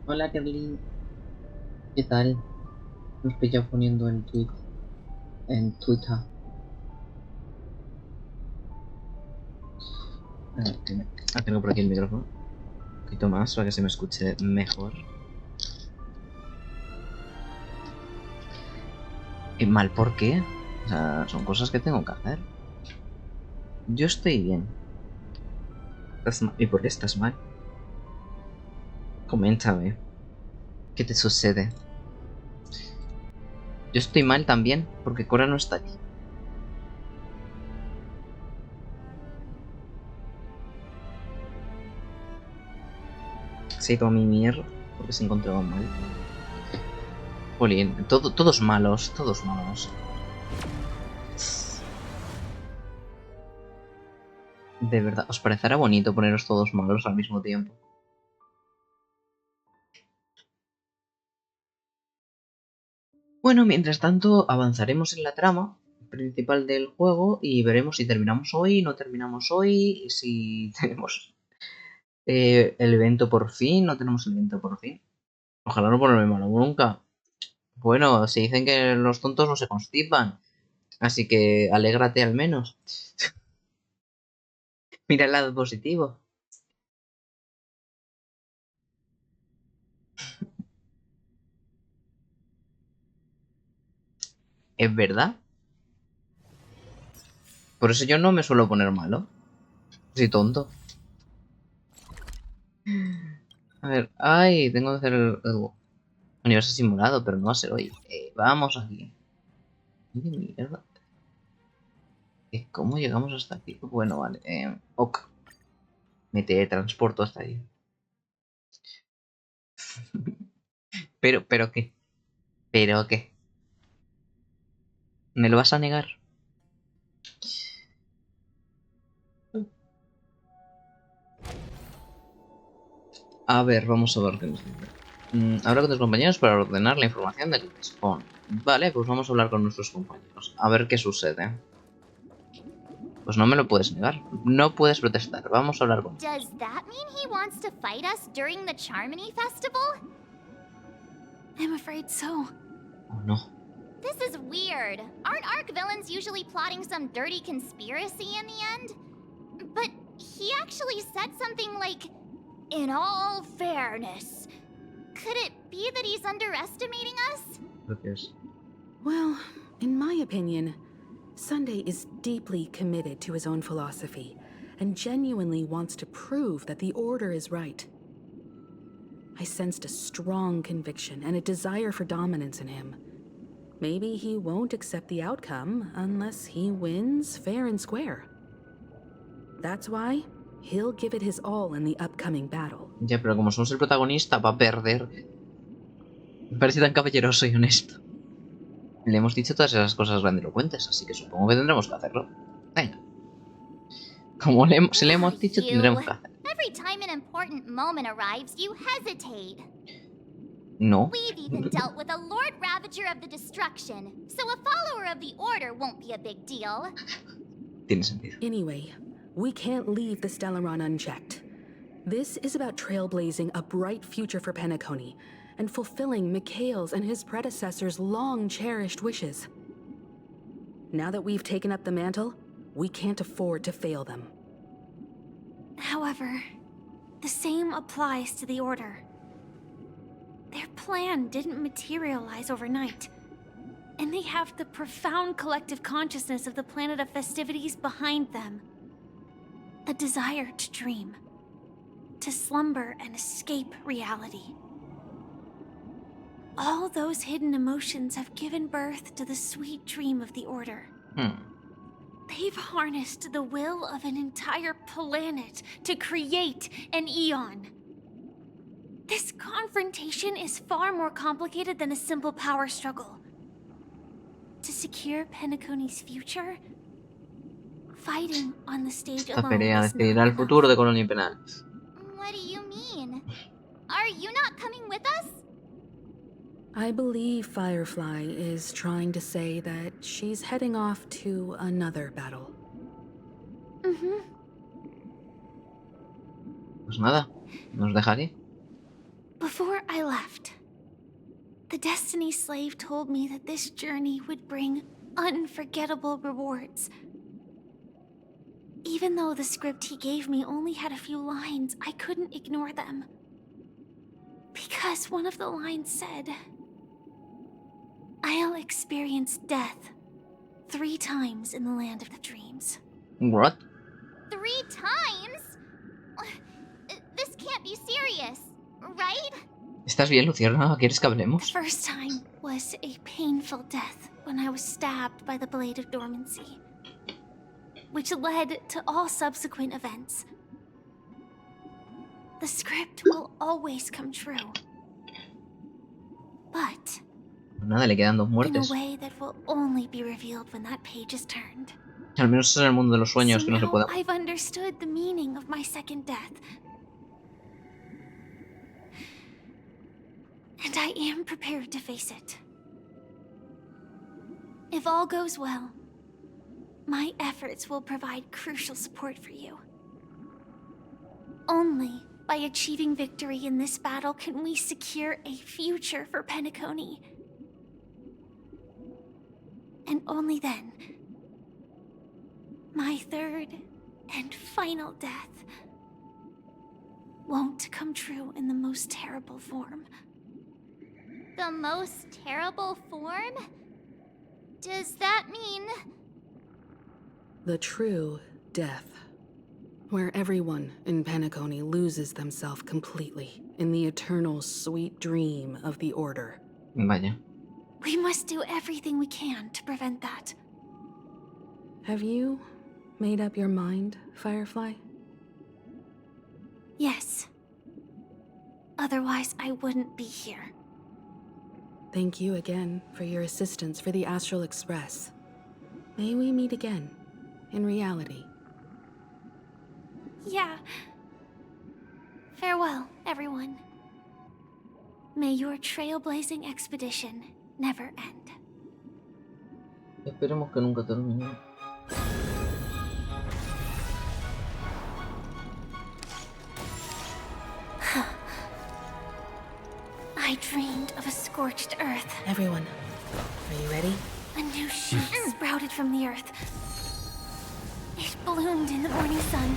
Hola, Kerlin. ¿Qué tal? Nos pilla poniendo en Twitter. A ver, tengo por aquí el micrófono. Un poquito más para que se me escuche mejor. ¿Y mal por qué? O sea, son cosas que tengo que hacer. Yo estoy bien. ¿Y por qué estás mal? Coméntame. ¿Qué te sucede? Yo estoy mal también, porque Cora no está aquí. Se ha ido a mimir porque se encontraba mal. Jolín, todos malos, todos malos. De verdad, ¿os parecerá bonito poneros todos malos al mismo tiempo? Bueno, mientras tanto avanzaremos en la trama principal del juego y veremos si terminamos hoy, no terminamos hoy, si tenemos el evento por fin, no tenemos el evento por fin. Ojalá no ponerme malo nunca. Bueno, se dicen que los tontos no se constipan, así que alégrate al menos. Mira el lado positivo. ¿Es verdad? Por eso yo no me suelo poner malo. Soy tonto. A ver, ay, tengo que hacer el universo simulado, pero no va a ser hoy. Vamos aquí. ¿Qué mierda? ¿Cómo llegamos hasta aquí? Bueno, vale. Ok. Me teletransporto hasta ahí. ¿Pero qué? ¿Pero qué? ¿Me lo vas a negar? A ver, vamos a ver qué nos dice. Habla con tus compañeros para ordenar la información del spawn. Vale, pues vamos a hablar con nuestros compañeros. A ver qué sucede. Pues no me lo puedes negar. No puedes protestar. Vamos a hablar con él. Does that mean he wants to fight us during the Charmony Festival? I'm afraid so. Oh, no. This is weird. Aren't Arc villains usually plotting some dirty conspiracy in the end? But he actually said something like, in all fairness. Could it be that he's underestimating us? Gracias. Well, in my opinion, Sunday is deeply committed to his own philosophy and genuinely wants to prove that the Order is right. I sensed a strong conviction and a desire for dominance in him. Maybe he won't accept the outcome unless he wins fair and square. That's why he'll give it his all in the upcoming battle. Ya, pero como somos el protagonista, va a perder. Me parece tan caballeroso y honesto. Le hemos dicho todas esas cosas grandilocuentes, así que supongo que tendremos que hacerlo. Venga. Como se le hemos dicho, tendremos que hacerlo. Every time an important moment arrives, you hesitate. No. We've even dealt with a Lord Ravager of the Destruction, so a follower of the Order won't be a big deal. Tiene sentido. Anyway, we can't leave the Stellaron unchecked. This is about trailblazing a bright future for Penacony and fulfilling Mikhail's and his predecessors' long-cherished wishes. Now that we've taken up the mantle, we can't afford to fail them. However, the same applies to the Order. Their plan didn't materialize overnight, and they have the profound collective consciousness of the planet of festivities behind them. A desire to dream, to slumber and escape reality. All those hidden emotions have given birth to the sweet dream of the Order. They've harnessed the will of an entire planet to create an Eon. This confrontation is far more complicated than a simple power struggle. To secure Penacony's future, fighting on the stage Esta alone pelea is decidirá not el futuro enough. de Colonipenal. What do you mean? Are you not coming with us? I believe Firefly is trying to say that she's heading off to another battle. Pues nada, nos deja aquí. Before I left, the Destiny Slave told me that this journey would bring unforgettable rewards. Even though the script he gave me only had a few lines, I couldn't ignore them. Because one of the lines said, "I'll experience death 3 times in the land of the dreams." What? 3 times? This can't be serious, right? ¿Estás bien, Luciérnaga? ¿Quieres que The hablemos? first time was a painful death when I was stabbed by the Blade of Dormancy, which led to all subsequent events. The script will always come true. But Nada, le quedan 2 in a muertes. way that will only be revealed when that page is turned. Al menos es en el mundo de los sueños So que no se now puede. I've understood the meaning of my second death. And I am prepared to face it. If all goes well, my efforts will provide crucial support for you. Only by achieving victory in this battle can we secure a future for Penacony. And only then, my third and final death won't come true in the most terrible form. The most terrible form? Does that mean... The true death. Where everyone in Penacony loses themselves completely in the eternal sweet dream of the Order. Vaya. We must do everything we can to prevent that. Have you made up your mind, Firefly? Yes. Otherwise, I wouldn't be here. Thank you again for your assistance for the Astral Express. May we meet again, in reality. Yeah. Farewell, everyone. May your trailblazing expedition never end. Esperemos que nunca termine. I dreamed of a scorched earth. Everyone, are you ready? A new shoot sprouted from the earth. It bloomed in the morning sun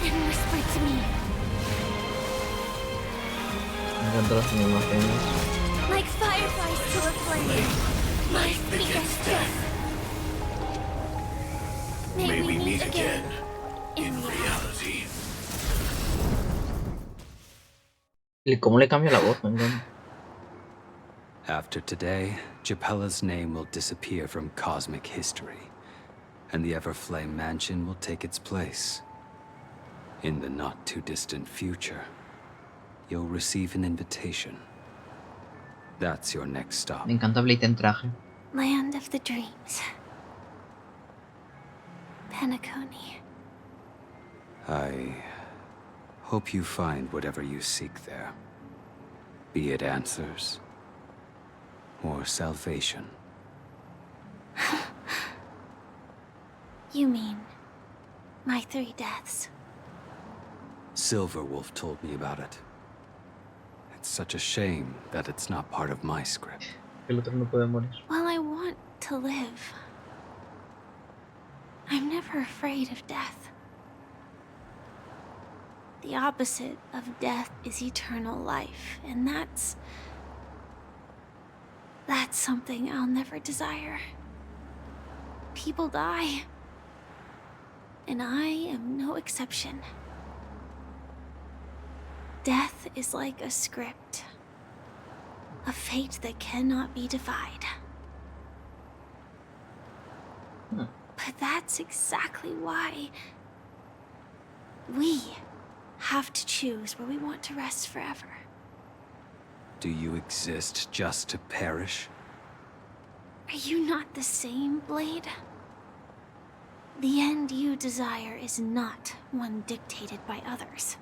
and whispered to me, Me encantan las animaciones. like fireflies to a flame, life begets death. May we meet again in reality. ¿Y cómo le cambia la voz? Me encanta. After today, Japella's name will disappear from cosmic history, and the Everflame Mansion will take its place. In the not-too-distant future, you'll receive an invitation. That's your next stop. Me encanta Blade en traje. Land of the dreams. Penacony. I hope you find whatever you seek there. Be it answers or salvation. You mean my 3 deaths? Silverwolf told me about it. It's such a shame that it's not part of my script. El otro no puede morir. Well, I want to live. I'm never afraid of death. The opposite of death is eternal life, and that's something I'll never desire. People die, and I am no exception. Death is like a script, a fate that cannot be defied. But that's exactly why we have to choose where we want to rest forever. Do you exist just to perish? Are you not the same, Blade? The end you desire is not one dictated by others.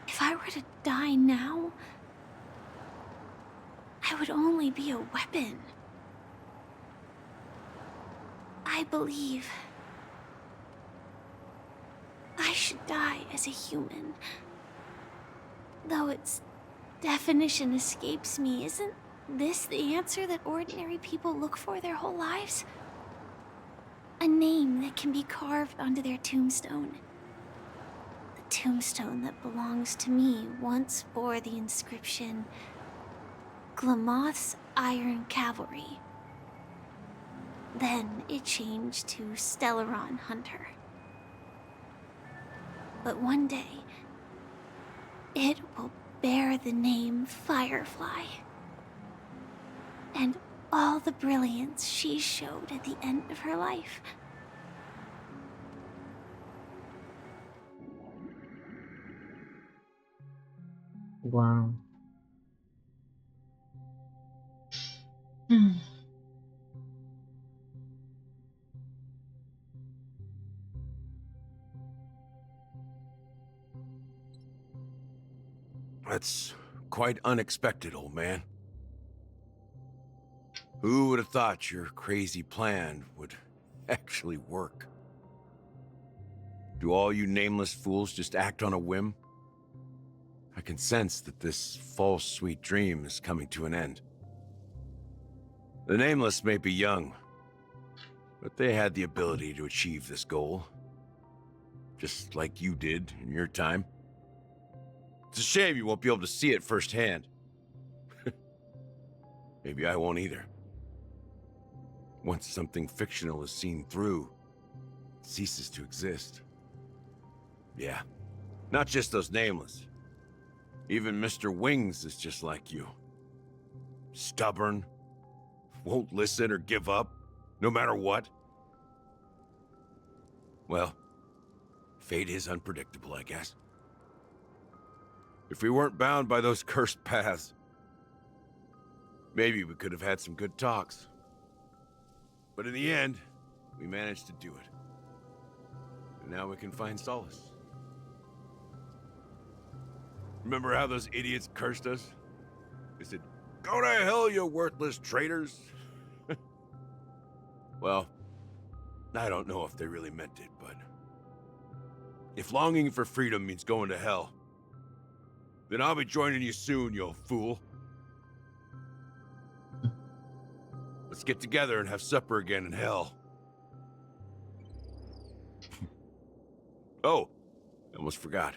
If I were to die now, I would only be a weapon. I believe I should die as a human, Though its definition escapes me, isn't this the answer that ordinary people look for their whole lives? A name that can be carved onto their tombstone. The tombstone that belongs to me once bore the inscription, Glamoth's Iron Cavalry. Then it changed to Stellaron Hunter. But one day, it will bear the name Firefly. And all the brilliance she showed at the end of her life. Wow. That's quite unexpected, old man. Who would have thought your crazy plan would actually work? Do all you nameless fools just act on a whim? I can sense that this false sweet dream is coming to an end. The nameless may be young, but they had the ability to achieve this goal. Just like you did in your time. It's a shame you won't be able to see it firsthand. Maybe I won't either. Once something fictional is seen through, it ceases to exist. Yeah, not just those nameless. Even Mr. Wings is just like you. Stubborn, won't listen or give up, no matter what. Well, fate is unpredictable, I guess. If we weren't bound by those cursed paths, maybe we could have had some good talks. But in the end, we managed to do it. And now we can find solace. Remember how those idiots cursed us? They said, "Go to hell, you worthless traitors!" Well, I don't know if they really meant it, but if longing for freedom means going to hell, then I'll be joining you soon, you old fool. Let's get together and have supper again in hell. Oh, I almost forgot.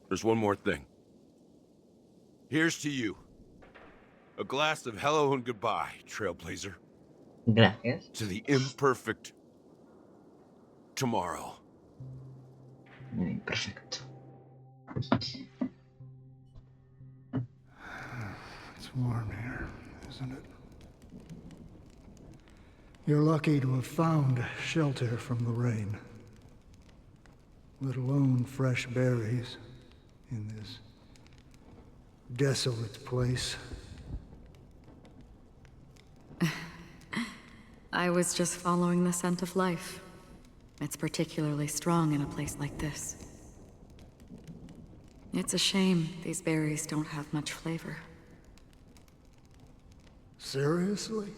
There's one more thing. Here's to you. A glass of hello and goodbye, Trailblazer. Gracias. To the imperfect tomorrow. Perfecto. It's warm here, isn't it? You're lucky to have found shelter from the rain. Let alone fresh berries in this desolate place. I was just following the scent of life. It's particularly strong in a place like this. It's a shame these berries don't have much flavor. Seriously?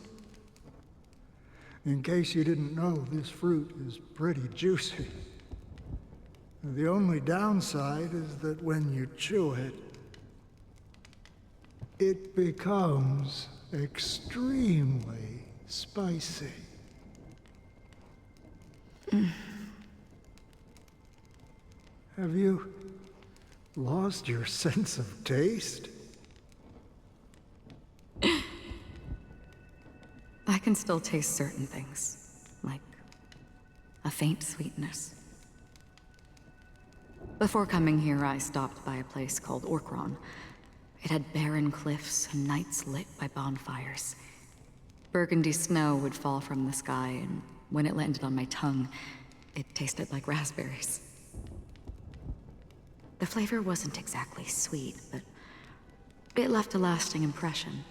In case you didn't know, this fruit is pretty juicy. The only downside is that when you chew it, it becomes extremely spicy. Have you lost your sense of taste? I can still taste certain things, like a faint sweetness. Before coming here, I stopped by a place called Orkron. It had barren cliffs and nights lit by bonfires. Burgundy snow would fall from the sky, and when it landed on my tongue, it tasted like raspberries. The flavor wasn't exactly sweet, but it left a lasting impression.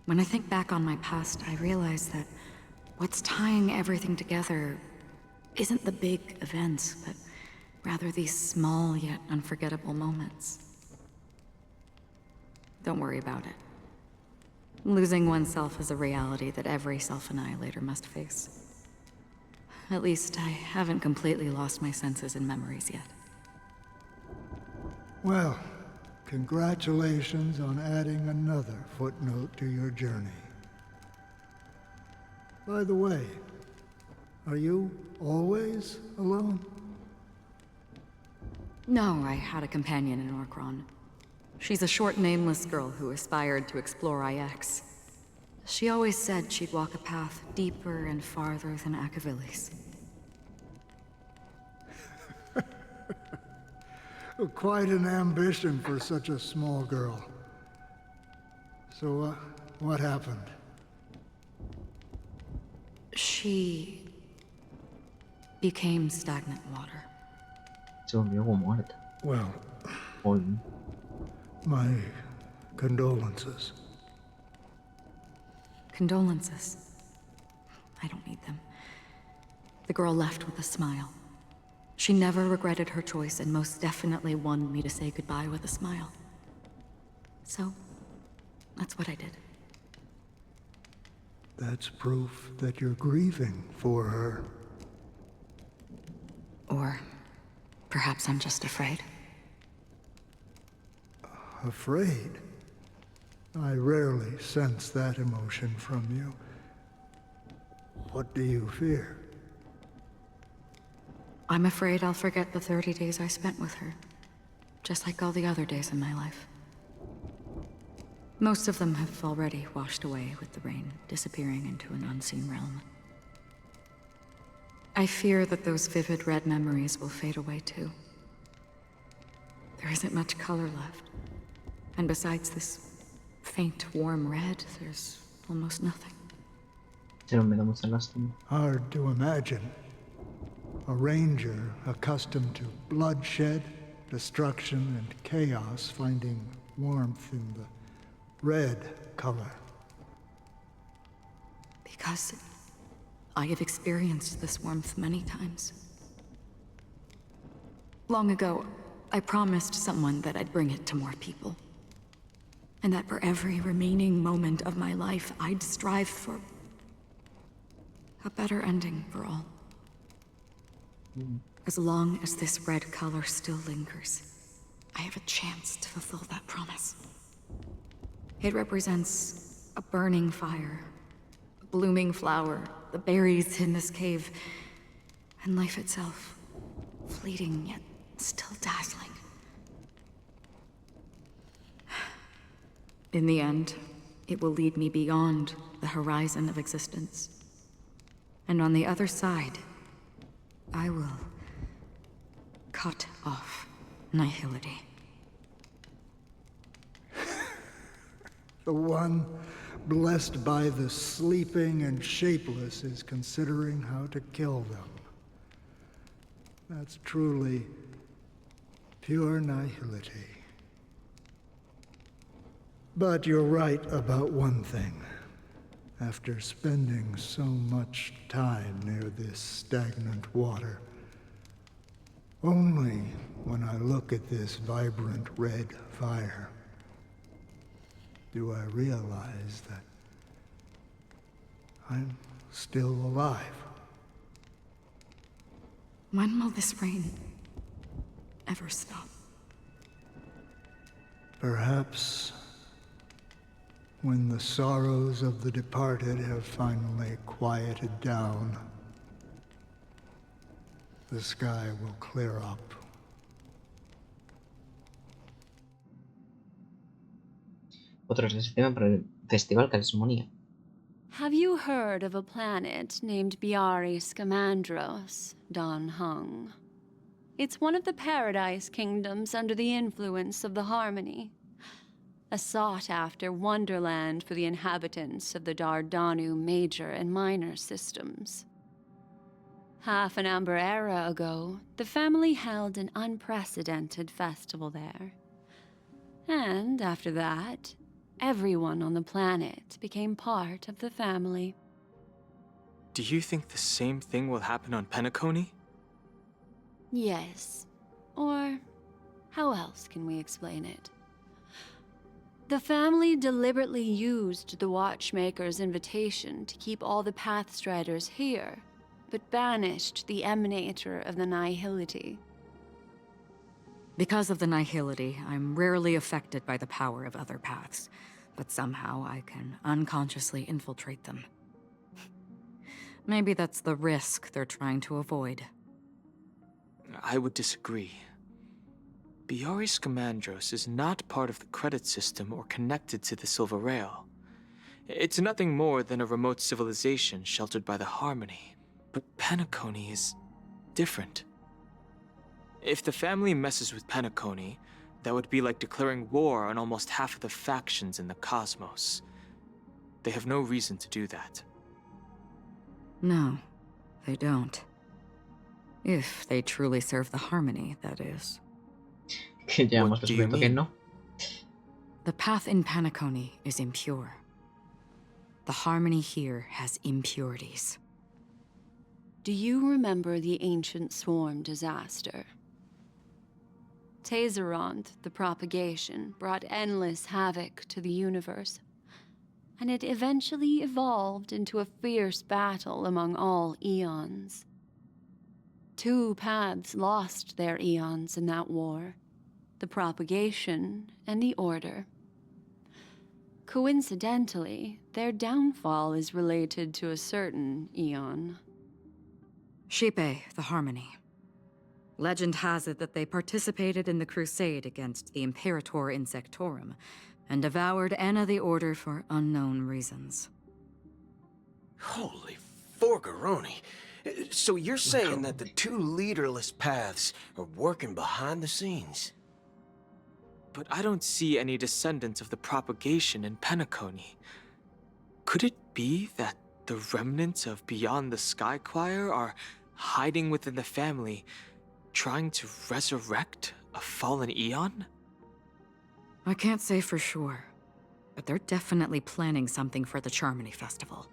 When I think back on my past, I realize that what's tying everything together isn't the big events, but rather these small yet unforgettable moments. Don't worry about it. Losing oneself is a reality that every self-annihilator must face. At least I haven't completely lost my senses and memories yet. Well, congratulations on adding another footnote to your journey. By the way, are you always alone? No, I had a companion in Orkron. She's a short, nameless girl who aspired to explore IX. She always said she'd walk a path deeper and farther than Akavilis. Quite an ambition for such a small girl. So, what happened? She became stagnant water. Se volvió como muerta. Well, Jolín. my condolences. Condolences. I don't need them. The girl left with a smile. She never regretted her choice and most definitely wanted me to say goodbye with a smile. So, that's what I did. That's proof that you're grieving for her. Or perhaps I'm just afraid. Afraid? I rarely sense that emotion from you. What do you fear? I'm afraid I'll forget the 30 days I spent with her, just like all the other days in my life. Most of them have already washed away with the rain, disappearing into an unseen realm. I fear that those vivid red memories will fade away too. There isn't much color left. And besides this faint, warm red, there's almost nothing. Pero me da mucha lástima. Hard to imagine. A ranger accustomed to bloodshed, destruction, and chaos finding warmth in the red color. Because I have experienced this warmth many times. Long ago, I promised someone that I'd bring it to more people. And that for every remaining moment of my life, I'd strive for a better ending for all. As long as this red color still lingers, I have a chance to fulfill that promise. It represents a burning fire, a blooming flower, the berries in this cave, and life itself, fleeting yet still dazzling. In the end, it will lead me beyond the horizon of existence. And on the other side, I will cut off nihility. The one blessed by the sleeping and shapeless is considering how to kill them. That's truly pure nihility. But you're right about one thing. After spending so much time near this stagnant water, only when I look at this vibrant red fire do I realize that I'm still alive. When will this rain ever stop? Perhaps when the sorrows of the departed have finally quieted down, the sky will clear up. Otro sistema para el Festival Calesmonía. Have you heard of a planet named Biari Scamandros, Don Hung? It's one of the Paradise Kingdoms under the influence of the Harmony. A sought-after wonderland for the inhabitants of the Dardanu major and minor systems. Half an Amber Era ago, the family held an unprecedented festival there. And after that, everyone on the planet became part of the family. Do you think the same thing will happen on Penacony? Yes. Or how else can we explain it? The family deliberately used the Watchmaker's invitation to keep all the Pathstriders here, but banished the Emanator of the Nihility. Because of the nihility, I'm rarely affected by the power of other paths, but somehow I can unconsciously infiltrate them. Maybe that's the risk they're trying to avoid. I would disagree. Biari Scamandros is not part of the credit system or connected to the Silver Rail. It's nothing more than a remote civilization sheltered by the Harmony. But Penacony is different. If the family messes with Penacony, that would be like declaring war on almost half of the factions in the cosmos. They have no reason to do that. No, they don't. If they truly serve the Harmony, that is. Que ya hemos What do you descubierto que mean? no. The path in Penacony is impure. The Harmony here has impurities. Do you remember the ancient swarm disaster? Tazeront, the propagation, brought endless havoc to the universe, and it eventually evolved into a fierce battle among all eons. 2 paths lost their eons in that war, the propagation and the order. Coincidentally, their downfall is related to a certain eon. Shipe, the Harmony. Legend has it that they participated in the crusade against the Imperator Insectorum, and devoured Anna the Order for unknown reasons. Holy forgaroni. So you're saying that the 2 leaderless paths are working behind the scenes? But I don't see any descendants of the propagation in Penacony. Could it be that the remnants of Beyond the Sky Choir are hiding within the family, trying to resurrect a fallen eon? I can't say for sure, but they're definitely planning something for the Charmony Festival.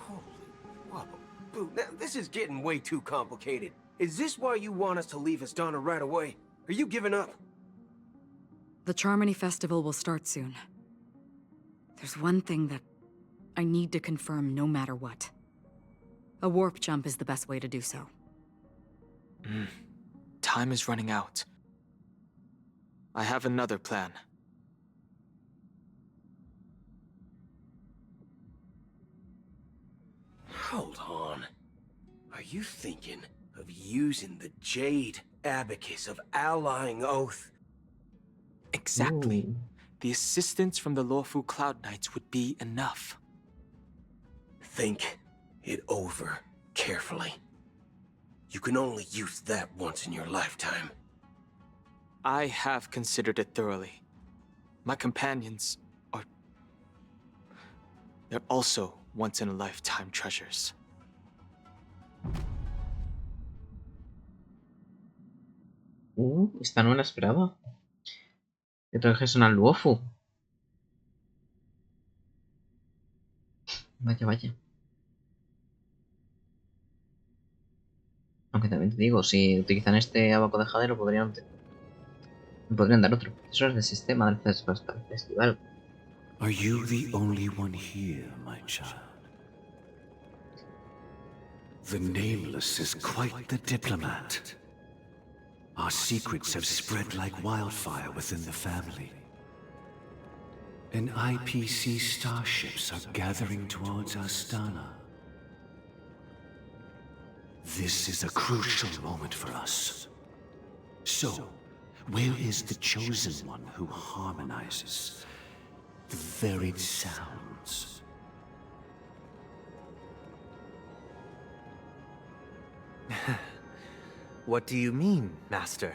Holy wobble. Now, this is getting way too complicated. Is this why you want us to leave Astana right away? Are you giving up? The Charmony Festival will start soon. There's one thing that I need to confirm no matter what. A warp jump is the best way to do so. Time is running out. I have another plan. Hold on. Are you thinking of using the Jade Abacus of Allying Oath? Exactly. Ooh. The assistance from the Lawful Cloud Knights would be enough. Think it over carefully. You can only use that once in your lifetime. I have considered it thoroughly. My companions are... they're also once-in-a-lifetime treasures. Esta no me la esperaba. Que trajesen al Luofu. Vaya, vaya. Aunque también te digo, si utilizan este abaco de jadero, podrían dar otro. Eso es del sistema del festival. Are you the only one here, my child? The Nameless is quite the diplomat. Our secrets have spread like wildfire within the family. And IPC starships are gathering towards Astana. This is a crucial moment for us. So, where is the chosen one who harmonizes the varied sounds? What do you mean, Master?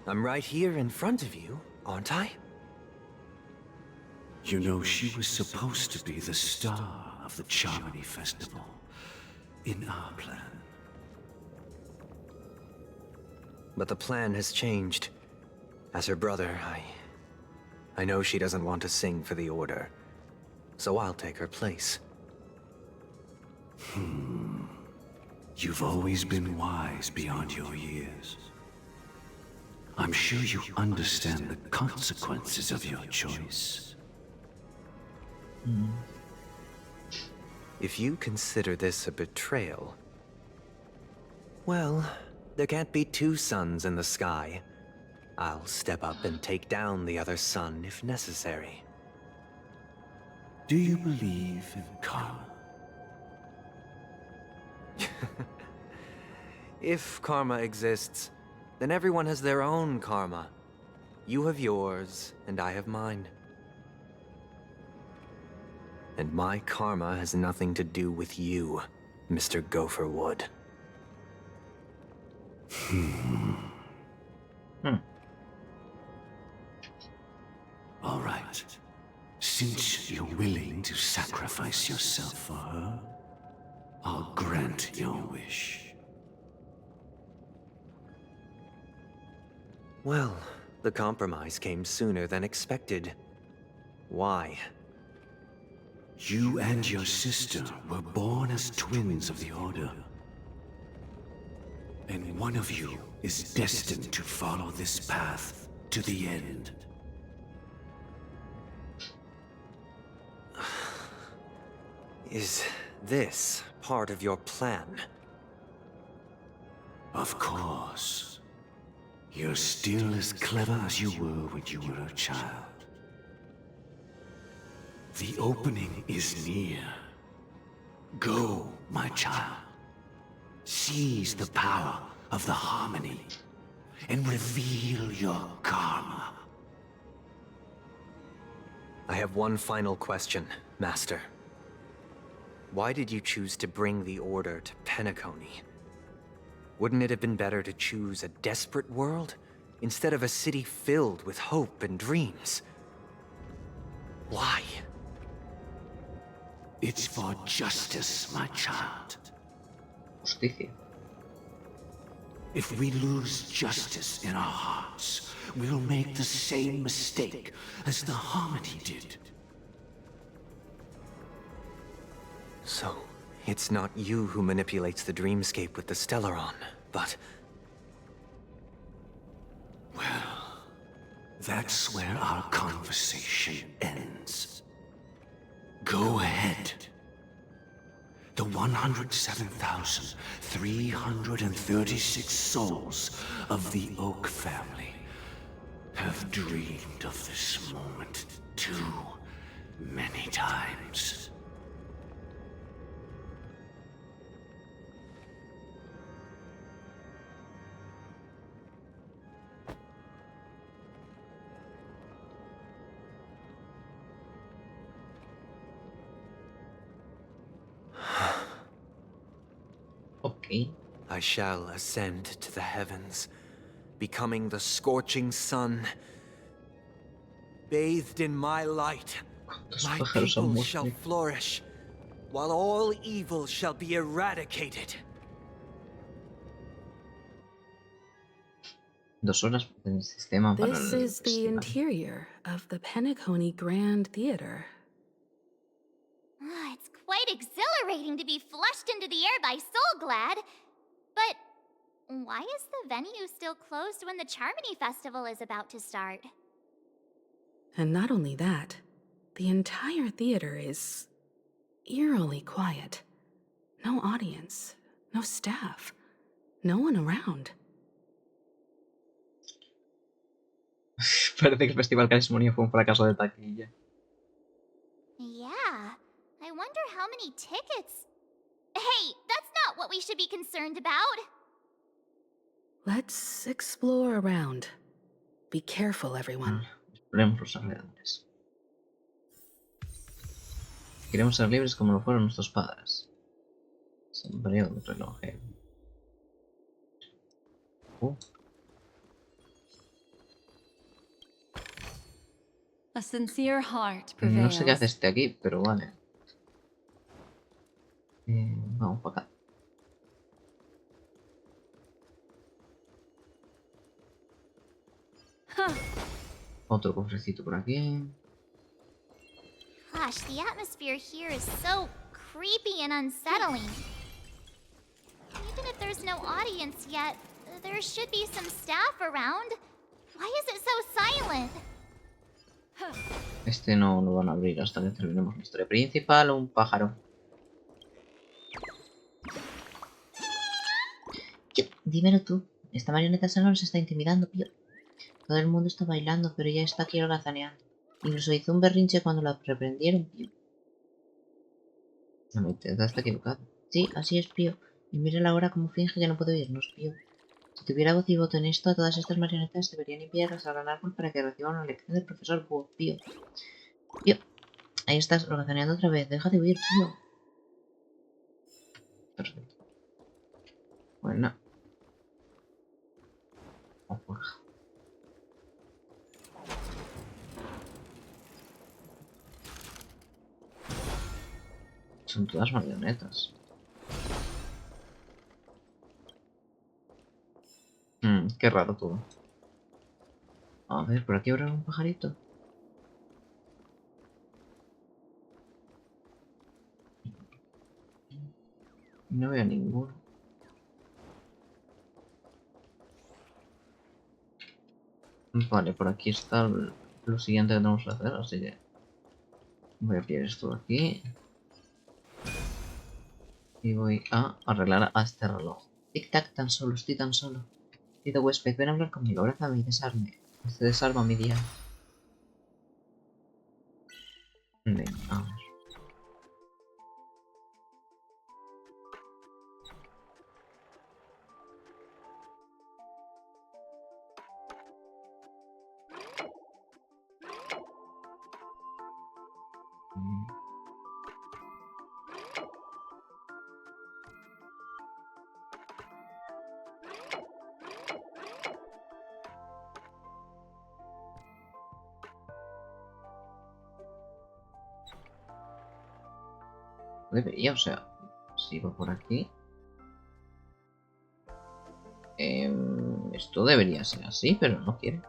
I'm right here in front of you, aren't I? You know, she was supposed to be the star of the Charmony Festival. In our plan. But the plan has changed. As her brother, I know she doesn't want to sing for the Order. So I'll take her place. You've always been wise beyond your years. I'm sure you understand the consequences of your choice. If you consider this a betrayal, well, There can't be two suns in the sky. I'll step up and take down the other sun if necessary. Do you believe in karma? If karma exists, then everyone has their own karma. You have yours, and I have mine. And my karma has nothing to do with you, Mr. Gopherwood. All right. Since you're willing to sacrifice yourself for her, I'll grant your wish. Well, the compromise came sooner than expected. Why? You and your sister were born as twins of the Order. And one of you is destined to follow this path to the end. Is this part of your plan? Of course. You're still as clever as you were when you were a child. The opening is near. Go, my child. Seize the power of the harmony and reveal your karma. I have one final question, Master. Why did you choose to bring the Order to Penacony? Wouldn't it have been better to choose a desperate world instead of a city filled with hope and dreams? Why? It's for justice, my child. Justicia. If we lose justice in our hearts, we'll make the same mistake as the Harmony did. So, it's not you who manipulates the dreamscape with the Stellaron, but... Well, that's where our conversation ends. Go ahead. The 107,336 souls of the Oak family have dreamed of this moment too many times. Okay. I shall ascend to the heavens, becoming the scorching sun. Bathed in my light, my people shall flourish, while all evil shall be eradicated. 2 horas en el sistema para This el is the festival. interior of the Penacony Grand Theater. It's quite exhilarating to be flushed into the air by Soulglad. But why is the venue still closed when the Charmony Festival is about to start? And not only that, the entire theater is eerily quiet. No audience, no staff, no one around. Parece que el Festival Carismonía fue un fracaso de taquilla. Yeah, I wonder how many tickets... Hey, that's not what we should be concerned about! Let's explore around. Be careful, everyone. Exploremos los alrededores. Queremos ser libres como lo fueron nuestros padres. Sombrero de relojero. A sincere heart No sé qué hace prevails. este aquí, pero vale. Vamos para acá. Otro cofrecito por aquí. Gosh, the atmosphere here is so creepy and unsettling. Even if there's no audience yet, there should be some staff around. Why is it so silent? Este no lo van a abrir hasta que terminemos la historia principal. Un pájaro. Dímelo tú. Esta marioneta solo nos está intimidando, Pío. Todo el mundo está bailando, pero ella está aquí holgazaneando. Incluso hizo un berrinche cuando la reprendieron, Pío. La marioneta está equivocada. Sí, así es, Pío. Y mira ahora cómo finge que no puede oírnos, Pío. Si tuviera voz y voto en esto, todas estas marionetas deberían enviarlas al gran árbol para que reciban una lección del profesor Búho, Pío. Pío, ahí estás holgazaneando otra vez. Deja de huir, Pío. Perfecto. Bueno. Son todas marionetas. Qué raro todo. A ver, por aquí habrá un pajarito. No veo ninguno. Vale, por aquí está lo siguiente que tenemos que hacer, así que voy a pillar esto de aquí. Y voy a arreglar a este reloj. Tic-tac, tan solo, estoy tan solo. Querido huésped, ven a hablar conmigo, abrázame y desarme. Este desarma mi día. Venga, vamos. Debería, o sea, sigo por aquí. Esto debería ser así, pero no quiere.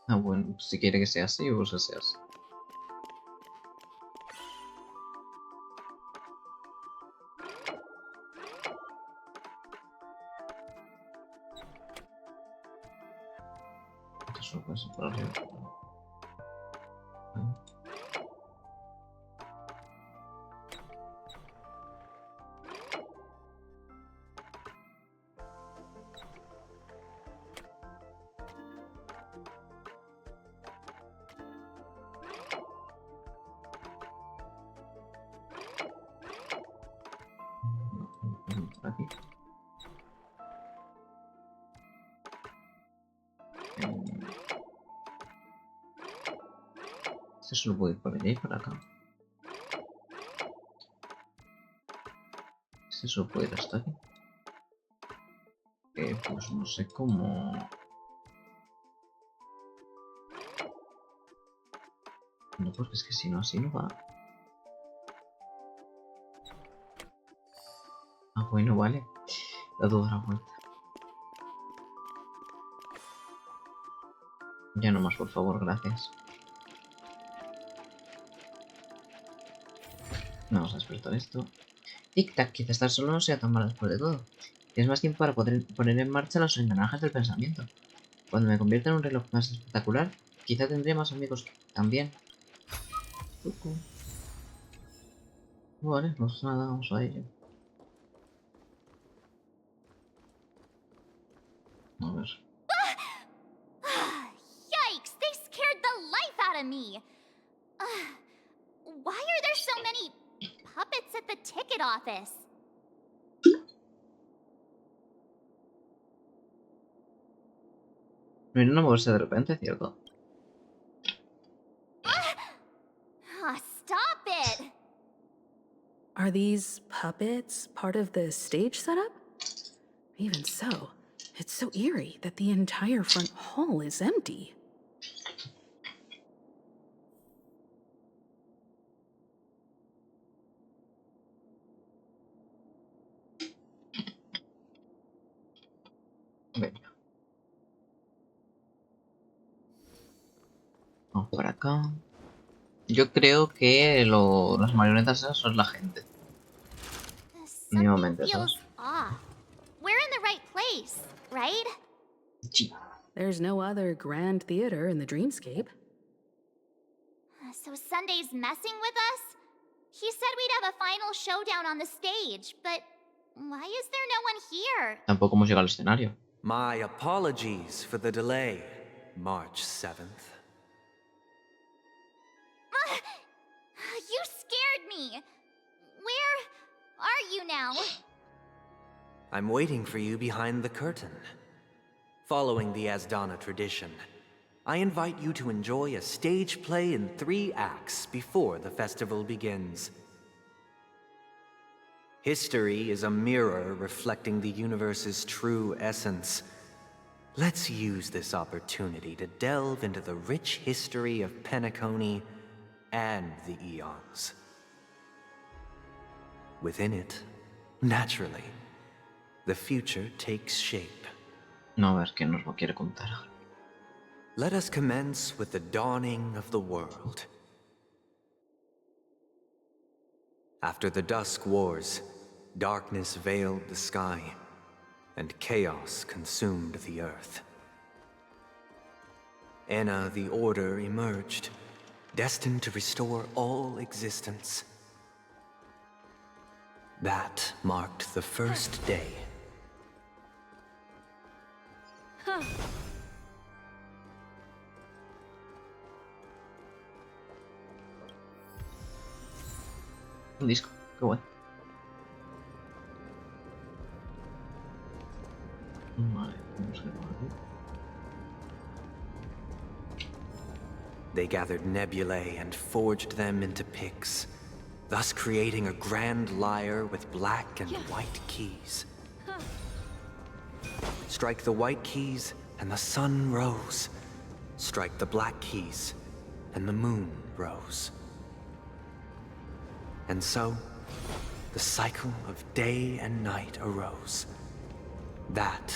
Ah, bueno, si quiere que sea así, pues que sea así. Eso puede ser por arriba. Por aquí. Este solo puede ir por allá y por acá. Este solo puede ir hasta aquí. Pues no sé cómo... No, porque es que si no, así no va. Ah, bueno, vale. Da toda la vuelta. Ya no más, por favor, gracias. Vamos a despertar esto. Tic-tac, quizá estar solo no sea tan malo después de todo. Tienes más tiempo para poder poner en marcha los engranajes del pensamiento. Cuando me convierta en un reloj más espectacular, quizá tendré más amigos también. Vale, pues nada, vamos a ello. A ver. Yikes! They scared the life out of me! Why are there so many puppets at the ticket office? Mira, no moverse de repente, ¿cierto? Stop it! Are these puppets part of the stage setup? Even so, it's so eerie that the entire front hall is empty. Vamos por acá. Yo creo que las marionetas esas son la gente. Something Mínimamente, ¿sabes? feels off. We're in the right place, right? Sí. There's no other grand theater in the dreamscape. So Sunday's messing with us? He said we'd have a final showdown on the stage, but why is there no one here? Tampoco hemos llegado al escenario. My apologies for the delay, March 7th. You scared me. Where are you now? I'm waiting for you behind the curtain. Following the Asdana tradition, I invite you to enjoy a stage play in 3 acts before the festival begins. History is a mirror reflecting the universe's true essence. Let's use this opportunity to delve into the rich history of Penacony and the Eons. Within it, naturally, the future takes shape. No, a ver qué nos lo quiere contar. Let us commence with the dawning of the world. After the Dusk Wars, darkness veiled the sky, and chaos consumed the earth. Enna the Order emerged, destined to restore all existence. That marked the first day. Un disco, qué bueno. Vale, vamos a ver por aquí. They gathered nebulae and forged them into picks, thus creating a grand lyre with black and white keys. Strike the white keys, and the sun rose. Strike the black keys, and the moon rose. And so, the cycle of day and night arose. That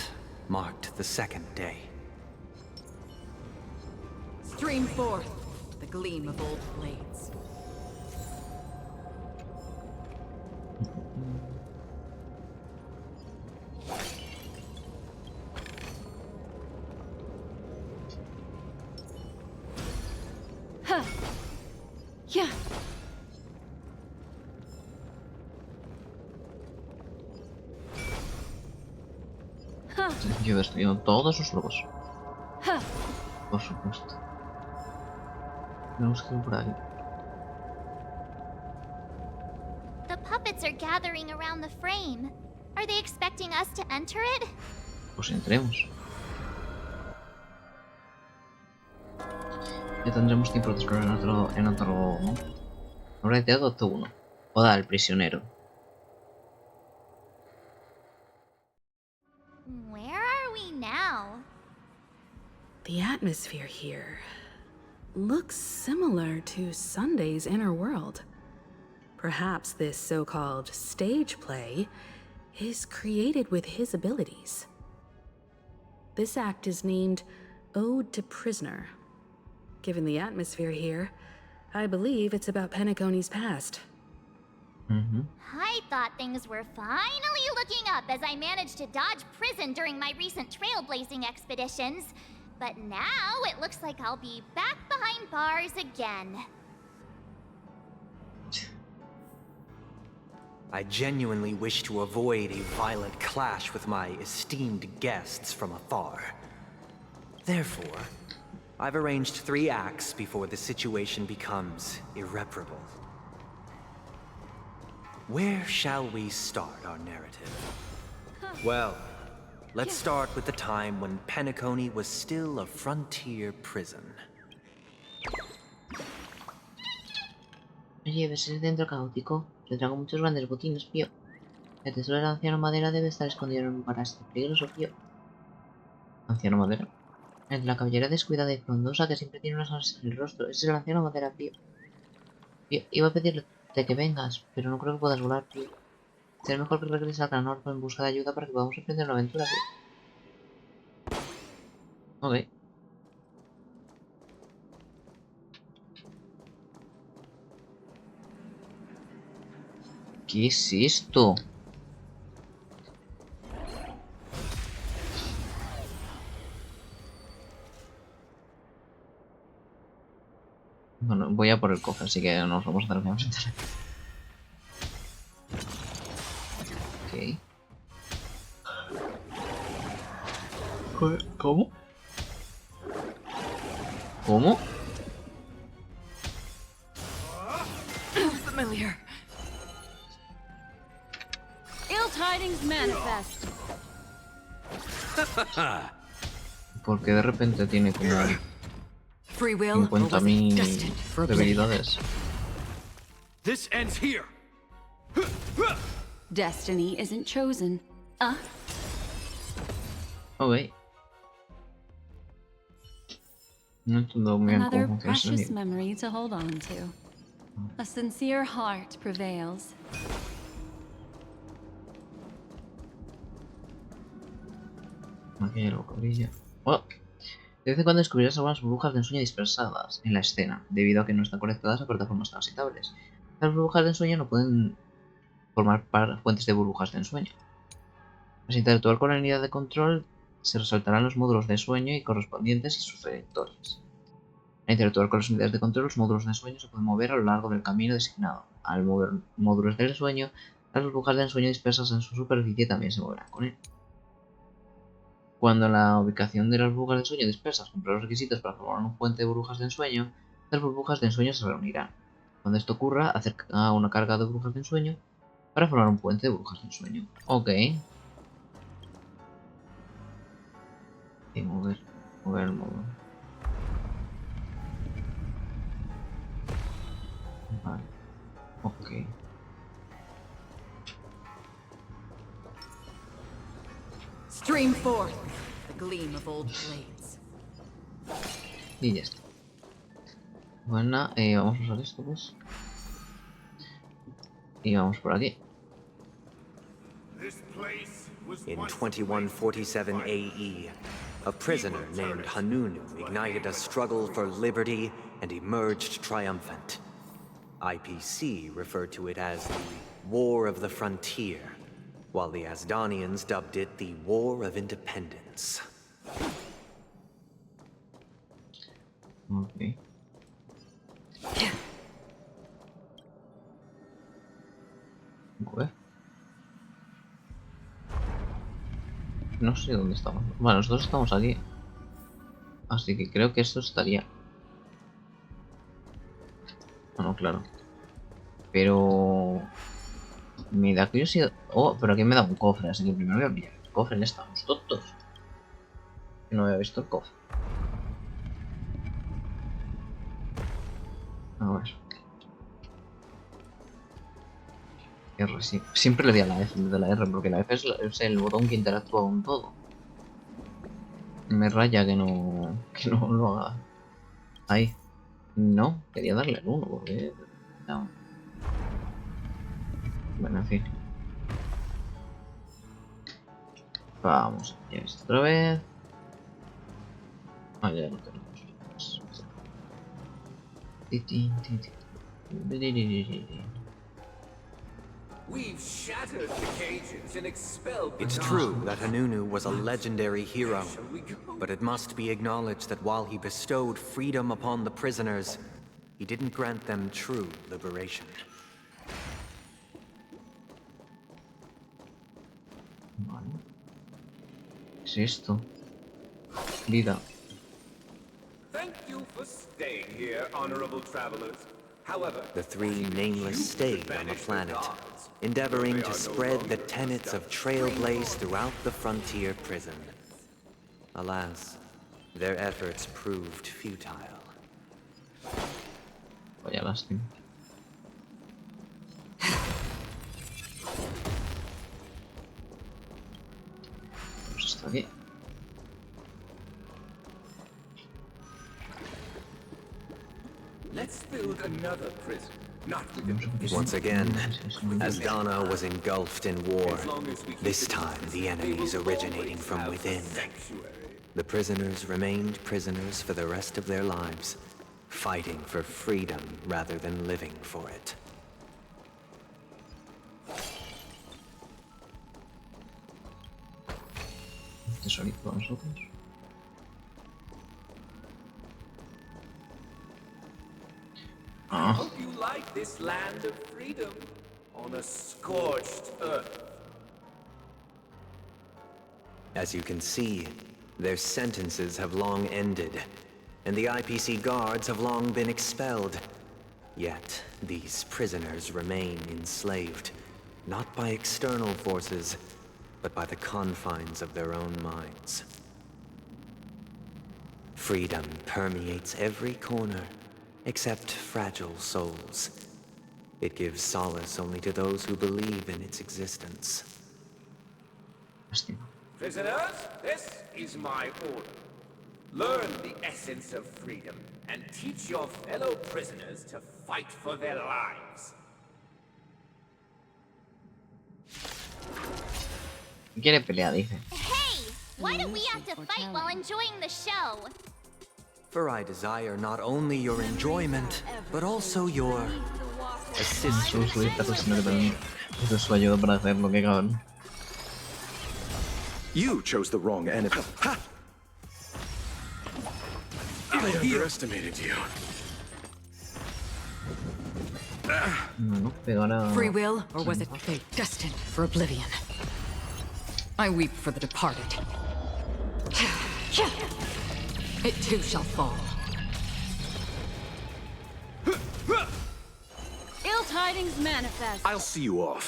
marked the second day. Stream forth the gleam of old blades. Yeah. Yo he destruido todos sus lobos. Por supuesto. Tenemos que ir por ahí. The puppets are gathering around the frame. Are they expecting us to enter it? Pues entremos. Ya tendremos tiempo de explorar en otro, ¿no? Habrá te adopto uno. Oda al prisionero. Where are we now? The atmosphere here looks similar to Sunday's inner world. Perhaps this so-called stage play is created with his abilities. This act is named Ode to Prisoner. Given the atmosphere here, I believe it's about Penacony's past. I thought things were finally looking up as I managed to dodge prison during my recent trailblazing expeditions. But now it looks like I'll be back behind bars again. I genuinely wish to avoid a violent clash with my esteemed guests from afar. Therefore, I've arranged 3 acts before the situation becomes irreparable. Where shall we start our narrative? Well, let's start with the time when Penacony was still a frontier prison. Oye, ves ese centro caótico. Se trago muchos grandes botines, pío. El tesoro del anciano madera debe estar escondido en un lugar así peligroso, pío. ¿Anciano madera? El de la cabellera descuidada y frondosa que siempre tiene una sonrisa en el rostro. Ese es el anciano madera, pío. Pío, iba a pedirte que vengas, pero no creo que puedas volar, pío. Será mejor que regreses al Gran Orco en busca de ayuda para que podamos emprender una aventura, pío. Ok. ¿Qué es esto? Bueno, voy a por el cofre, así que nos vamos a dar una enfrentar. Ok. ¿Cómo? ¿Cómo? Familiar. Ill tidings manifest. Porque de repente tiene como Free will or was it 50.000 destined for oblivion? debilidades. This ends here. Destiny isn't chosen. Ok. No entiendo muy bien Another cómo funciona ese precious enemigo. memory to hold on to. A sincere heart prevails. Aquí lo que brilla. Oh. De vez en cuando descubrirás algunas burbujas de ensueño dispersadas en la escena, debido a que no están conectadas a plataformas transitables. Las burbujas de ensueño no pueden formar fuentes de burbujas de ensueño. Al interactuar con la unidad de control, se resaltarán los módulos de sueño y correspondientes y sus trayectorias. Al interactuar con las unidades de control, los módulos de sueño se pueden mover a lo largo del camino designado. Al mover módulos del sueño, las burbujas de ensueño dispersas en su superficie también se moverán con él. Cuando la ubicación de las burbujas de ensueño dispersas cumpla los requisitos para formar un puente de burbujas de ensueño, las burbujas de ensueño se reunirán. Cuando esto ocurra, acerca una carga de burbujas de ensueño para formar un puente de burbujas de ensueño. Ok. Y mover el módulo. Vale. Ok. Stream forth the gleam of old blades. Y ya está. Bueno, vamos a usar esto pues. Y vamos por aquí. In 2147 AE, a prisoner named Hanunu ignited a struggle for liberty and emerged triumphant. IPC referred to it as the War of the Frontier, while the Asdanians dubbed it the War of Independence. Ok. Mover. No sé dónde estamos. Bueno, nosotros estamos aquí. Así que creo que esto estaría. Bueno, claro. Pero... me da curiosidad. Oh, pero aquí me da un cofre, así que primero voy a pillar el cofre. Estamos tontos. Que no había visto el cofre. A ver. R, sí. Siempre le di a la F en vez de la R, porque la F es el botón que interactúa con todo. Me raya que no lo haga. Ahí. No, quería darle el 1, porque... no. Bueno, en fin. Vamos a pillar esto otra vez. Ah, ya lo tenemos. We've shattered the cages and expelled the It's true that Hanunu was a legendary hero, but it must be acknowledged that while he bestowed freedom upon the prisoners, he didn't grant them true liberation. Vale. ¿Qué es esto? Vida. Thank you for staying here, honorable travelers. However, The three nameless stayed on the planet, endeavoring to spread the tenets of Trailblaze throughout the frontier prison. Alas, their efforts proved futile. Vaya lástima. Pues está aquí. let's build another prison. Not within the Once again, Asdana was engulfed in war, this time the enemies originating from within. The prisoners remained prisoners for the rest of their lives, fighting for freedom rather than living for it. tesorito para nosotros. I hope you like this land of freedom on a scorched earth. As you can see, their sentences have long ended, and the IPC guards have long been expelled. Yet, these prisoners remain enslaved, not by external forces, but by the confines of their own minds. Freedom permeates every corner, except fragile souls. It gives solace only to those who believe in its existence. Prisoners, this is my order. Learn the essence of freedom and teach your fellow prisoners to fight for their lives. Quiere pelear, dice. Hey! Why don't we have to fight while enjoying the show? For I desire not only your enjoyment, but also your assistance. Su ayuda para hacerlo, qué cabrón. You chose the wrong enemy. Ha! I underestimated you. No, pero ahora... Free will, or was it fate destined for oblivion? I weep for the departed. It too shall fall. Ill tidings manifest. I'll see you off.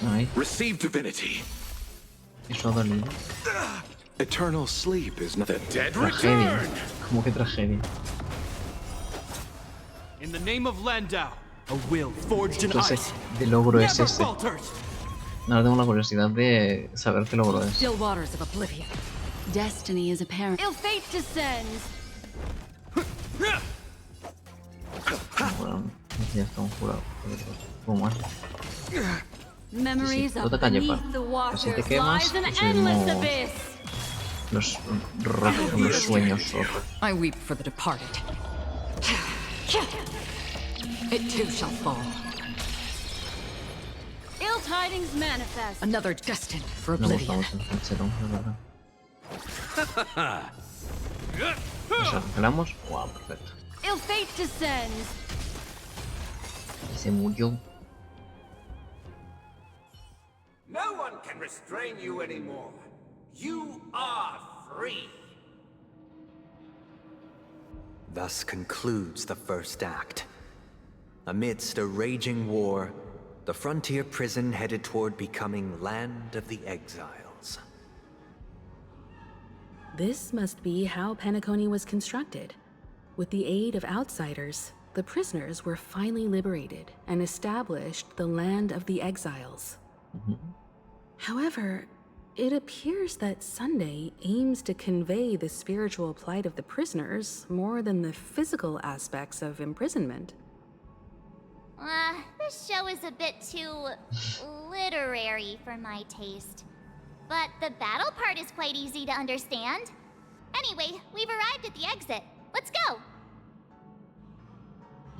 Ay, Receive divinity. eso ha dolido. Eternal sleep is not the dead Tragedia. return. ¿Cómo que tragedia? In the name of Landau, a will forged in Entonces, ice ¿qué logro es never ese? falters. Ahora tengo la curiosidad de saber qué logro es. Still waters of oblivion. Destiny is apparent. Ill fate descends. Bueno, ya está un jurado. ¿Cómo más? Memories Sí, of no te calles, beneath pa. the Así te waters quemas lies an y endless subimos abyss. los sueños rojos. I weep for the departed. It too shall fall. Ill tidings manifest. Another destined for Me gusta oblivion. mucho el cancherón, la verdad. Nos arreglamos. Wow, perfecto. Ill fate descends. Y se murió. No one can restrain you anymore. You are free. Thus concludes the first act. Amidst a raging war, the frontier prison headed toward becoming Land of the Exiles. This must be how Penacony was constructed. With the aid of outsiders, the prisoners were finally liberated and established the Land of the Exiles. However, it appears that Sunday aims to convey the spiritual plight of the prisoners more than the physical aspects of imprisonment. This show is a bit too literary for my taste. But the battle part is quite easy to understand. Anyway, we've arrived at the exit. Let's go!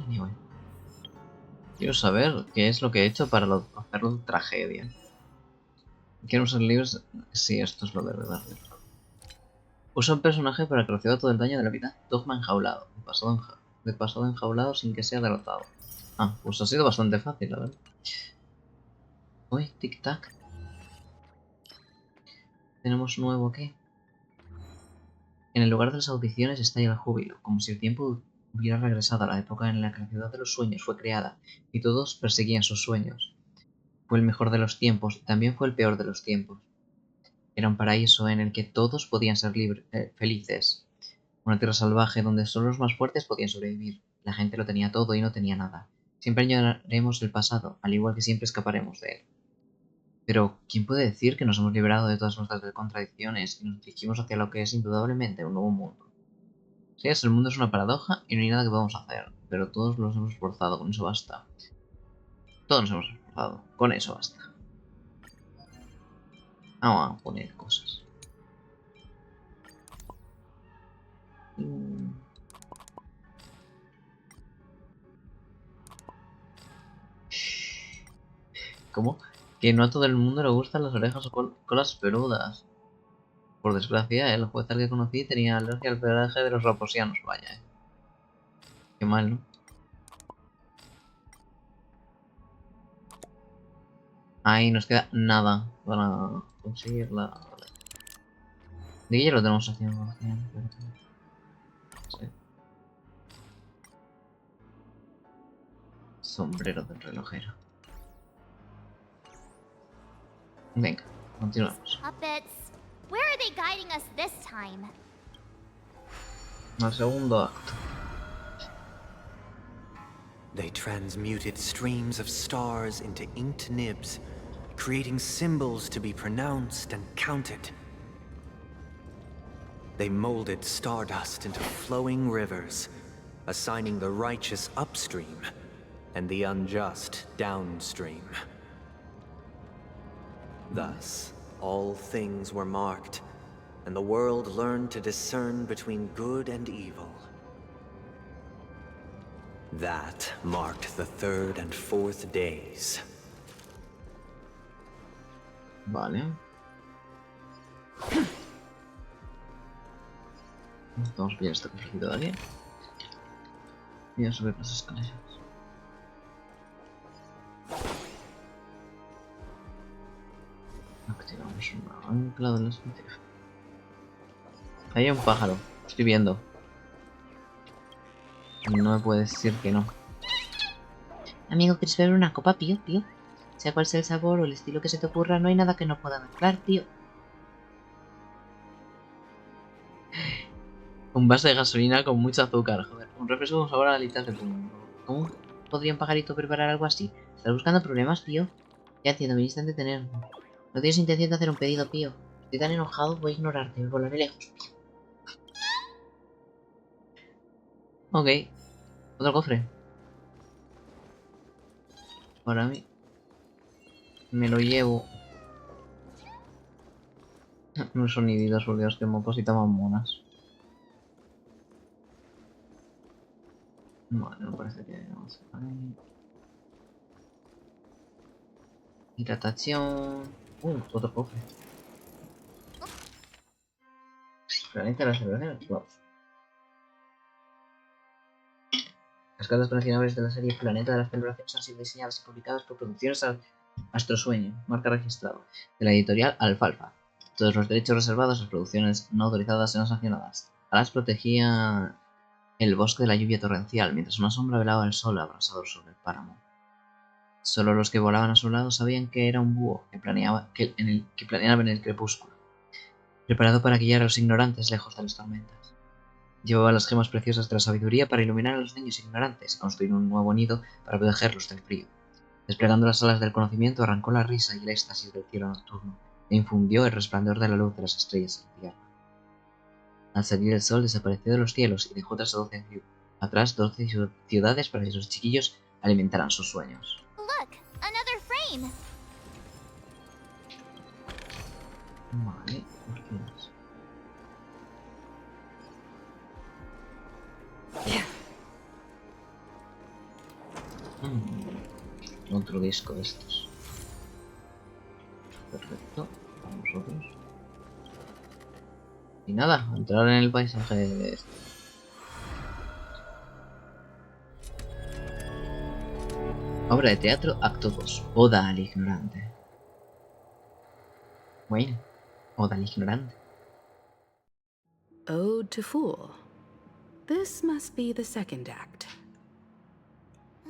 Anyway. Quiero saber qué es lo que he hecho para hacerlo tragedia. Quiero usar libros... Sí, esto es lo de verdad. Usa un personaje para que reciba todo el daño de la vida. Dogma enjaulado. De pasado enjaulado sin que sea derrotado. Ah, pues ha sido bastante fácil, la verdad. Uy, tic-tac. ¿Tenemos nuevo qué? En el lugar de las audiciones está el júbilo, como si el tiempo hubiera regresado a la época en la que la ciudad de los sueños fue creada y todos perseguían sus sueños. Fue el mejor de los tiempos y también fue el peor de los tiempos. Era un paraíso en el que todos podían ser felices. Una tierra salvaje donde solo los más fuertes podían sobrevivir. La gente lo tenía todo y no tenía nada. Siempre añoraremos el pasado, al igual que siempre escaparemos de él. Pero, ¿quién puede decir que nos hemos liberado de todas nuestras contradicciones y nos dirigimos hacia lo que es indudablemente un nuevo mundo? Sí, el mundo es una paradoja y no hay nada que podamos hacer, pero todos nos hemos esforzado, con eso basta. Todos nos hemos esforzado, con eso basta. Vamos a poner cosas. ¿Cómo? Que no a todo el mundo le gustan las orejas o colas peludas. Por desgracia, el juez al que conocí tenía alergia al pelaje de los raposianos, vaya. Qué mal, ¿no? Ahí nos queda nada para conseguirla. De que ya lo tenemos haciendo. Sí. Sombrero del relojero. Venga, continuamos. Puppets. Where are they guiding us this time? Al segundo acto. They transmuted streams of stars into inked nibs, creating symbols to be pronounced and counted. They molded stardust into flowing rivers, assigning the righteous upstream and the unjust downstream. Thus, all things were marked, and the world learned to discern between good and evil. That marked the third and fourth days. Vale. Vamos a pillar este cofrecito de aquí. Y a subir las escaleras. Activamos una ancla de las pinturas. Ahí hay un pájaro. Estoy viendo. No me puedes decir que no. Amigo, ¿quieres beber una copa, Pío? Pío. Sea cual sea el sabor o el estilo que se te ocurra, no hay nada que no pueda mezclar, Pío. Un vaso de gasolina con mucho azúcar, joder. Un refresco con sabor a alitas de atún. ¿Cómo podría un pajarito preparar algo así? ¿Estás buscando problemas, Pío? Ya entiendo, viniste a detenerme. No tienes intención de hacer un pedido, Pío. Estoy tan enojado, voy a ignorarte, me volaré lejos. Ok. Otro cofre. Para mí. Me lo llevo. Unos soniditos, por Dios, que cositas más monas. Vale, me parece que vamos a ver. Hidratación. Otro cofre. Planeta de las celebraciones. Vamos. Las cartas coleccionables de la serie Planeta de las Celebraciones han sido diseñadas y publicadas por Producciones Astrosueño, marca registrada, de la editorial Alfalfa. Todos los derechos reservados a las producciones no autorizadas y no sancionadas. Alas protegía el bosque de la lluvia torrencial, mientras una sombra velaba el sol abrasador sobre el páramo. Solo los que volaban a su lado sabían que era un búho que planeaba en el crepúsculo, preparado para guiar a los ignorantes lejos de las tormentas. Llevaba las gemas preciosas de la sabiduría para iluminar a los niños ignorantes y construir un nuevo nido para protegerlos del frío. Desplegando las alas del conocimiento, arrancó la risa y el éxtasis del cielo nocturno e infundió el resplandor de la luz de las estrellas en la tierra. Al salir el sol desapareció de los cielos y dejó atrás 12 ciudades para que sus chiquillos alimentaran sus sueños. Look, another frame. Vale, ¿por qué es? Otro disco de estos. Perfecto, para nosotros. Y nada, entrar en el paisaje de este. Obra de teatro, acto 2. Oda al ignorante. Bueno, Oda al ignorante. Ode to Fool. This must be the second act.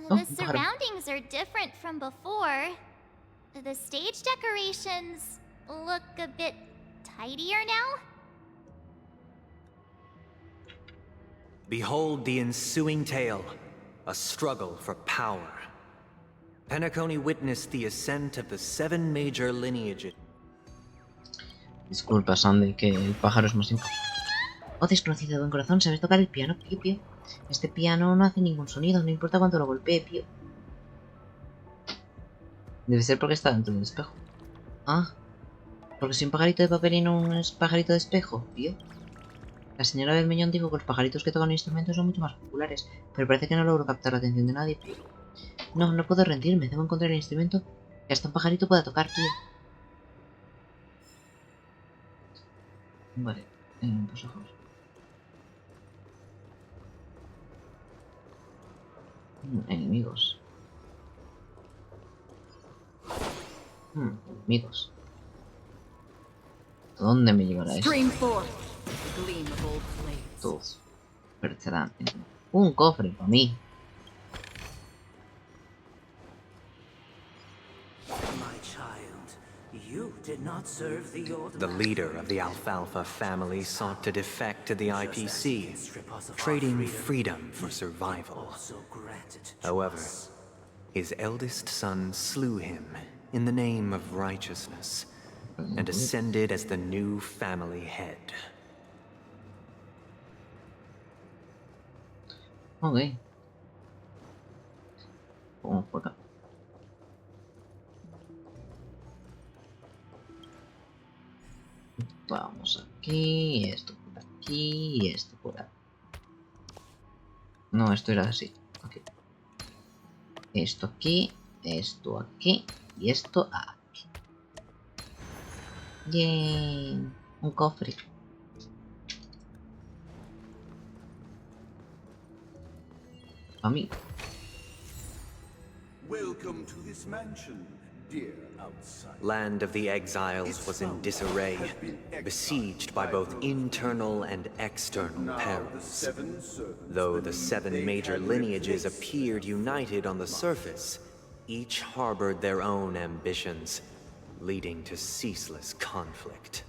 The surroundings are different from before. The stage decorations look a bit tidier now. Behold the ensuing tale, a struggle for power. Penacony witnessed the ascent of the 7 major lineages. Disculpa, Sandy, que el pájaro es más importante. Oh, desconocido de buen corazón, ¿sabes tocar el piano, Pío, Pío? Este piano no hace ningún sonido, no importa cuánto lo golpee, Pío. Debe ser porque está dentro del espejo. Ah, porque soy un pajarito de papel y no un pajarito de espejo, Pío. La señora Bermeñón dijo que los pajaritos que tocan instrumentos son mucho más populares, pero parece que no logro captar la atención de nadie, Pío. No puedo rendirme, debo encontrar el instrumento Hasta un pajarito pueda tocar, tío. Vale, pues ojos. Enemigos. Enemigos. ¿Dónde me llevará esto? Todos. Perderán. Un cofre para mí. The leader of the Alfalfa family sought to defect to the IPC, trading freedom for survival. However, his eldest son slew him in the name of righteousness and ascended as the new family head. Ok. Vamos por acá. Vamos aquí, esto por aquí y esto por aquí. No, esto era así. Okay. Esto aquí y esto aquí. Bien, un cofre. A mí. Welcome to this mansion, dear outsider. Land of the Exiles was in disarray, besieged by both internal and external perils. Though the 7 major lineages appeared united on the surface, each harbored their own ambitions, leading to ceaseless conflict.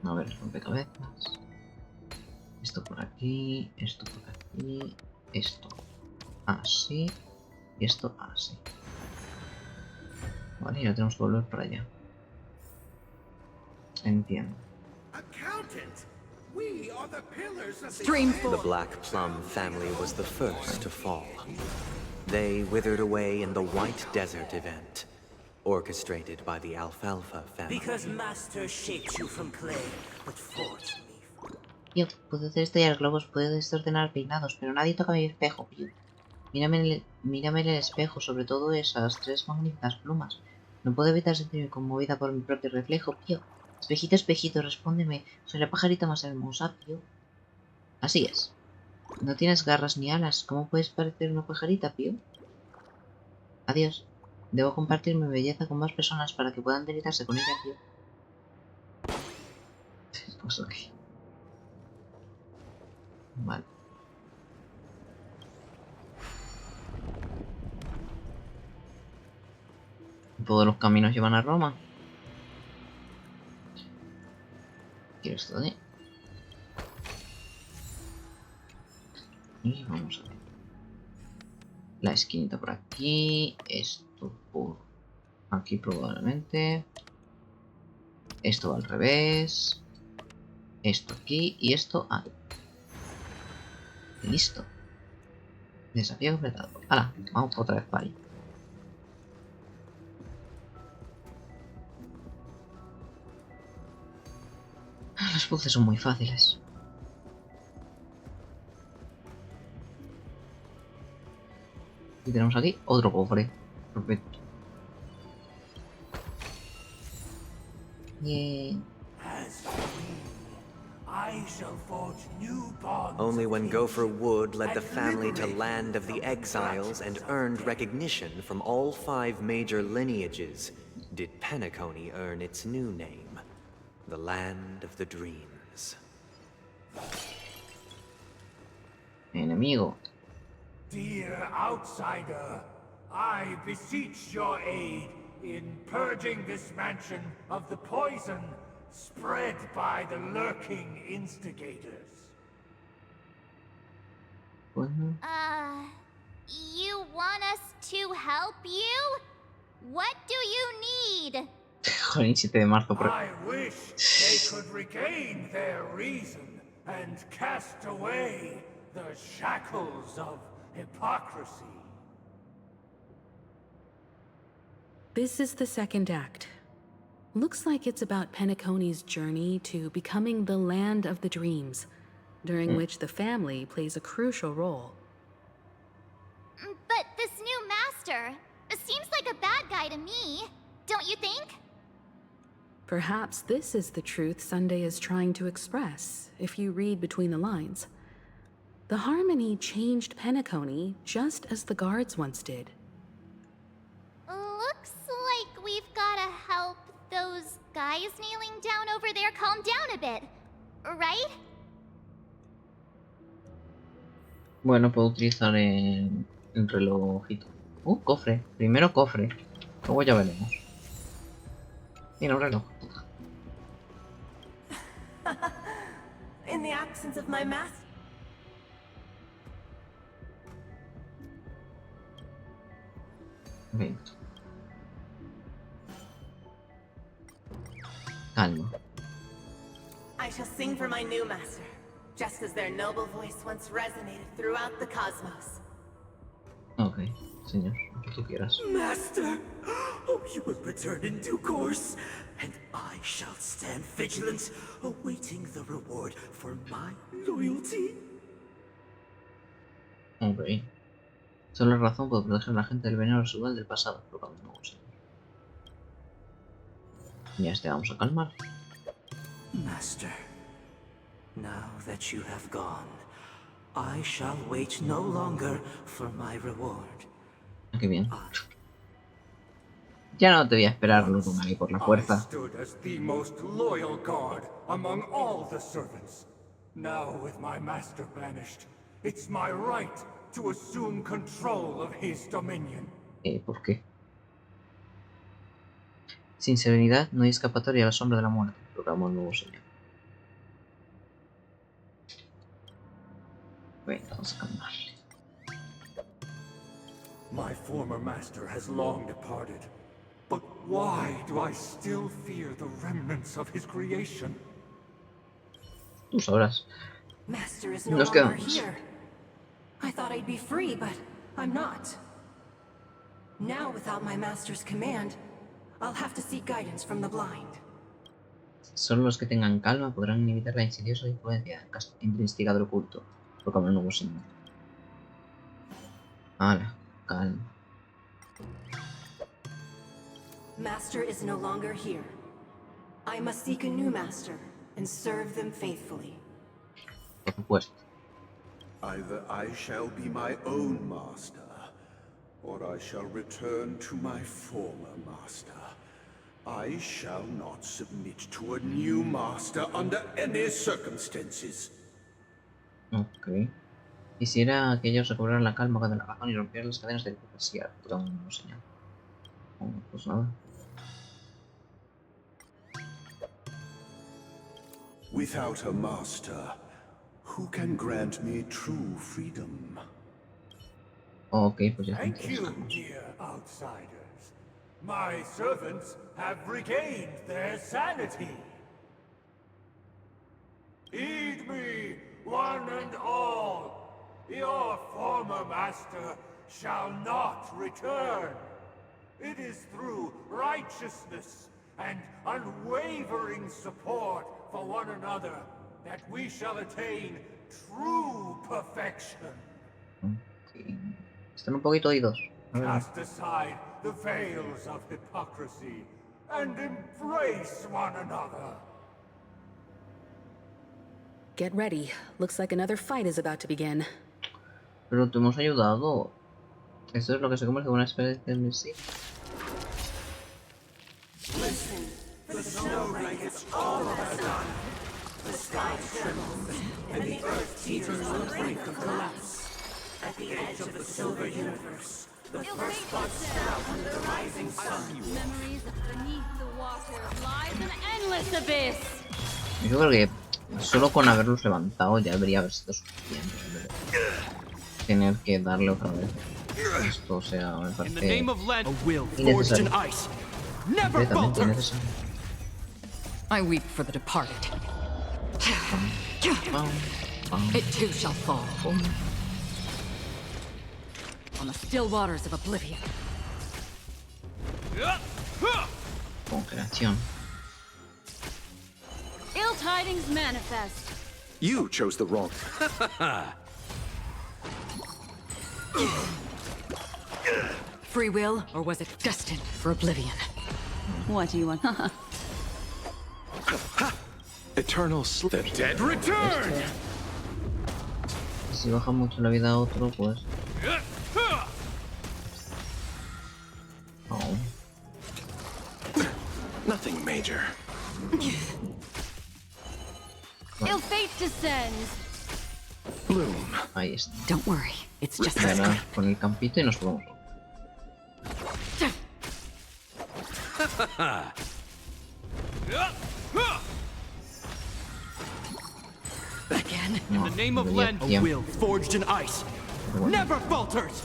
A ver, rompecabezas. Esto por aquí, esto por aquí, esto así y esto así. Vale, ya tenemos que volver para allá. Entiendo. The Black Plum family was the first to fall. They withered away in the White Desert event, orchestrated by the Alfalfa family. Because Master shaped you from clay, but forged me. Pío, puedo hacer estallar globos, puedo desordenar peinados, pero nadie toca mi espejo, Pío. Mírame en el espejo, sobre todo esas 3 magníficas plumas. No puedo evitar sentirme conmovida por mi propio reflejo, Pío. Espejito, espejito, respóndeme. Soy la pajarita más hermosa, Pío. Así es. No tienes garras ni alas. ¿Cómo puedes parecer una pajarita, Pío? Adiós. Debo compartir mi belleza con más personas para que puedan deleitarse con ella, Pío. Pues ok. Vale. Todos los caminos llevan a Roma. Quiero esto de... Y vamos a ver. La esquinita por aquí. Esto por aquí probablemente. Esto va al revés. Esto aquí y esto ahí. Listo. Desafío completado. ¡Hala! Vamos otra vez para ahí. Los puzzles son muy fáciles. Y tenemos aquí otro cofre. Perfecto. Bien. Only when Gopher Wood led the family to Land of the Exiles and earned recognition from all 5 major lineages did Penacony earn its new name, the Land of the Dreams. Enemigo. Dear outsider, I beseech your aid in purging this mansion of the poison spread by the lurking instigators. You want us to help you? What do you need? Joder, 7 de marzo. I wish they could regain their reason and cast away the shackles of hypocrisy. This is the second act. Looks like it's about Penacony's journey to becoming the Land of the Dreams, during which the family plays a crucial role. But this new master. Seems like a bad guy to me. Don't you think? Perhaps this is the truth Sunday is trying to express, if you read between the lines. The Harmony changed Penacony just as the guards once did. Looks like we've gotta help those guys kneeling down over there calm down a bit, right? Bueno, puedo utilizar el relojito. Cofre. Primero cofre. Luego ya veremos. Mira, un reloj. In the absence of my master. Venga. Calma. I shall sing for my new master, just as their noble voice once resonated throughout the cosmos. Ok, señor, lo que tú quieras. Master! Oh, you will return in due course, and I shall stand vigilant, awaiting the reward for my loyalty. Ok. Solo la razón puede proteger a la gente del veneno residual del pasado, provocando un nuevo señor. Y a este vamos a calmar. Master, now that you have gone, I shall wait no longer for my reward. Qué bien. Ya no te voy a esperar, Lutunari, por la fuerza. I stood as the most loyal guard among all the servants. Now, with my master banished, it's my right to assume control of his dominion. ¿Por qué? Sin serenidad no hay escapatoria a la sombra de la muerte, proclamó el nuevo señor. Venga, vamos a calmarle. My former master has long departed, but why do I still fear the remnants of his creation? Tú sabrás. Master is no Nos longer quedamos. here. I thought I'd be free, but I'm not. Now, without my master's command, I'll have to seek guidance from the blind. Solo los que tengan calma podrán inhibitar la insidiosa influencia del investigador oculto, proclamó el nuevo señor. Hala, calma. Master is no longer here. I must seek a new master and serve them faithfully. Por supuesto. Either I shall be my own master, or I shall return to my former master. I shall not submit to a new master under any circumstances. Ok. Quisiera que ellos recobraran la calma de la razón y rompieran las cadenas de hipocresía, proclamó el nuevo señor. Pues nada. Without a master, who can grant me true freedom? Ok, pues ya Thank you, dear outsiders. My servants have regained their sanity. Heed me, one and all. Your former master shall not return. It is through righteousness and unwavering support for one another that we shall attain true perfection. Okay. Están un poquito oídos. Cast aside the veils of hypocrisy and embrace one another. Get ready. Looks like another fight is about to begin. Pero te hemos ayudado. Esto es lo que se conoce como una experiencia en sí. Listen, the snow blankets all of us on. The sky trembles, and the earth teeters on the brink of collapse. At the edge of the silver universe, the first buds sprout under the rising sun. Memories beneath the water lies an endless abyss. Yo creo que solo con haberlos levantado ya debería haber sido suficiente. Tener que darle otra vez. Esto, o sea, me parece innecesario. Completamente innecesario. I weep for the departed. It too shall fall. On the still waters of oblivion. Congelación. Ill tidings manifest. You chose the wrong. Free will, or was it destined for oblivion? What do you want? Eternal sleep. The dead return! Si baja mucho la vida a otro, pues... Oh. Nothing major. Ill fate descends. Bloom. Ahí está. Don't worry, it's just a Ahora con el campito y nos vamos. Again. In the name of Len, a will forged in ice never falters.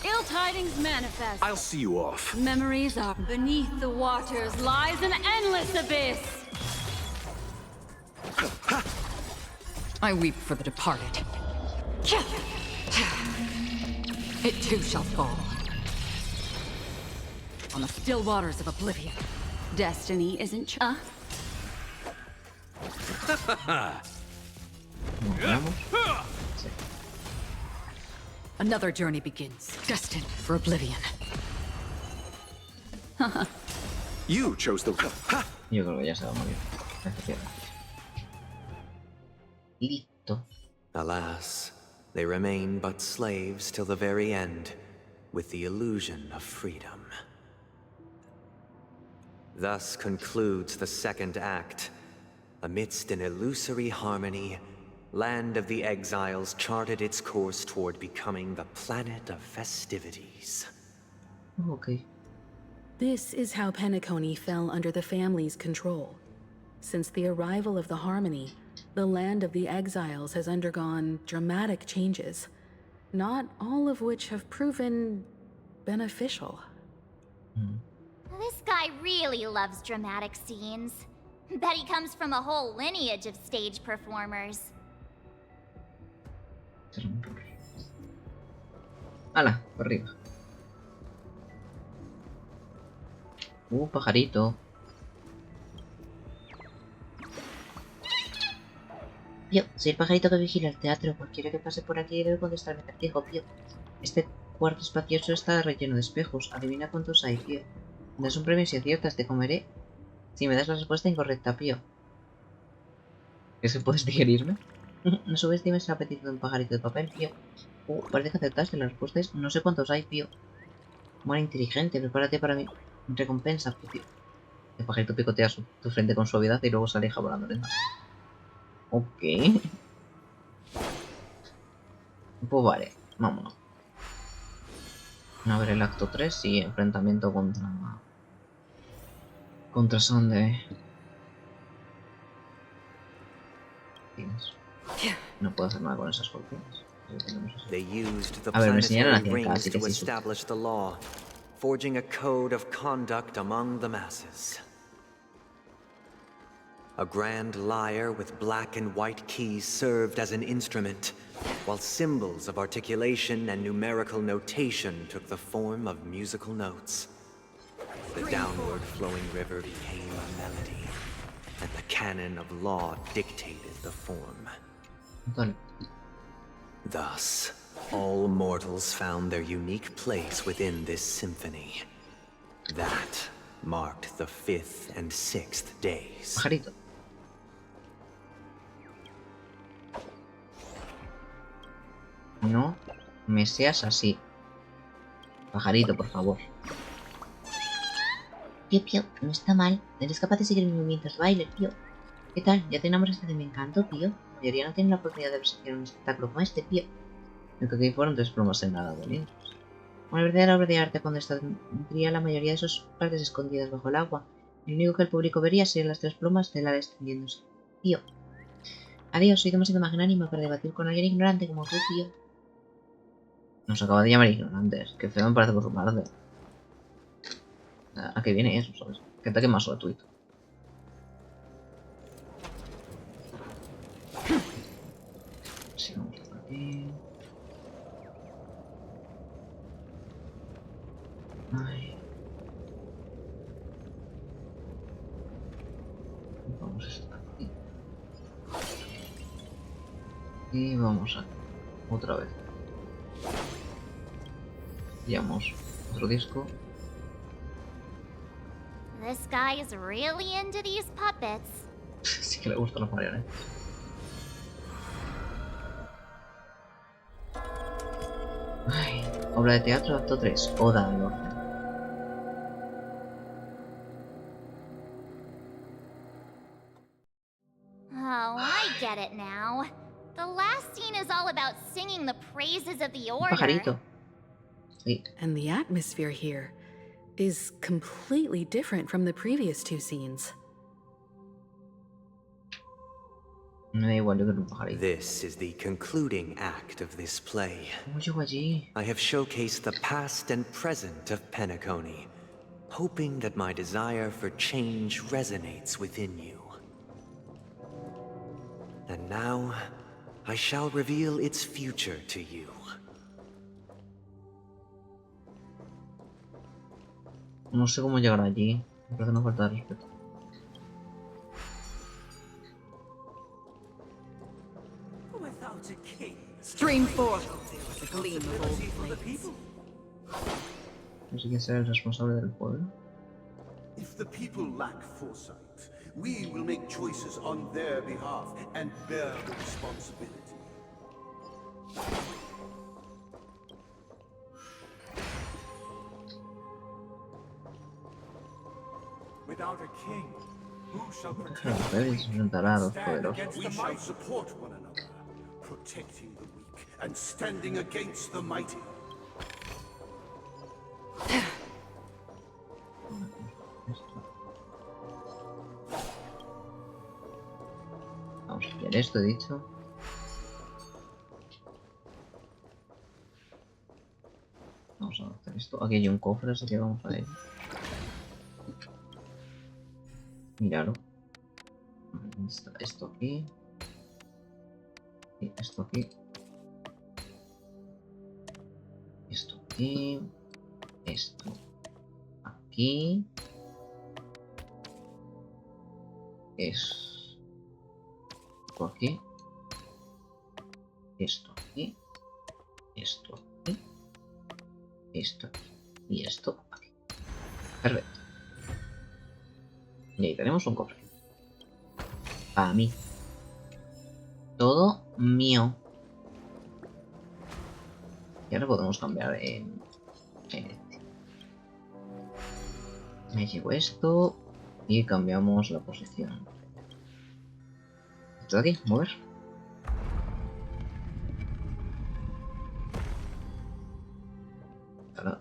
Ill tidings manifest. I'll see you off. Memories are beneath the waters lies an endless abyss. I weep for the departed. It too shall fall. On the still waters of oblivion. Destiny isn't Another journey begins, destined for oblivion. You chose the... Yo creo que ya se va a morir. Listo. Alas, they remain but slaves till the very end, with the illusion of freedom. Thus concludes the second act. Amidst an illusory harmony, Land of the Exiles charted its course toward becoming the planet of festivities. Okay. This is how Penacony fell under the family's control. Since the arrival of the Harmony, the Land of the Exiles has undergone dramatic changes, not all of which have proven beneficial. This guy really loves dramatic scenes. Bet he comes from a whole lineage of stage performers. ¡Hala! Por arriba. Pajarito. Pío, soy el pajarito que vigila el teatro. Cualquiera que pase por aquí debe contestarme certijo, Pío. Este cuarto espacioso está relleno de espejos. Adivina cuántos hay, Pío. Me das un premio si aciertas, te comeré. Si me das la respuesta incorrecta, Pío. ¿Es que puedes digerirme? No subestimes el apetito de un pajarito de papel, Pío. Parece que acertaste. La respuesta es no sé cuántos hay, Pío. Muy inteligente, prepárate para mi recompensa, Pío. El pajarito picotea tu frente con suavidad y luego se aleja volando lento. Ok. Pues vale, vámonos. A ver el acto 3 y enfrentamiento contra Sunday. No puedo hacer nada con esas cortinas. They used the A ver, me enseñaron a planetary hacer rings casi to que sí. establish the law, forging a code of conduct among the masses. A grand lyre with black and white keys served as an instrument, while symbols of articulation and numerical notation took the form of musical notes. The downward flowing river became a melody, and the canon of law dictated the form. Thus, all mortals found their unique place within this symphony. That marked the 5th and 6th days. Pajarito. No me seas así. Pajarito, por favor. Pío, Pío, no está mal. Eres capaz de seguir mis movimientos baile, Pío. ¿Qué tal? ¿Ya te enamoraste de mi encanto, Pío? La mayoría no tienen la oportunidad de presenciar un espectáculo como este, Pío. Lo que aquí fueron 3 plumas en nada bonitos. Una verdadera obra de arte cuando estaría la mayoría de sus partes escondidas bajo el agua. Lo único que el público vería serían las 3 plumas del ala extendiéndose. Pío. Adiós, soy demasiado magnánimo para debatir con alguien ignorante como tú, Pío. Nos acaba de llamar ignorantes. Qué feo me parece por su parte. ¿A qué viene eso, sabes? Que ataque más gratuito. Sí, vamos por aquí. Ay. Vamos a estar aquí. Y vamos a... otra vez. Pillamos otro disco. This guy is really into these puppets. Sí que le gustan los marionetas. Ay, obra de teatro, acto 3, Oda al orden. Oh, I get it now. The last scene is all about singing the praises of the Un order. pajarito. Sí. And the atmosphere here is completely different from the previous two scenes. Me da igual, yo quiero un pajarito. This is the concluding act of this play. ¿Cómo llego allí? I have showcased the past and present of Penacony, hoping that my desire for change resonates within you. And now, I shall reveal its future to you. No sé cómo llegar allí. Me parece una falta de respeto. Without a king, Stream forth the gleam of old flames. No sé quién será el responsable del pueblo. If the people lack foresight, we will make choices on their behalf and bear the responsibility. Without a king, who shall protect Los reyes se enfrentará a los poderosos. We shall support one another, protecting the weak and standing against the mighty. Vamos a pillar esto, he dicho. Vamos a hacer esto. Aquí hay un cofre, así que vamos a ir. Míralo. Está esto aquí. Y esto aquí. Esto aquí. Esto aquí. Esto aquí. Esto aquí. Esto aquí. Esto aquí. Y esto aquí. Perfecto. Y ahí tenemos un cofre. Para mí. Todo mío. Y ahora podemos cambiar en este. Me llevo esto y cambiamos la posición. Esto de aquí, mover. Ahora.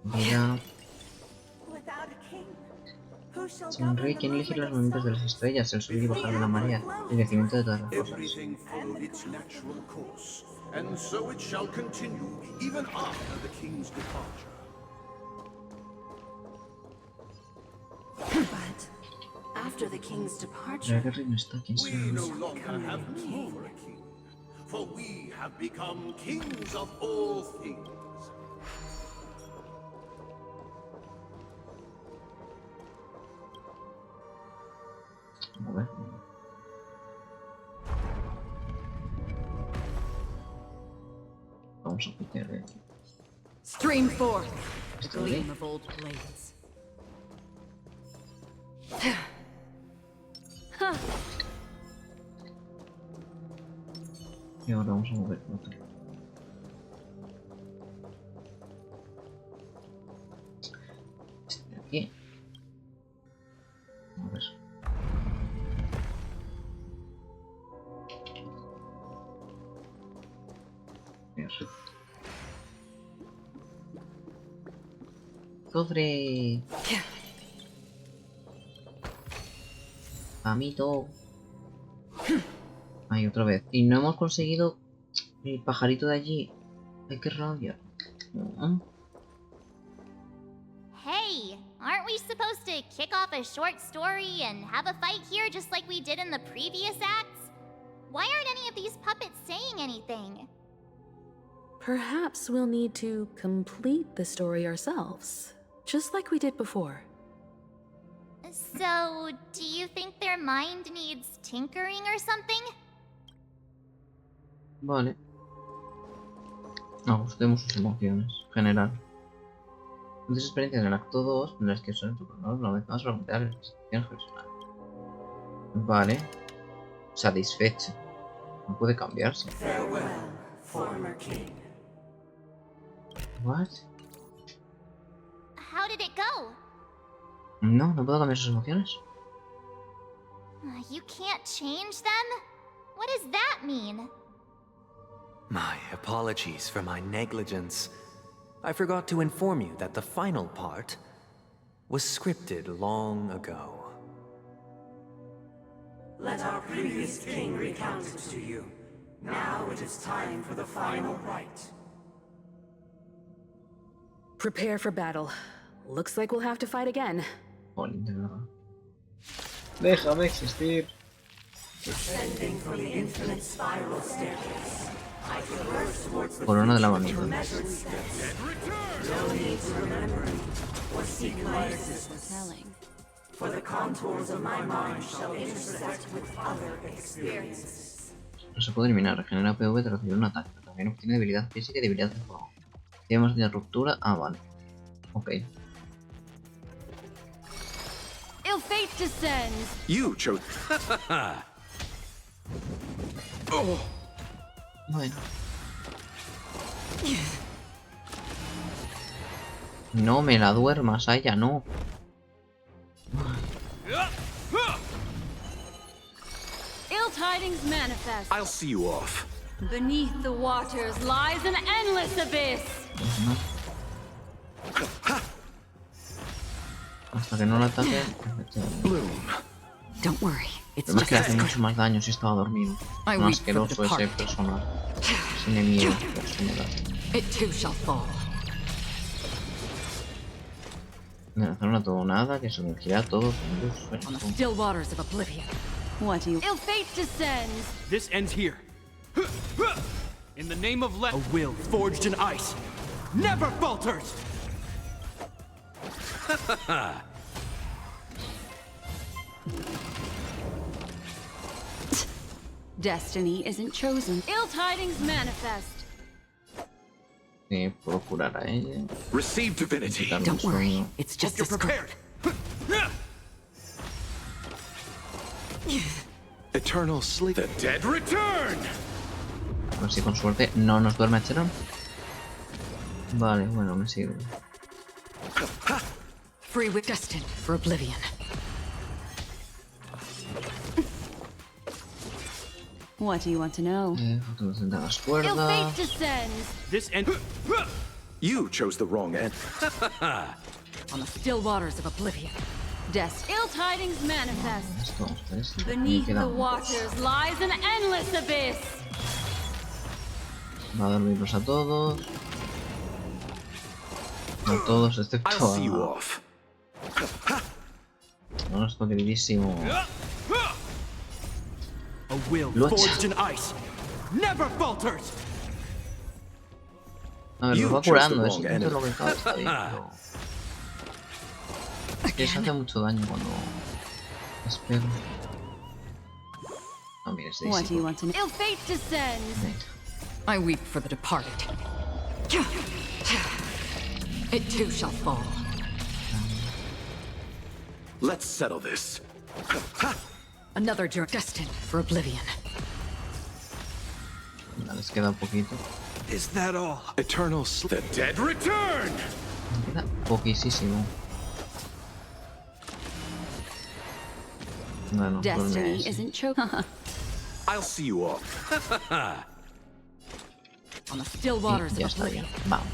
Mira. Sonríe. ¿Quién elige los movimientos de las estrellas? El subir y bajar de la marea. El crecimiento de todas las cosas. Everything followed its natural course, and so it shall continue even after the king's departure. But after the king's departure, ¿Qué reino está? ¿Quién We será? no longer have need for a king, for we have become kings of all things. Mover. Vamos a quitar de aquí. Stream forth the Esto de gleam aquí. of old blades. Y ahora vamos a mover otro. Este de aquí. A ver. Eso. Cofre. Amito. Ay, otra vez. Y no hemos conseguido el pajarito de allí. Ay, qué rabia. Hey, aren't we supposed to kick off a short story and have a fight here just like we did in the previous acts? Why aren't any of these puppets saying anything? Perhaps we'll need to complete the story ourselves, just like we did before. So, do you think their mind needs tinkering or something? Vale. Ajustemos sus emociones. General. Muchas experiencias en el acto 2 tendrás que usar en tu programa una vez más para completar las situaciones personales. Vale. Satisfecho. No puede cambiarse. Farewell, former king. What? How did it go? No, no puedo cambiar sus emociones. You can't change them? What does that mean? My apologies for my negligence. I forgot to inform you that the final part was scripted long ago. Let our previous king recount it to you. Now it is time for the final rite. Prepare for battle. Looks like we'll have to fight again. Jolín, de verdad. Déjame existir. Descending from the infinite spiral staircase, I traverse towards the Corona de la future with manita. measured steps. No need to remember me or seek my assistance. Telling. For the contours of my mind shall intersect with other experiences. No se puede eliminar. Regenera PV tras recibir un ataque. Pero también obtiene debilidad física y debilidad de fuego. Tenemos de ruptura. Ah, vale. Ok. Ill fate descends. You chose. Oh. Bueno. No me la duermas a ella, no. Ill tidings manifest. I'll see you off. Beneath the waters lies an endless abyss. Hasta que no la ataque. Don't worry, it's Además que le just hace mucho más daño si estaba dormido. I Más weep for the asqueroso ese departed. personaje. Ese enemigo personal. It too shall fall. Me lanzaron a todo o nada, que sumergirá a todos en luz. On the still waters of oblivion. What do you? Ill fate descends. This ends here. In the name of a will forged in ice never falters. Destiny isn't chosen. Ill tidings manifest. Puedo curar a ella. Receive divinity. Quitarle un Don't worry, sueño. it's just You're a script. prepared. Eternal sleep. The dead return. A ver si con suerte no nos duerme Cheron. Vale, bueno, me sirve. Free with destined for oblivion. What do you want to know? Futuro de las Ill cuerdas. fate descends. This end. You chose the wrong end. On the still waters of oblivion. Ill tidings manifest. Esto. Beneath Me the quedan dos. waters lies an endless abyss. Va a dormirlos a todos. A todos, excepto I'll see you a off. nuestro queridísimo. A will Lo ha forged in ice never falters. A ver, You nos va chose curando, the eso wrong dentro de end. lo que cabe está bien, pero... Es que se hace mucho daño cuando... Espero. No, mira, este What do you disco. want to know? Ill fate descends. Venga. I weep for the departed. It too shall fall. Let's settle this. Another journey destined for oblivion. Venga, les queda poquito. Is that all? Eternal sleep. The dead return. Me queda poquísimo. Bueno, Destiny duerme isn't chosen. I'll see you off. On the still y waters ya of está bien. oblivion. Vamos.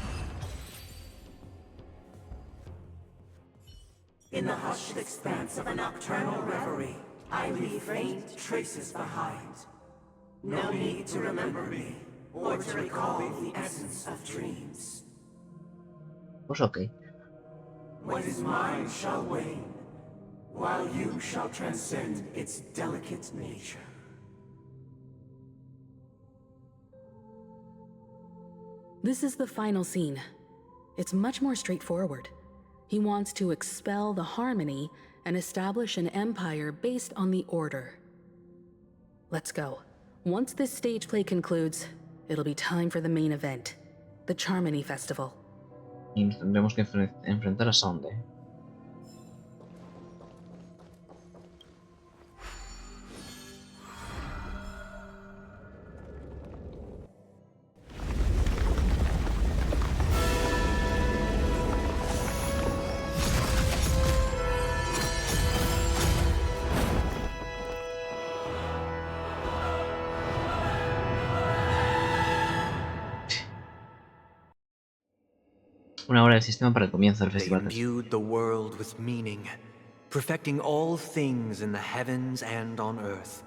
In the hushed expanse of a nocturnal reverie, I leave faint traces behind. No need to remember me, or to recall the essence of dreams. Pues ok. What is mine shall wane, while you shall transcend its delicate nature. This is the final scene. It's much more straightforward. He wants to expel the harmony and establish an empire based on the order. Let's go. Once this stage play concludes, it'll be time for the main event. the Charmony Festival. Y nos tendremos que enfrentar a Sunday. Una hora del sistema para el comienzo del They festival. imbued the world with meaning, perfecting all things in the heavens and on earth.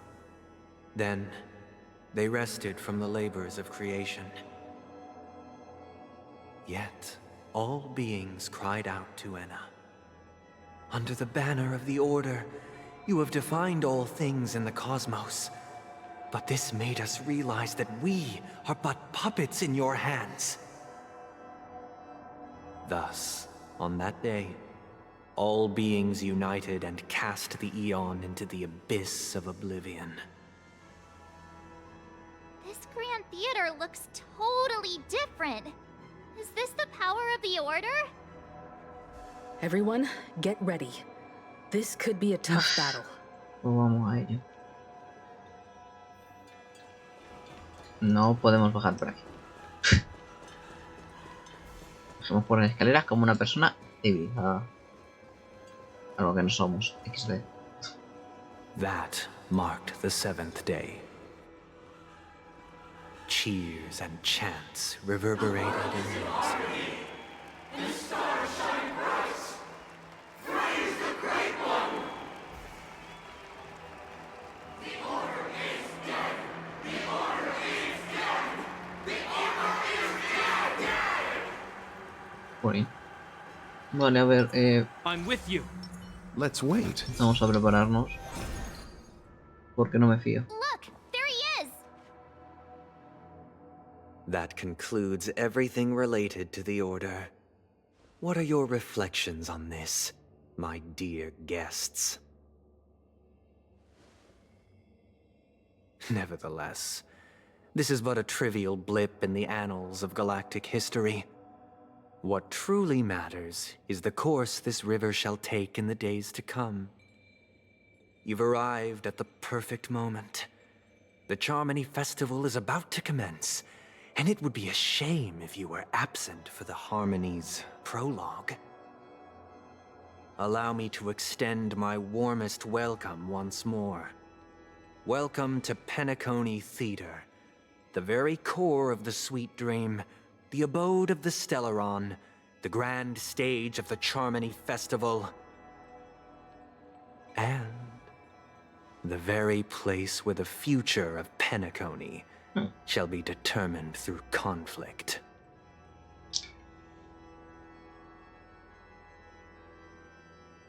Then, they rested from the labors of creation. Yet, all beings cried out to Enna. Under the banner of the Order, you have defined all things in the cosmos. But this made us realize that we are but puppets in your hands. Thus, on that day, all beings united and cast the Eon into the abyss of oblivion. This Grand Theater looks totally different. Is this the power of the Order? Everyone, get ready. This could be a tough battle. Pues vamos a ello. No podemos bajar por aquí. Bajamos por las escaleras como una persona débil. A lo que no somos. XD. That marked the 7th day. Cheers and chants reverberated in unison. The stars shine bright. Praise the Great One. The Order is dead. The Order is dead. The Order is dead. Por vale, a ver. I'm with you. Let's wait. Vamos a prepararnos. Porque no me fío. Look, there he is. That concludes everything related to the Order. What are your reflections on this, my dear guests? Nevertheless, this is but a trivial blip in the annals of galactic history. What truly matters is the course this river shall take in the days to come. You've arrived at the perfect moment. The Charmony Festival is about to commence, and it would be a shame if you were absent for the Harmony's prologue. Allow me to extend my warmest welcome once more. Welcome to Penacony Theater, the very core of the Sweet Dream, the abode of the Stellaron, the grand stage of the Charmony Festival, and the very place where the future of Penacony shall be determined through conflict.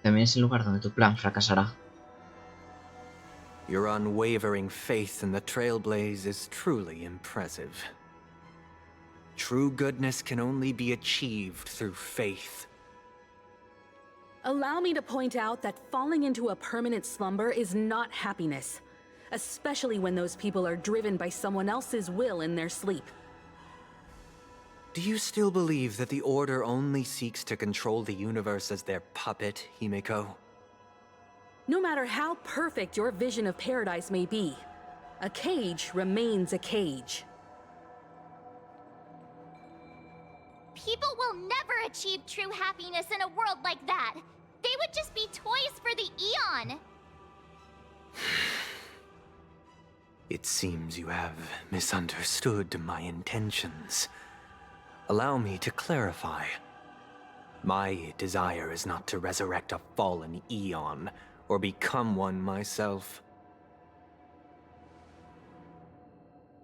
También es el lugar donde tu plan fracasará. Your unwavering faith in the Trailblaze is truly impressive. True goodness can only be achieved through faith. Allow me to point out that falling into a permanent slumber is not happiness, especially when those people are driven by someone else's will in their sleep. Do you still believe that the Order only seeks to control the universe as their puppet, Himeko? No matter how perfect your vision of paradise may be, a cage remains a cage. People will never achieve true happiness in a world like that. They would just be toys for the Eon. It seems you have misunderstood my intentions. Allow me to clarify. My desire is not to resurrect a fallen Eon, or become one myself.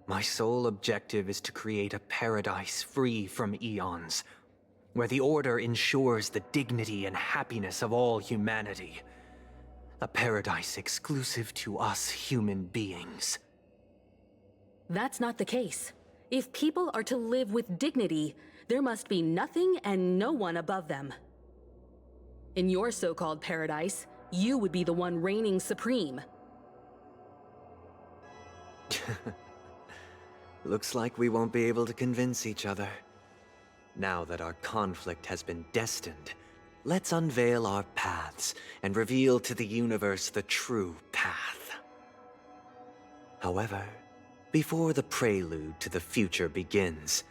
My sole objective is to create a paradise free from Eons, where the Order ensures the dignity and happiness of all humanity. A paradise exclusive to us human beings. That's not the case. If people are to live with dignity, there must be nothing and no one above them. In your so-called paradise, you would be the one reigning supreme. Looks like we won't be able to convince each other. Now that our conflict has been destined, let's unveil our paths and reveal to the universe the true path. However, before the prelude to the future begins,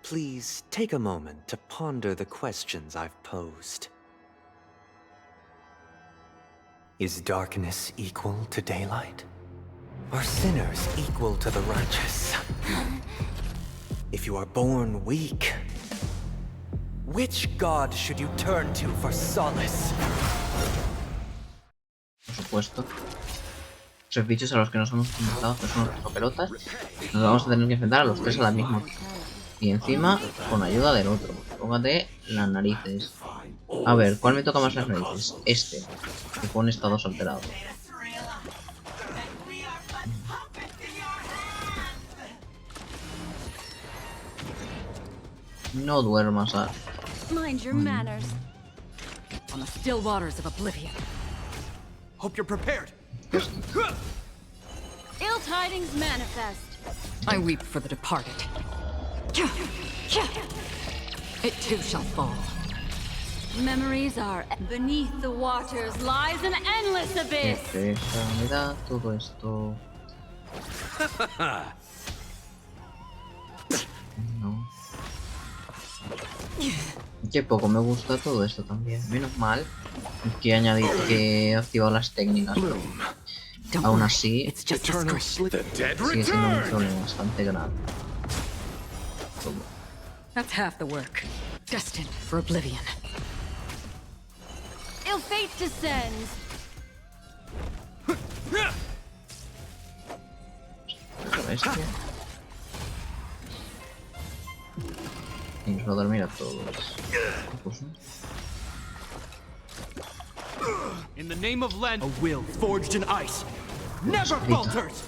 please take a moment to ponder the questions I've posed. Is darkness equal to daylight? Are sinners equal to the righteous? If you are born weak, which god should you turn to for solace? Por supuesto. Esos bichos a los que nos hemos enfrentado, que son los pelotas, nos vamos a tener que enfrentar a los tres a la misma. Y encima, con ayuda del otro. Póngate las narices. A ver, ¿cuál me toca más las narices? Este, que pone estados alterados. No duermas, ah. Mind your manners. On the still waters of oblivion. Hope you're prepared. Ill tidings manifest. I weep for the departed. It too shall fall. Memories are beneath the waters lies an endless abyss. Me da todo esto. No. Qué poco me gusta todo esto también. Menos mal que he añadido, que he activado las técnicas, pero aún así sigue siendo un problema bastante grande. That's half the work. Destined for oblivion. Ill fate descends. Y nos va a dormir a todos. In the name of Len, a will forged in ice never falters.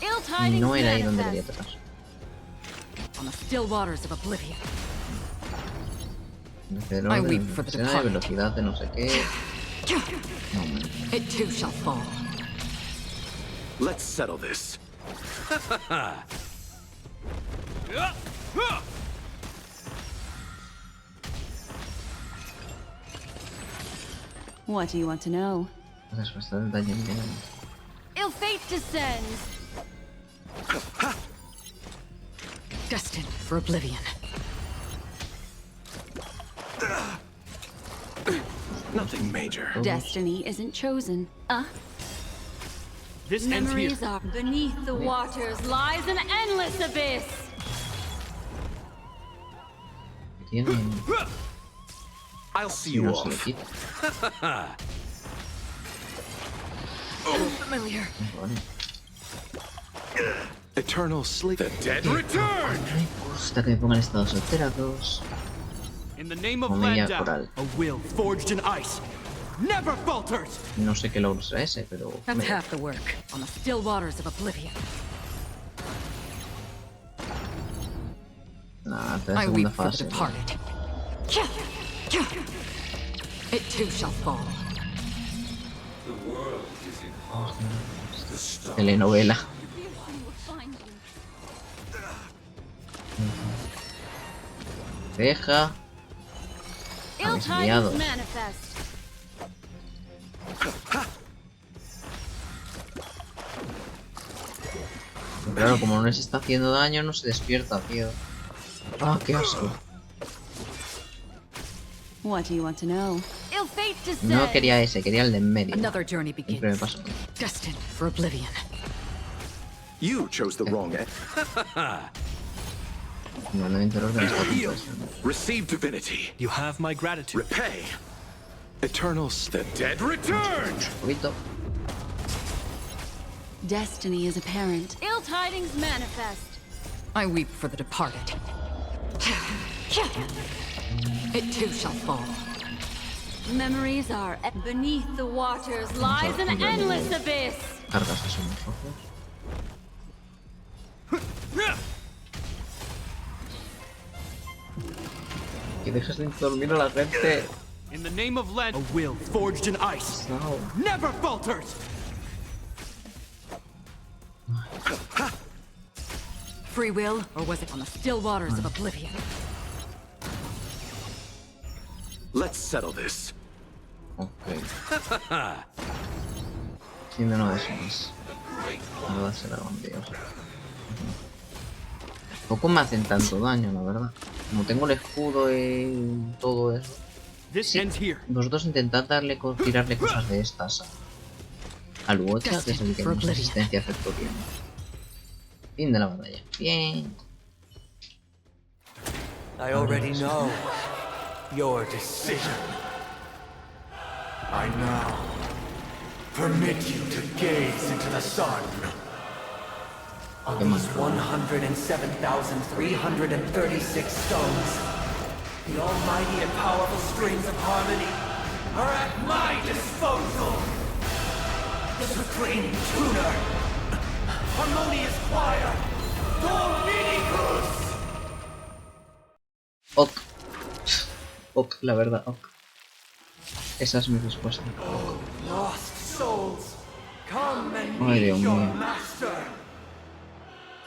Ill tidings No era ahí donde manifest. quería tocar. On the still waters of oblivion. Pero de velocidad de no sé qué. No, It too shall fall. Let's settle this. What do you want to know? Haces bastante daño. Ill fate descends. Destined for oblivion. Nothing major. Destiny isn't chosen. This ends Memories here. are beneath the waters lies an endless abyss. I'll see you off. Familiar. Eternal sleep. The dead return. Hasta que me pongan estados alterados. In the name of Comedia Landau, coral. a will forged in ice never falters. No sé qué logro será ese, pero. That's half the work. On the still waters of oblivion. Nah, esta es la I segunda weep for the fase. departed. It too shall fall. Telenovela. Deja. Ill tidings Exiliados. manifest. Claro, como no les está haciendo daño, no se despierta, tío. Ah, qué asco. What do you want to know? Ill fate descends. No quería ese, quería el de en medio. Another journey Siempre me begins. pasa. Destined for oblivion. You chose the wrong end. Normalmente los ven esta Receive divinity. You have my gratitude. Repay. Eternal the dead return. poquito. Destiny is apparent. Ill tidings manifest. I weep for the departed. It too shall fall. Memories are beneath the waters lies an endless abyss. Cargas eso en los ojos. Que dejes de dormir a la gente. In the name of Len, a will forged in ice No. never falters. free will, or was it on the still waters of oblivion? Let's settle this. Ok. Sí, de nuevo eso más. La verdad será un dios. Poco me hacen tanto daño, la verdad. Como tengo el escudo y todo eso. Sí, vosotros intentad tirarle cosas de estas al Uocha, que es el que más resistencia efecto tiene. Fin de la batalla. Bien. I already know your decision. I now permit you to gaze into the sun. On these 107,336 stones, the almighty and powerful springs of harmony are at my disposal! The supreme tuner, harmonious choir, Dominicus! Ok. Ok, la verdad, ok. Esa es mi respuesta. Oh, lost souls, come and Ay, meet Dios your mío. master!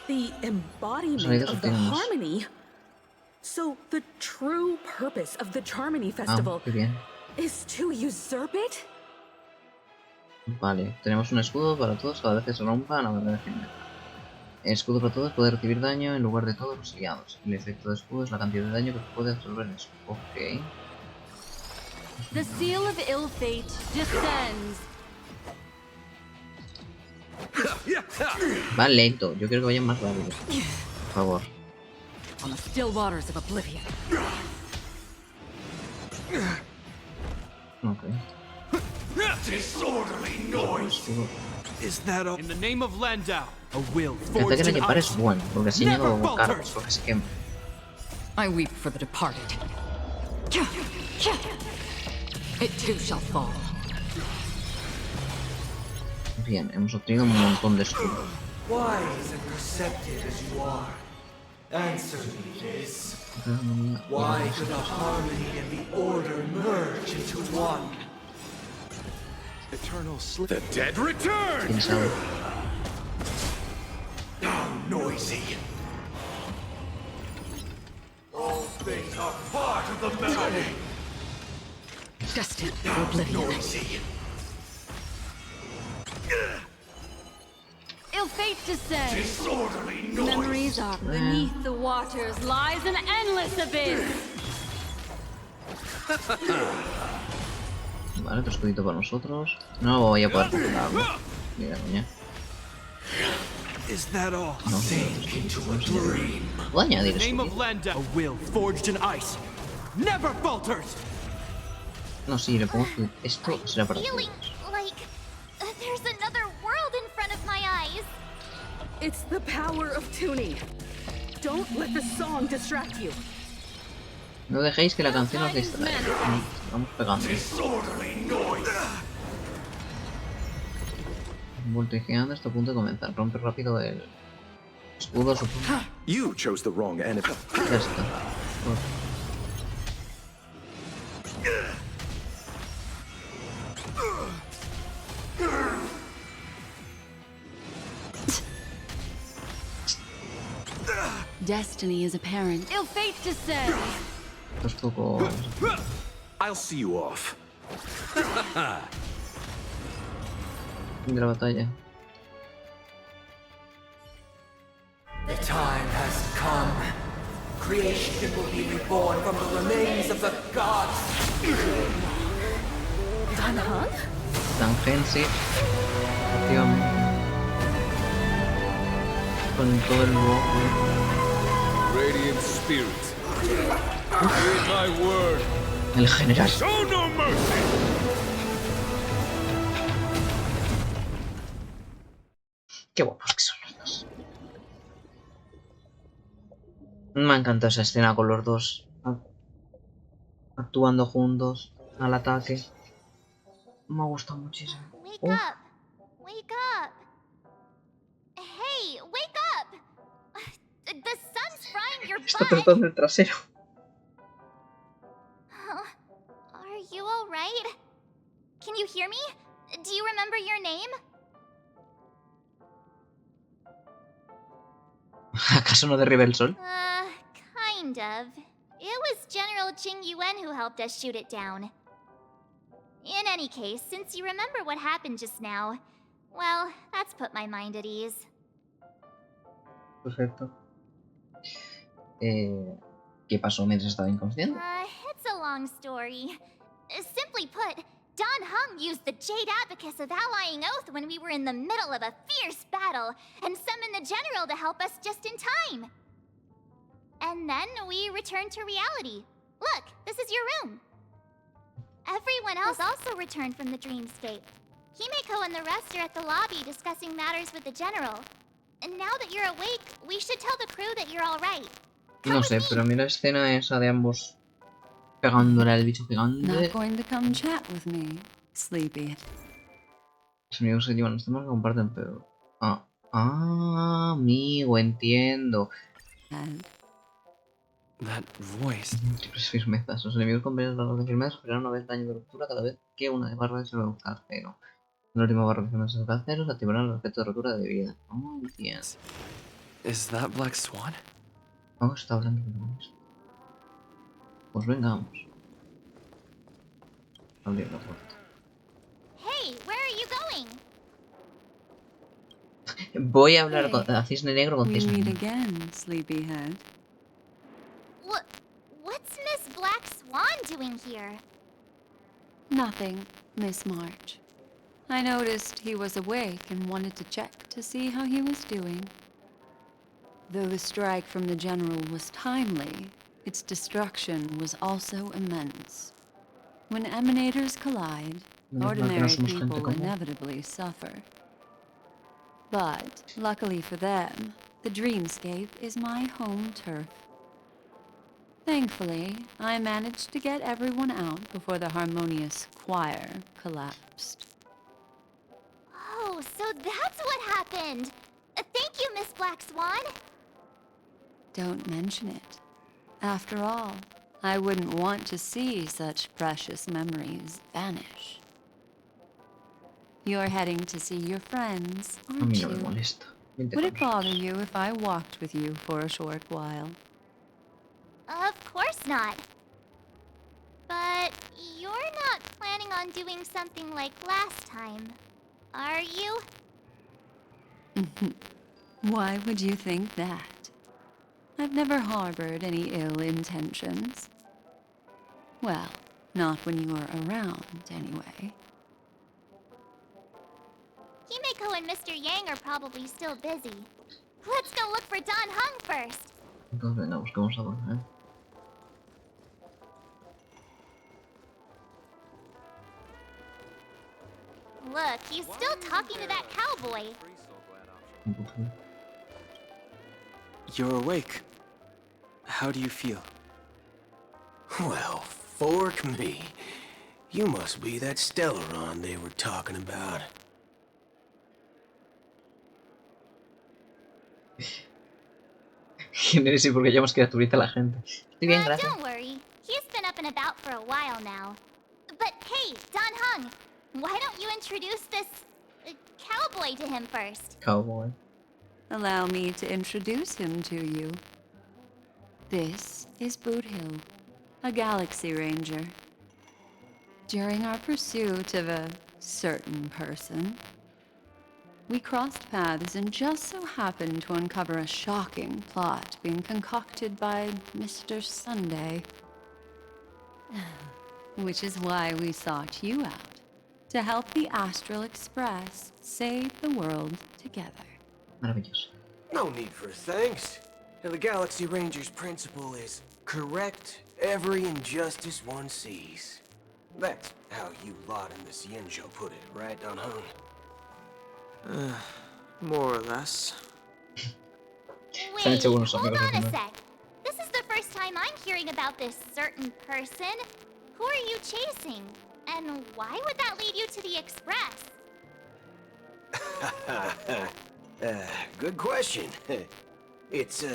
The embodiment of the harmony. So the true purpose of the Charmony Festival qué bien. is to usurp it? Vale, tenemos un escudo para todos cada vez que se rompa la barrera general. El escudo para todos puede recibir daño en lugar de todos los aliados. El efecto de escudo es la cantidad de daño que puede absorber el escudo. Ok. The seal of ill fate descends. Va lento, yo quiero que vayan más rápido. Por favor. On the still waters of oblivion. Ok. Disorderly noise. Is that all? In the name of Landau, a will El ataque forged en in equipar es ice. bueno, porque así niego Never cargas, falters. porque se quema. I weep for the departed. It too shall fall. Bien, hemos obtenido un montón de escudos. Wise and perceptive as you are, answer me this. Why do the harmony and the order merge into one? Eternal sleep. The dead return! ¿Quién sabe? How noisy. All things are part of the melody. Destined for oblivion. Noisy. Ill fate descends. Disorderly noise. Memories are beneath the waters lies an endless abyss. Vale, otro escudito para nosotros. No voy a poder comprarlo. Mira, coña. Is that all? No, Sink into a dream. Puedo añadir In the name of escudo. Landau, a will forged in ice. Never falters. No, sí, le pongo escudo. Esto será para todos. Feeling like there's another world in front of my eyes. It's the power of tuning. Don't let the song distract you. No dejéis que la canción os distraiga. Vamos pegando. Disorderly noise. Voltejeando hasta a punto de comenzar. Rompe rápido el escudo, supongo. You chose the wrong enemy. Ya está. Destiny is apparent. Ill fate descends. Esto es poco... I'll see you off. Fin de la batalla. The time has come. Creation will be reborn from the remains of the gods. Tangency. Acción. Con todo el nuevo. Radiant spirit. Hear my word. El general. Show no mercy. Qué guapos que son los dos. Me ha encantado esa escena con los dos actuando juntos al ataque. Me ha gustado muchísimo. Wake up! Wake up! Hey, wake up! The sun's frying your Está butt! tratando el trasero. Are you alright? Can you hear me? Do you remember your name? ¿Acaso no derriba el sol? Kind of. It was General Jing Yuan who helped us shoot it down. In any case, since you remember what happened just now, well, that's put my mind at ease. Perfecto. ¿Qué pasó mientras estaba inconsciente? It's a long story. Simply put, Don Hung used the Jade Abacus of Allying Oath when we were in the middle of a fierce battle, and summoned the General to help us just in time. And then we returned to reality. Look, this is your room. Everyone else also returned from the dreamscape. Himeko and the rest are at the lobby discussing matters with the General. And now that you're awake, we should tell the crew that you're all right. No sé, pero mira la escena esa de ambos pegándole al bicho gigante. Not going to come chat with me, sleepy. Los amigos se llevan los temas que comparten, pero... amigo, entiendo. That voice. Triples firmezas. Los enemigos con varias barras de firmeza sufrirán una vez daño de ruptura cada vez que una de barras se reduzca a cero. En la última barra de firmeza se reduzca a cero, se activarán el efecto de ruptura de vida. Oh, bien. Is that Black Swan? Está hablando con esto. Pues venga, vamos. Abrir la puerta. Hey, where are you going? Voy a hablar a Cisne Negro con Cisne Meet Negro. again, sleepyhead. What's Miss Black Swan doing here? Nothing, Miss March. I noticed he was awake and wanted to check to see how he was doing. Though the strike from the General was timely, its destruction was also immense. When emanators collide, ordinary people inevitably suffer. But, luckily for them, the dreamscape is my home turf. Thankfully, I managed to get everyone out before the harmonious choir collapsed. Oh, so that's what happened! Thank you, Miss Black Swan! Don't mention it. After all, I wouldn't want to see such precious memories vanish. You're heading to see your friends, aren't you? Would it bother you if I walked with you for a short while? Of course not. But you're not planning on doing something like last time, are you? Why would you think that? I've never harbored any ill intentions. Well, not when you are around, anyway. Himeko and Mr. Yang are probably still busy. Let's go look for Don Hung first. Entonces venga, buscamos a Don Hung. Look, he's still talking to that cowboy. You're awake. How do you feel? Well, fork me. You must be that Stellaron they were talking about. ¿Quién eres y por qué llamas criaturita a la gente? Estoy bien, gracias. Don't worry. He's been up and about for a while now. But hey, Don Hung, why don't you introduce this cowboy to him first? Cowboy. Allow me to introduce him to you. This is Boot Hill, a Galaxy Ranger. During our pursuit of a certain person, we crossed paths and just so happened to uncover a shocking plot being concocted by Mr. Sunday. Which is why we sought you out, to help the Astral Express save the world together. Maravilloso. No need for thanks. The Galaxy Ranger's principle is correct every injustice one sees. That's how you lot in the Xianzhou put it, right, Don Hung? More or less. Wait, hold on a sec. This is the first time I'm hearing about this certain person. Who are you chasing? And why would that lead you to the Express? Good question. It's, who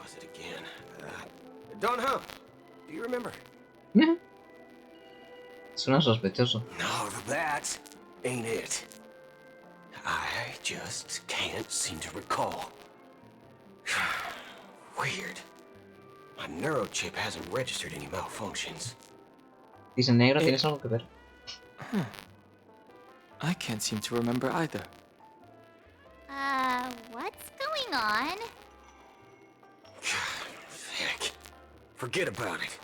was it again? Don Hung. Do you remember? Suena sospechoso. No, that ain't it. I just can't seem to recall. Weird. My neurochip hasn't registered any malfunctions. Dice negro, ¿tienes algo que ver? I can't seem to remember either. What's going on? Heck. Forget about it.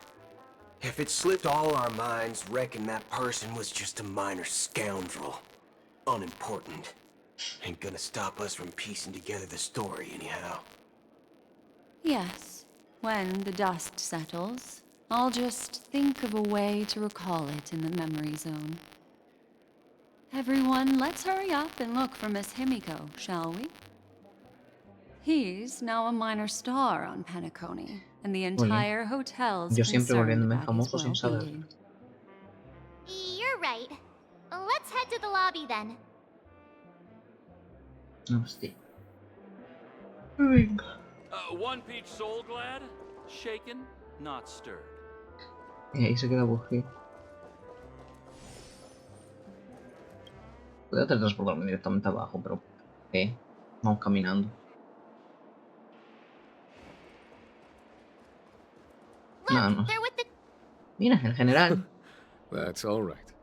If it slipped all our minds, reckon that person was just a minor scoundrel. Unimportant. Ain't gonna stop us from piecing together the story anyhow. Yes. When the dust settles, I'll just think of a way to recall it in the memory zone. Everyone, let's hurry up and look for Miss Himiko, shall we? He's now a minor star on Penacony, and the entire hotel's Yo siempre concerned volviéndome about his famoso sin saber. well-being. You're right. Let's head to the lobby then. Hostia. One peach soul glad, shaken, not stirred. Y ahí se queda Buffy. Puedo teletransportarme directamente abajo, pero vamos caminando. No, no. Mira, el general. That's all right.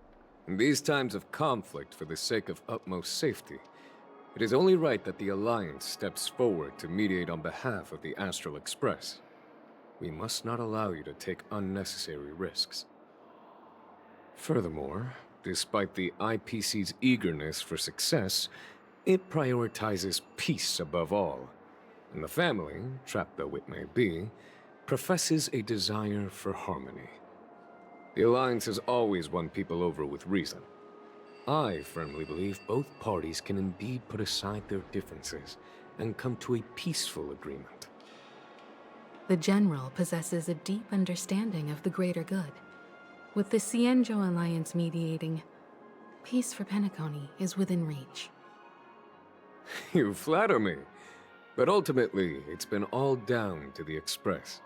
In these times of conflict for the sake of utmost safety, it is only right that the Alliance steps forward to mediate on behalf of the Astral Express. We must not allow you to take unnecessary risks. Furthermore, despite the IPC's eagerness for success, it prioritizes peace above all. And the family, trapped though it may be, professes a desire for harmony. The Alliance has always won people over with reason. I firmly believe both parties can indeed put aside their differences and come to a peaceful agreement. The General possesses a deep understanding of the greater good. With the Cienjo Alliance mediating, peace for Penacony is within reach. You flatter me. But ultimately, it's been all down to the Express.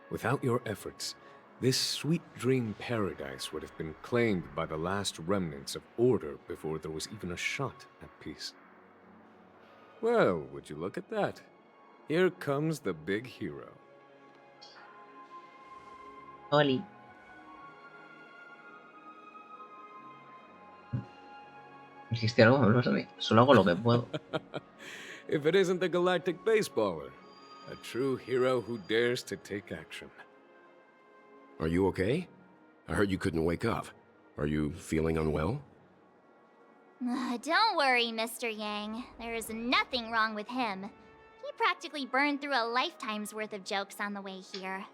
Without your efforts, this sweet dream paradise would have been claimed by the last remnants of order before there was even a shot at peace. Well, would you look at that? Here comes the big hero. Oli. ¿Hiciste algo? Me hablas a mí. Solo hago lo que puedo. If it isn't the galactic baseballer, a true hero who dares to take action. Are you okay? I heard you couldn't wake up. Are you feeling unwell? Don't worry, Mr. Yang. There is nothing wrong with him. He practically burned through a lifetime's worth of jokes on the way here.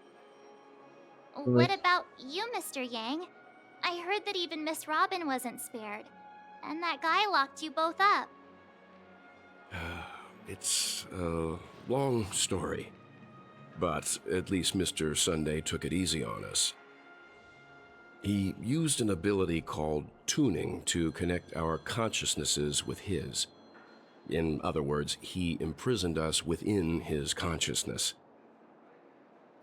What about you, Mr. Yang? I heard that even Miss Robin wasn't spared. And that guy locked you both up. It's a long story. But at least Mr. Sunday took it easy on us. He used an ability called tuning to connect our consciousnesses with his. In other words, he imprisoned us within his consciousness.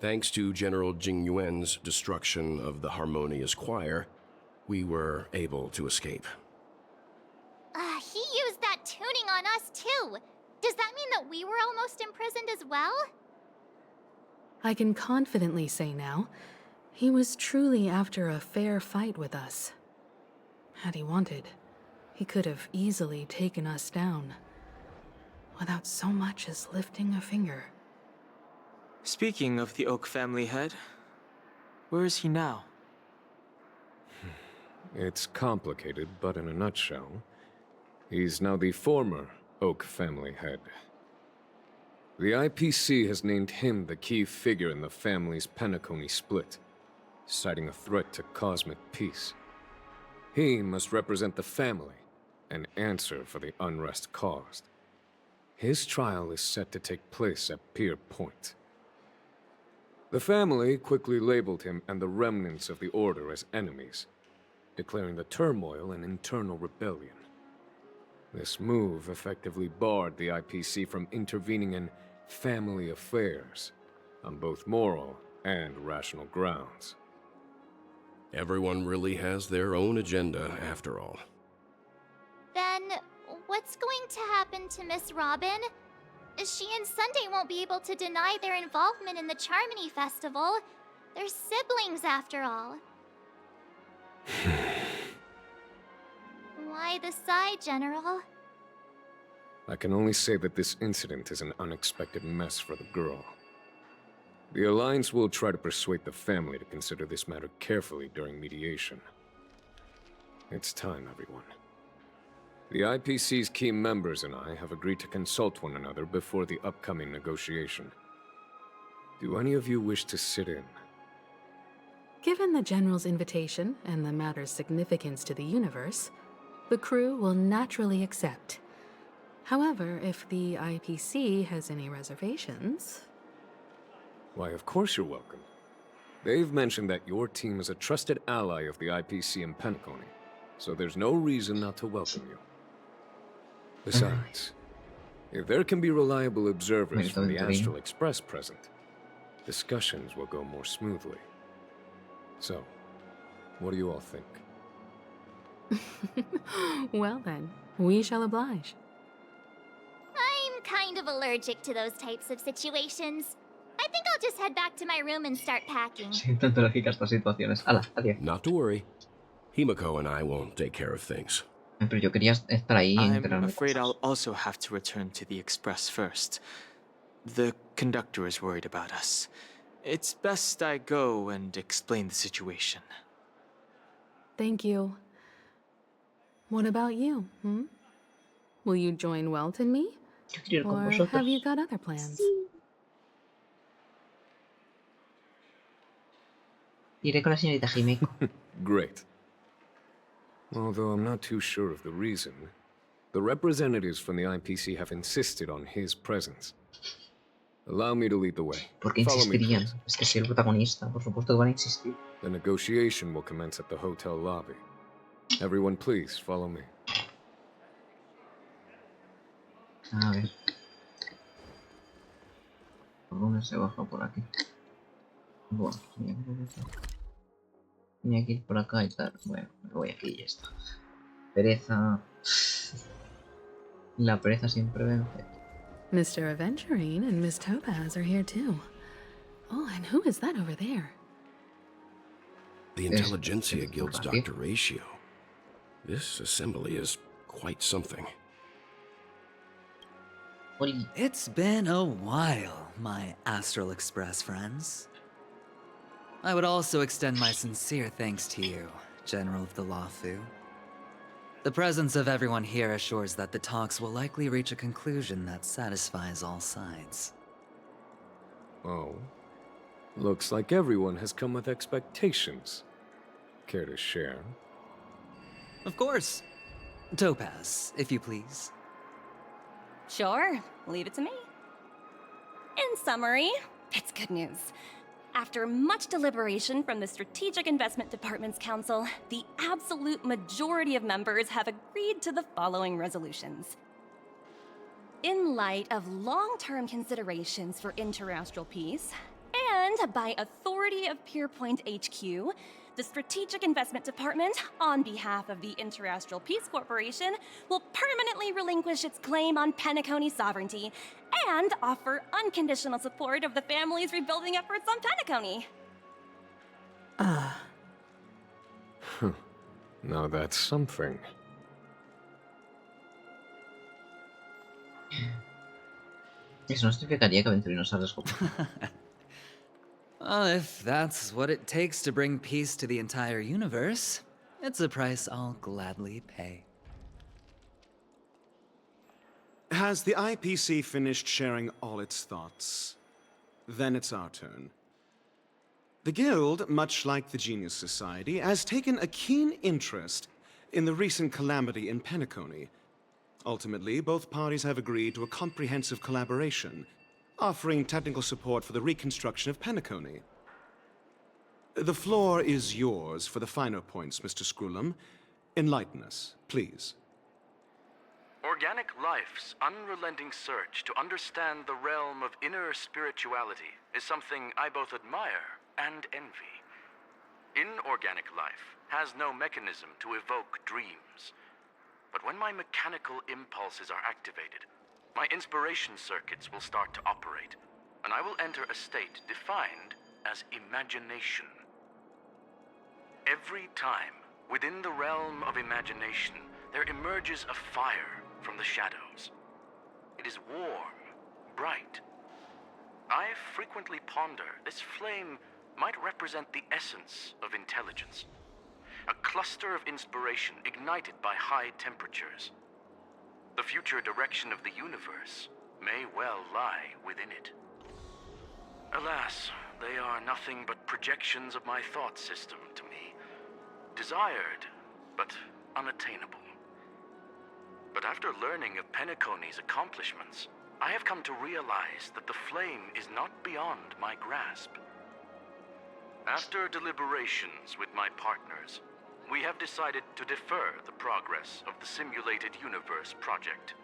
Thanks to General Jing Yuan's destruction of the Harmonious Choir, we were able to escape. He used that tuning on us too. Does that mean that we were almost imprisoned as well? I can confidently say now, he was truly after a fair fight with us. Had he wanted, he could have easily taken us down, without so much as lifting a finger. Speaking of the Oak family head, where is he now? It's complicated, but in a nutshell, he's now the former Oak family head. The IPC has named him the key figure in the family's Penacony split, citing a threat to cosmic peace. He must represent the family and answer for the unrest caused. His trial is set to take place at Pier Point. The family quickly labeled him and the remnants of the Order as enemies, declaring the turmoil an internal rebellion. This move effectively barred the IPC from intervening in family affairs on both moral and rational grounds. Everyone really has their own agenda, after all. Then, What's going to happen to Miss Robin? She and Sunday won't be able to deny their involvement in the Charmony Festival. They're siblings, after all. Why the sigh, General? I can only say that this incident is an unexpected mess for the girl. The Alliance will try to persuade the family to consider this matter carefully during mediation. It's time, everyone. The IPC's key members and I have agreed to consult one another before the upcoming negotiation. Do any of you wish to sit in? Given the General's invitation and the matter's significance to the universe, the crew will naturally accept. However, if the IPC has any reservations... Why, of course you're welcome. They've mentioned that your team is a trusted ally of the IPC in Penacony, so there's no reason not to welcome you. Besides, if there can be reliable observers from the Astral Express present, discussions will go more smoothly. So, what do you all think? Well then, we shall oblige. I'm kind of allergic to those types of situations. I think I'll just head back to my room and start packing. Soy tanto alérgica a estas situaciones. Hala, adiós. Not to worry. Himiko and I will take care of things. Pero yo quería estar ahí y I'm enterarme afraid cosas. I'll also have to return to the Express first. The conductor is worried about us. It's best I go and explain the situation. Thank you. What about you, hmm? Will you join Welt and me? Yo quiero ir con Or vosotros. have you got other plans? Iré con la señorita Himeko. Great. Although I'm not too sure of the reason, the representatives from the IPC have insisted on his presence. Allow me to lead the way. ¿Por qué Follow me, insistirían? please. Es que soy el protagonista, por supuesto que van a insistir. The negotiation will commence at the hotel lobby. Everyone, please follow me. A ver. ¿Por dónde se baja? Por aquí. Bueno, tenía que ir por acá y tal. Bueno, me voy aquí y ya está. Pereza. La pereza siempre vence. Mr. Aventurine and Miss Topaz are here too. Oh, and who is that over there? The Intelligentsia Guild's Dr. Ratio. This assembly is quite something. It's been a while, my Astral Express friends. I would also extend my sincere thanks to you, General of the Lawfu. The presence of everyone here assures that the talks will likely reach a conclusion that satisfies all sides. Oh. Looks like everyone has come with expectations. Care to share? Of course. Topaz, if you please. Sure, leave it to me. In summary, it's good news. After much deliberation from the Strategic Investment Department's Council, the absolute majority of members have agreed to the following resolutions. In light of long-term considerations for interastral peace, and by authority of Pierpoint HQ, the Strategic Investment Department, on behalf of the Interastral Peace Corporation, will permanently relinquish its claim on Penacony sovereignty and offer unconditional support of the family's rebuilding efforts on Penacony. Now that's something. Eso no significaría que Aventurino se arriesgó. Well, if that's what it takes to bring peace to the entire universe, it's a price I'll gladly pay. Has the IPC finished sharing all its thoughts? Then it's our turn. The Guild, much like the Genius Society, has taken a keen interest in the recent calamity in Penacony. Ultimately, both parties have agreed to a comprehensive collaboration, offering technical support for the reconstruction of Penacony. The floor is yours for the finer points, Mr. Screwlum. Enlighten us, please. Organic life's unrelenting search to understand the realm of inner spirituality is something I both admire and envy. Inorganic life has no mechanism to evoke dreams. but when my mechanical impulses are activated, my inspiration circuits will start to operate, and I will enter a state defined as imagination. Every time, within the realm of imagination, there emerges a fire from the shadows. It is warm, bright. I frequently ponder this flame might represent the essence of intelligence. A cluster of inspiration ignited by high temperatures. The future direction of the universe may well lie within it. Alas, they are nothing but projections of my thought system to me. Desired, but unattainable. But after learning of Penacony's accomplishments, I have come to realize that the flame is not beyond my grasp. After deliberations with my partners, we have decided to defer the progress of the Simulated Universe project,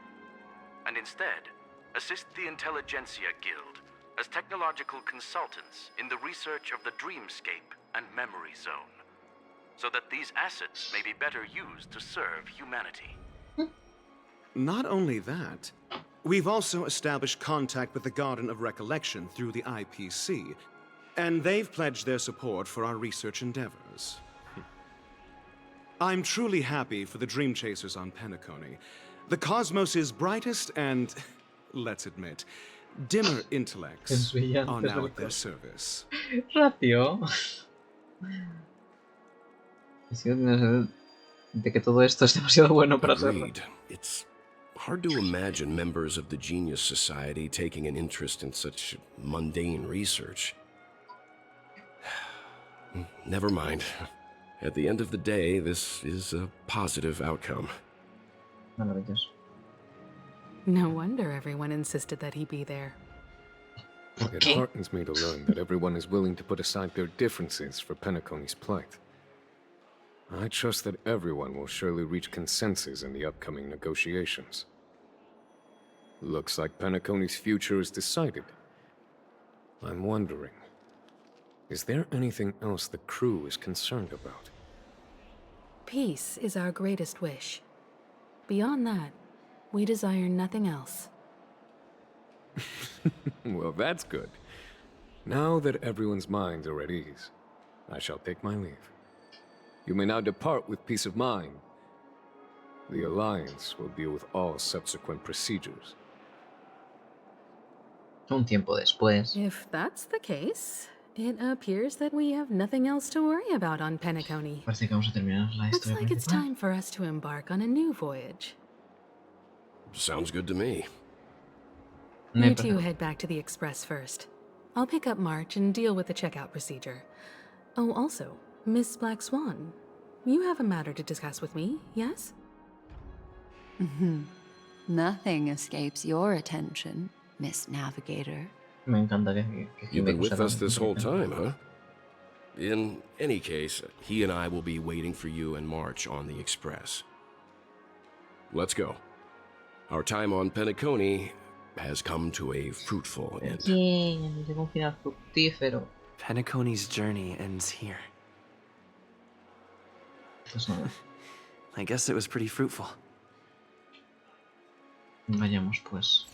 and instead assist the Intelligentsia Guild as technological consultants in the research of the Dreamscape and Memory Zone, so that these assets may be better used to serve humanity. Not only that, we've also established contact with the Garden of Recollection through the IPC, and they've pledged their support for our research endeavors. I'm truly happy for the Dream Chasers on Penacony. The cosmos' brightest and, let's admit, dimmer intellects are now at their service. Ratio. De que todo esto es demasiado bueno para ser. Agreed. It's hard to imagine members of the Genius Society taking an interest in such mundane research. Never mind. At the end of the day, this is a positive outcome. Maravilloso. No wonder everyone insisted that he be there. It heartens me to learn that everyone is willing to put aside their differences for Penacony's plight. I trust that everyone will surely reach consensus in the upcoming negotiations. Looks like Penacony's future is decided. I'm wondering, is there anything else the crew is concerned about? Peace is our greatest wish. Beyond that, we desire nothing else. Well, that's good. Now that everyone's minds are at ease, I shall take my leave. You may now depart with peace of mind. The Alliance will deal with all subsequent procedures. Un tiempo después. If that's the case, it appears that we have nothing else to worry about on Penacony. Parece que vamos a terminar la Looks historia like it's principal. time for us to embark on a new voyage. Sounds good to me. You two head back to the Express first. I'll pick up March and deal with the checkout procedure. Oh, also, Miss Black Swan, you have a matter to discuss with me, yes? Nothing escapes your attention, Miss Navigator. Me encanta que You've been with us this whole time, huh? In any case, he and I will be waiting for you and March on the Express. Let's go. Our time on Penacony has come to a fruitful end. Bien, llegó un final fructífero. Penacony's journey ends here. Pues nada, I guess it was pretty fruitful. vayamos pues.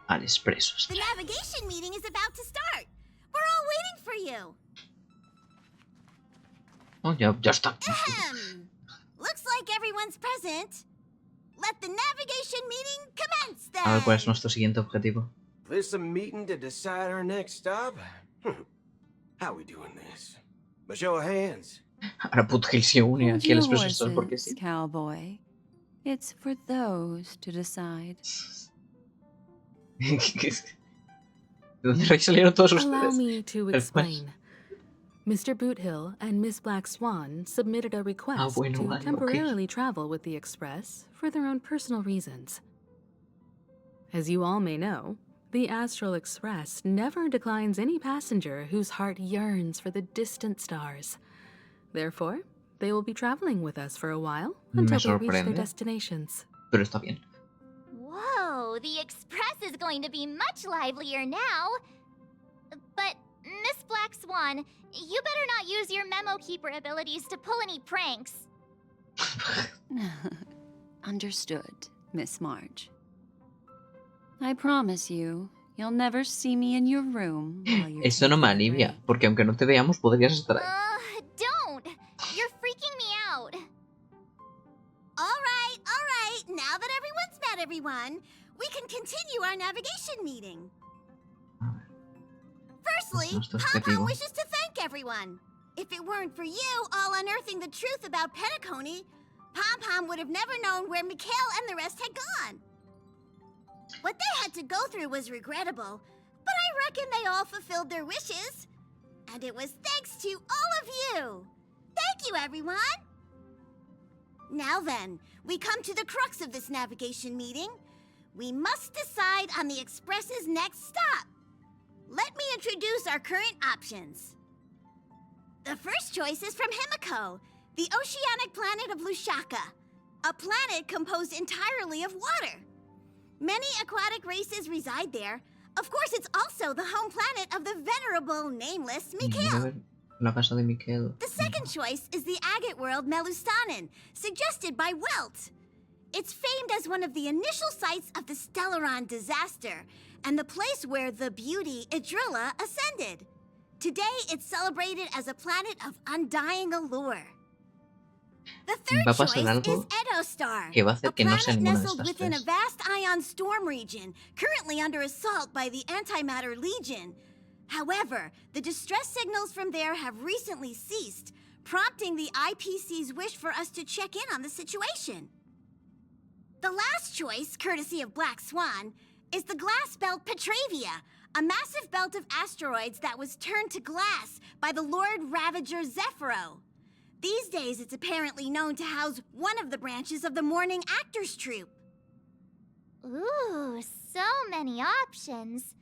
Al expreso. The navigation meeting is about to start. We're all waiting for you. Oh, ya está. Looks like everyone's present. Let the navigation meeting commence then. A ver cuál es nuestro siguiente objetivo. This a meeting to decide our next stop? How we doing this? By show of hands. Ahora Putgil se une Hold aquí al your expreso esto es porque horses, sí. cowboy. It's for those to decide. ¿De dónde salieron todos Allow ustedes? me to explain. Mr. Boothill and Miss Black Swan submitted a request bueno, to vale, temporarily travel with the Express for their own personal reasons. As you all may know, the Astral Express never declines any passenger whose heart yearns for the distant stars. Therefore, they will be traveling with us for a while until they reach their sorprende. destinations. Pero está bien. Whoa, the Express is going to be much livelier now. But Miss Black Swan, you better not use your memo keeper abilities to pull any pranks. Understood, Miss March. I promise you, you'll never see me in your room while you're Eso no me alivia, porque aunque no te veamos, podrías estar ahí. Don't! You're freaking me out. All right. Now that everyone's met everyone, we can continue our navigation meeting. Firstly, Pom-Pom wishes to thank everyone. If it weren't for you all unearthing the truth about Penacony, Pom-Pom would have never known where Mikhail and the rest had gone. What they had to go through was regrettable, but I reckon they all fulfilled their wishes. And it was thanks to all of you. Thank you, everyone. Now then, we come to the crux of this navigation meeting. We must decide on the Express's next stop. Let me introduce our current options. The first choice is from Himiko, the oceanic planet of Lushaka, a planet composed entirely of water. Many aquatic races reside there. Of course, it's also the home planet of the venerable, nameless Mikhail. La casa de Mikhail. The second choice is the agate world Melustanen, suggested by Welt. It's famed as one of the initial sites of the Stellaron disaster, and the place where the beauty Idrilla ascended. Today, it's celebrated as a planet of undying allure. The third choice is Edostar, a planet nestled within a vast ion storm region, currently under assault by the Antimatter Legion. However, the distress signals from there have recently ceased, prompting the IPC's wish for us to check in on the situation. The last choice, courtesy of Black Swan, is the glass belt Petravia, a massive belt of asteroids that was turned to glass by the Lord Ravager Zephyro. These days, it's apparently known to house one of the branches of the Morning Actors Troupe. Ooh, so many options.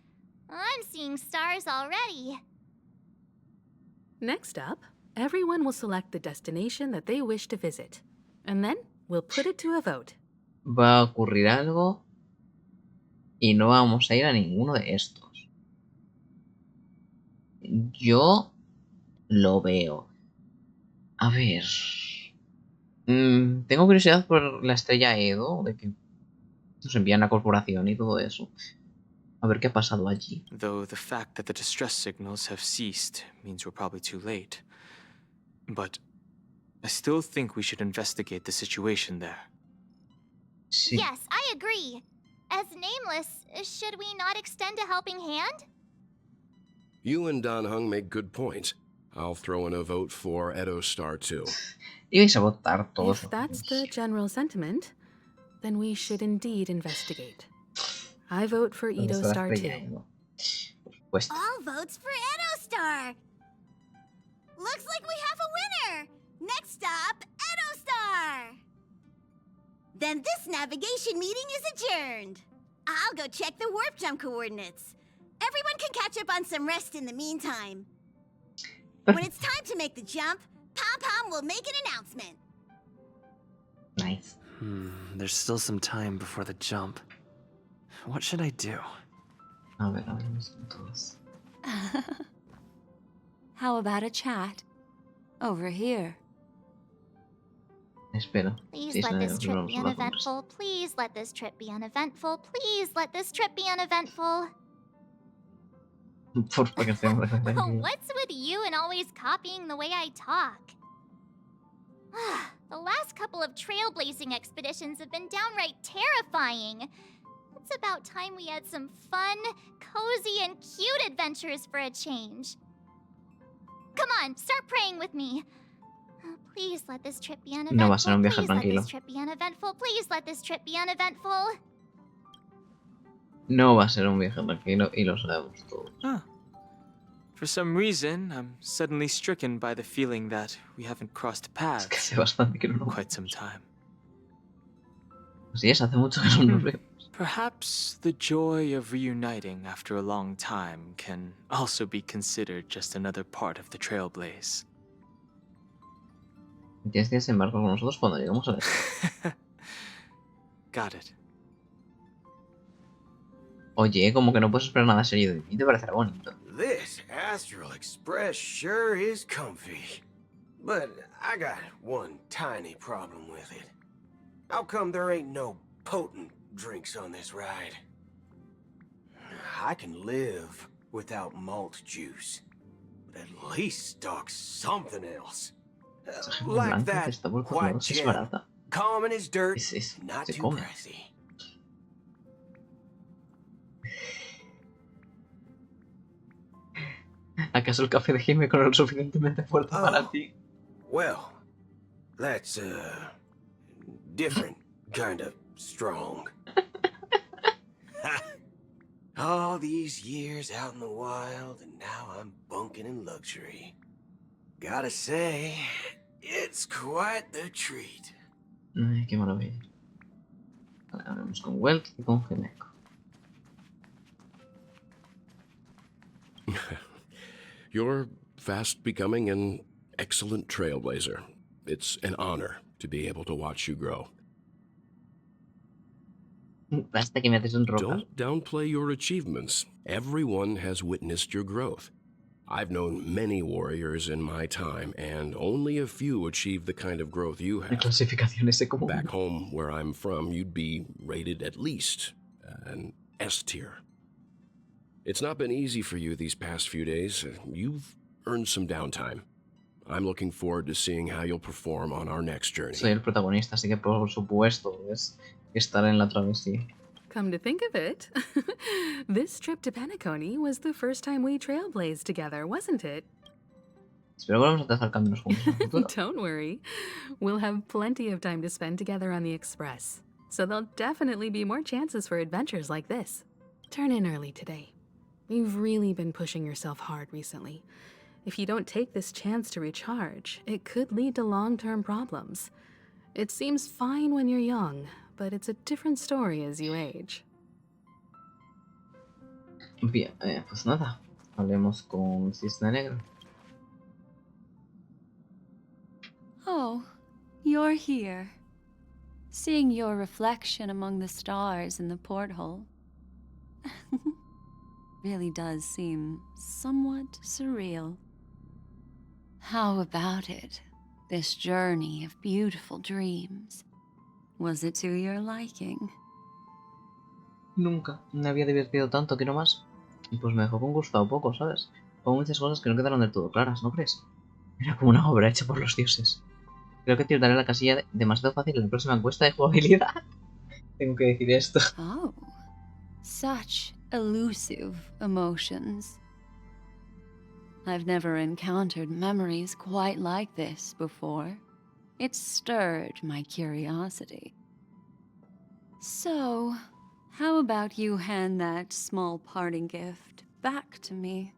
I'm seeing stars already. Next up, everyone will select the destination that they wish to visit, and then we'll put it to a vote. Va a ocurrir algo y no vamos a ir a ninguno de estos. Yo lo veo. A ver. Tengo curiosidad por la estrella Edo, de que nos envían la corporación y todo eso. A ver qué ha pasado allí. Though the fact that the distress signals have ceased means we're probably too late. But I still think we should investigate the situation there. Sí. Yes, I agree. As Nameless, should we not extend a helping hand? You and Dan Hung make good points. I'll throw in a vote for Edostar too. Ibais a votar todos. If that's the general sentiment, then we should indeed investigate. I vote for Edostar too. All votes for Edostar! Looks like we have a winner! Next stop, Edostar! Then this navigation meeting is adjourned. I'll go check the warp jump coordinates. Everyone can catch up on some rest in the meantime. When it's time to make the jump, Pom-Pom will make an announcement. Nice. There's still some time before the jump. What should I do? A ver, todos. How about a chat? Over here. Espera. Please let this trip be uneventful. Please let this trip be uneventful. Please let this trip be uneventful. What's with you and always copying the way I talk? The last couple of trailblazing expeditions have been downright terrifying. It's about time we had some fun, cozy, and cute adventures for a change. Come on, start praying with me. Please let this trip be uneventful. No va a ser un viaje Please let tranquilo. this trip be uneventful. Please let this trip be uneventful. No va a ser un viaje tranquilo y lo sabemos todos. For some reason, I'm suddenly stricken by the feeling that we haven't crossed paths in quite some time. Así es, hace mucho que no nos vemos. Perhaps the joy of reuniting after a long time can also be considered just another part of the trailblaze. Tienes que desembarcar con nosotros cuando lleguemos a ver. Got it. Oye, como que no puedes esperar nada serio de mí, te parecerá bonito. This Astral Express sure is comfy. But I got one tiny problem with it. How come there ain't no potent drinks on this ride? I can live without malt juice, but at least stock something else. Esa gema Like blanca que that está por todos white lados es gem. barata. Common as dirt, not Se too come. pricey. ¿Acaso el café de Jaime no era lo suficientemente fuerte para ti? Well, that's, different kind of strong. All these years out in the wild, and now I'm bunking in luxury. Gotta say, it's quite the treat. Ay, qué maravilla. Vale, hablamos con Welt y con Gemeko. You're fast becoming an excellent trailblazer. It's an honor to be able to watch you grow. Basta que me haces un roca. Don't downplay your achievements. Everyone has witnessed your growth. I've known many warriors in my time, and only a few achieve the kind of growth you have. Back home, where I'm from, you'd be rated at least an S tier. It's not been easy for you these past few days. You've earned some downtime. I'm looking forward to seeing how you'll perform on our next journey. Soy el protagonista, así que por supuesto es estar en la travesía. Come to think of it, this trip to Penacony was the first time we trailblazed together, wasn't it? Espero que vamos a trazar caminos juntos. Don't worry. We'll have plenty of time to spend together on the Express, so there'll definitely be more chances for adventures like this. Turn in early today. You've really been pushing yourself hard recently. If you don't take this chance to recharge, it could lead to long-term problems. It seems fine when you're young, but it's a different story as you age. Bien, pues nada, hablemos con Cisne Negro. Oh, you're here. Seeing your reflection among the stars in the porthole really does seem somewhat surreal. How about it? This journey of beautiful dreams. Was it to your liking? Nunca me había divertido tanto, quiero más. Y pues me dejó con gusto a poco, ¿sabes? Hubo muchas cosas que no quedaron del todo claras, ¿no crees? Era como una obra hecha por los dioses. Creo que tiraré la casilla demasiado fácil en la próxima encuesta de jugabilidad. Tengo que decir esto. Oh, such elusive emotions. I've never encountered memories quite like this before. It stirred my curiosity. So, how about you hand that small parting gift back to me?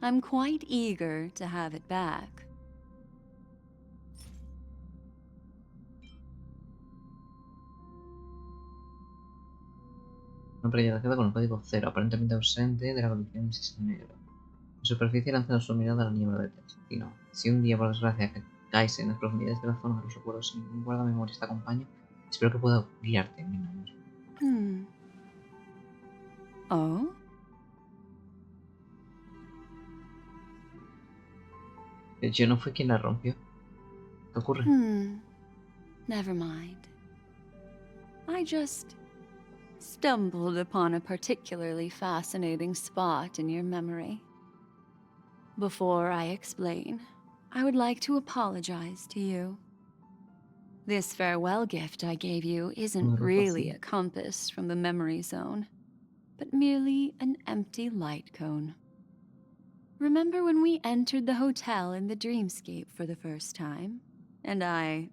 I'm quite eager to have it back. Una pequeña tarjeta con el código 0, aparentemente ausente de la colección de Cisne Negro. En superficie lanzando su mirada a la niebla del destino. Si un día, por desgracia, caes en las profundidades de la zona de los recuerdos y ningún guardamemoria te acompaña, espero que pueda guiarte en mi nombre. Oh? Yo no fui quien la rompió. ¿Qué ocurre? Never mind. I just stumbled upon a particularly fascinating spot in your memory. Before I explain, I would like to apologize to you. This farewell gift I gave you isn't really a compass from the memory zone, but merely an empty light cone. Remember when we entered the hotel in the dreamscape for the first time, and I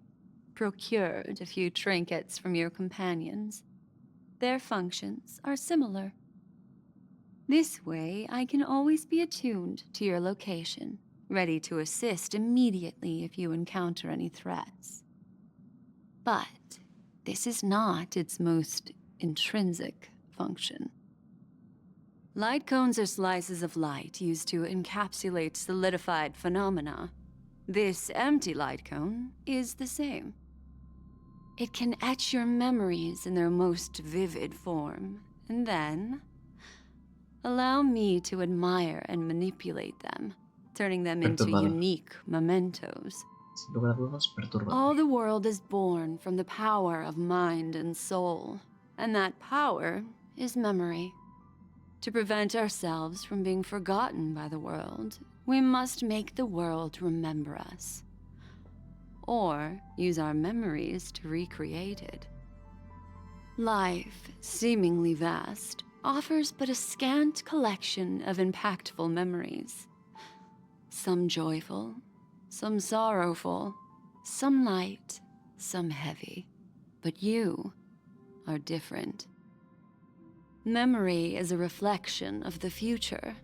procured a few trinkets from your companions? Their functions are similar. This way, I can always be attuned to your location, ready to assist immediately if you encounter any threats. But this is not its most intrinsic function. Light cones are slices of light used to encapsulate solidified phenomena. This empty light cone is the same. It can etch your memories in their most vivid form, and then Allow me to admire and manipulate them, turning them into Perturbador. unique mementos. Sin lugar a dudas, perturbador. All the world is born from the power of mind and soul, and that power is memory. To prevent ourselves from being forgotten by the world, we must make the world remember us, or use our memories to recreate it. Life, seemingly vast, offers but a scant collection of impactful memories. Some joyful, some sorrowful, some light, some heavy. But you are different. Memory is a reflection of the future.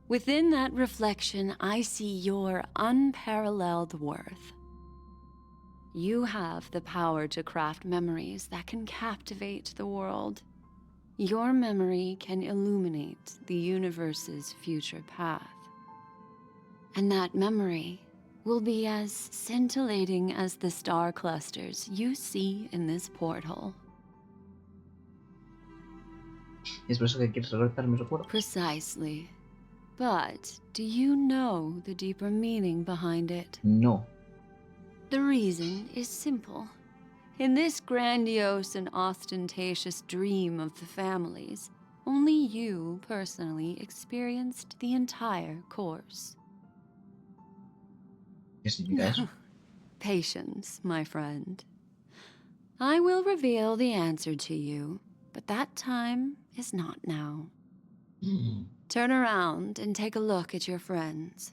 Within that reflection, I see your unparalleled worth. You have the power to craft memories that can captivate the world. Your memory can illuminate the universe's future path. And that memory will be as scintillating as the star clusters you see in this porthole. Es por eso que quieres recolectar mis recuerdos. Precisely. But do you know the deeper meaning behind it? No. The reason is simple. In this grandiose and ostentatious dream of the families, only you personally experienced the entire course. ¿Qué significa eso? Patience, my friend. I will reveal the answer to you, but that time is not now. Turn around and take a look at your friends.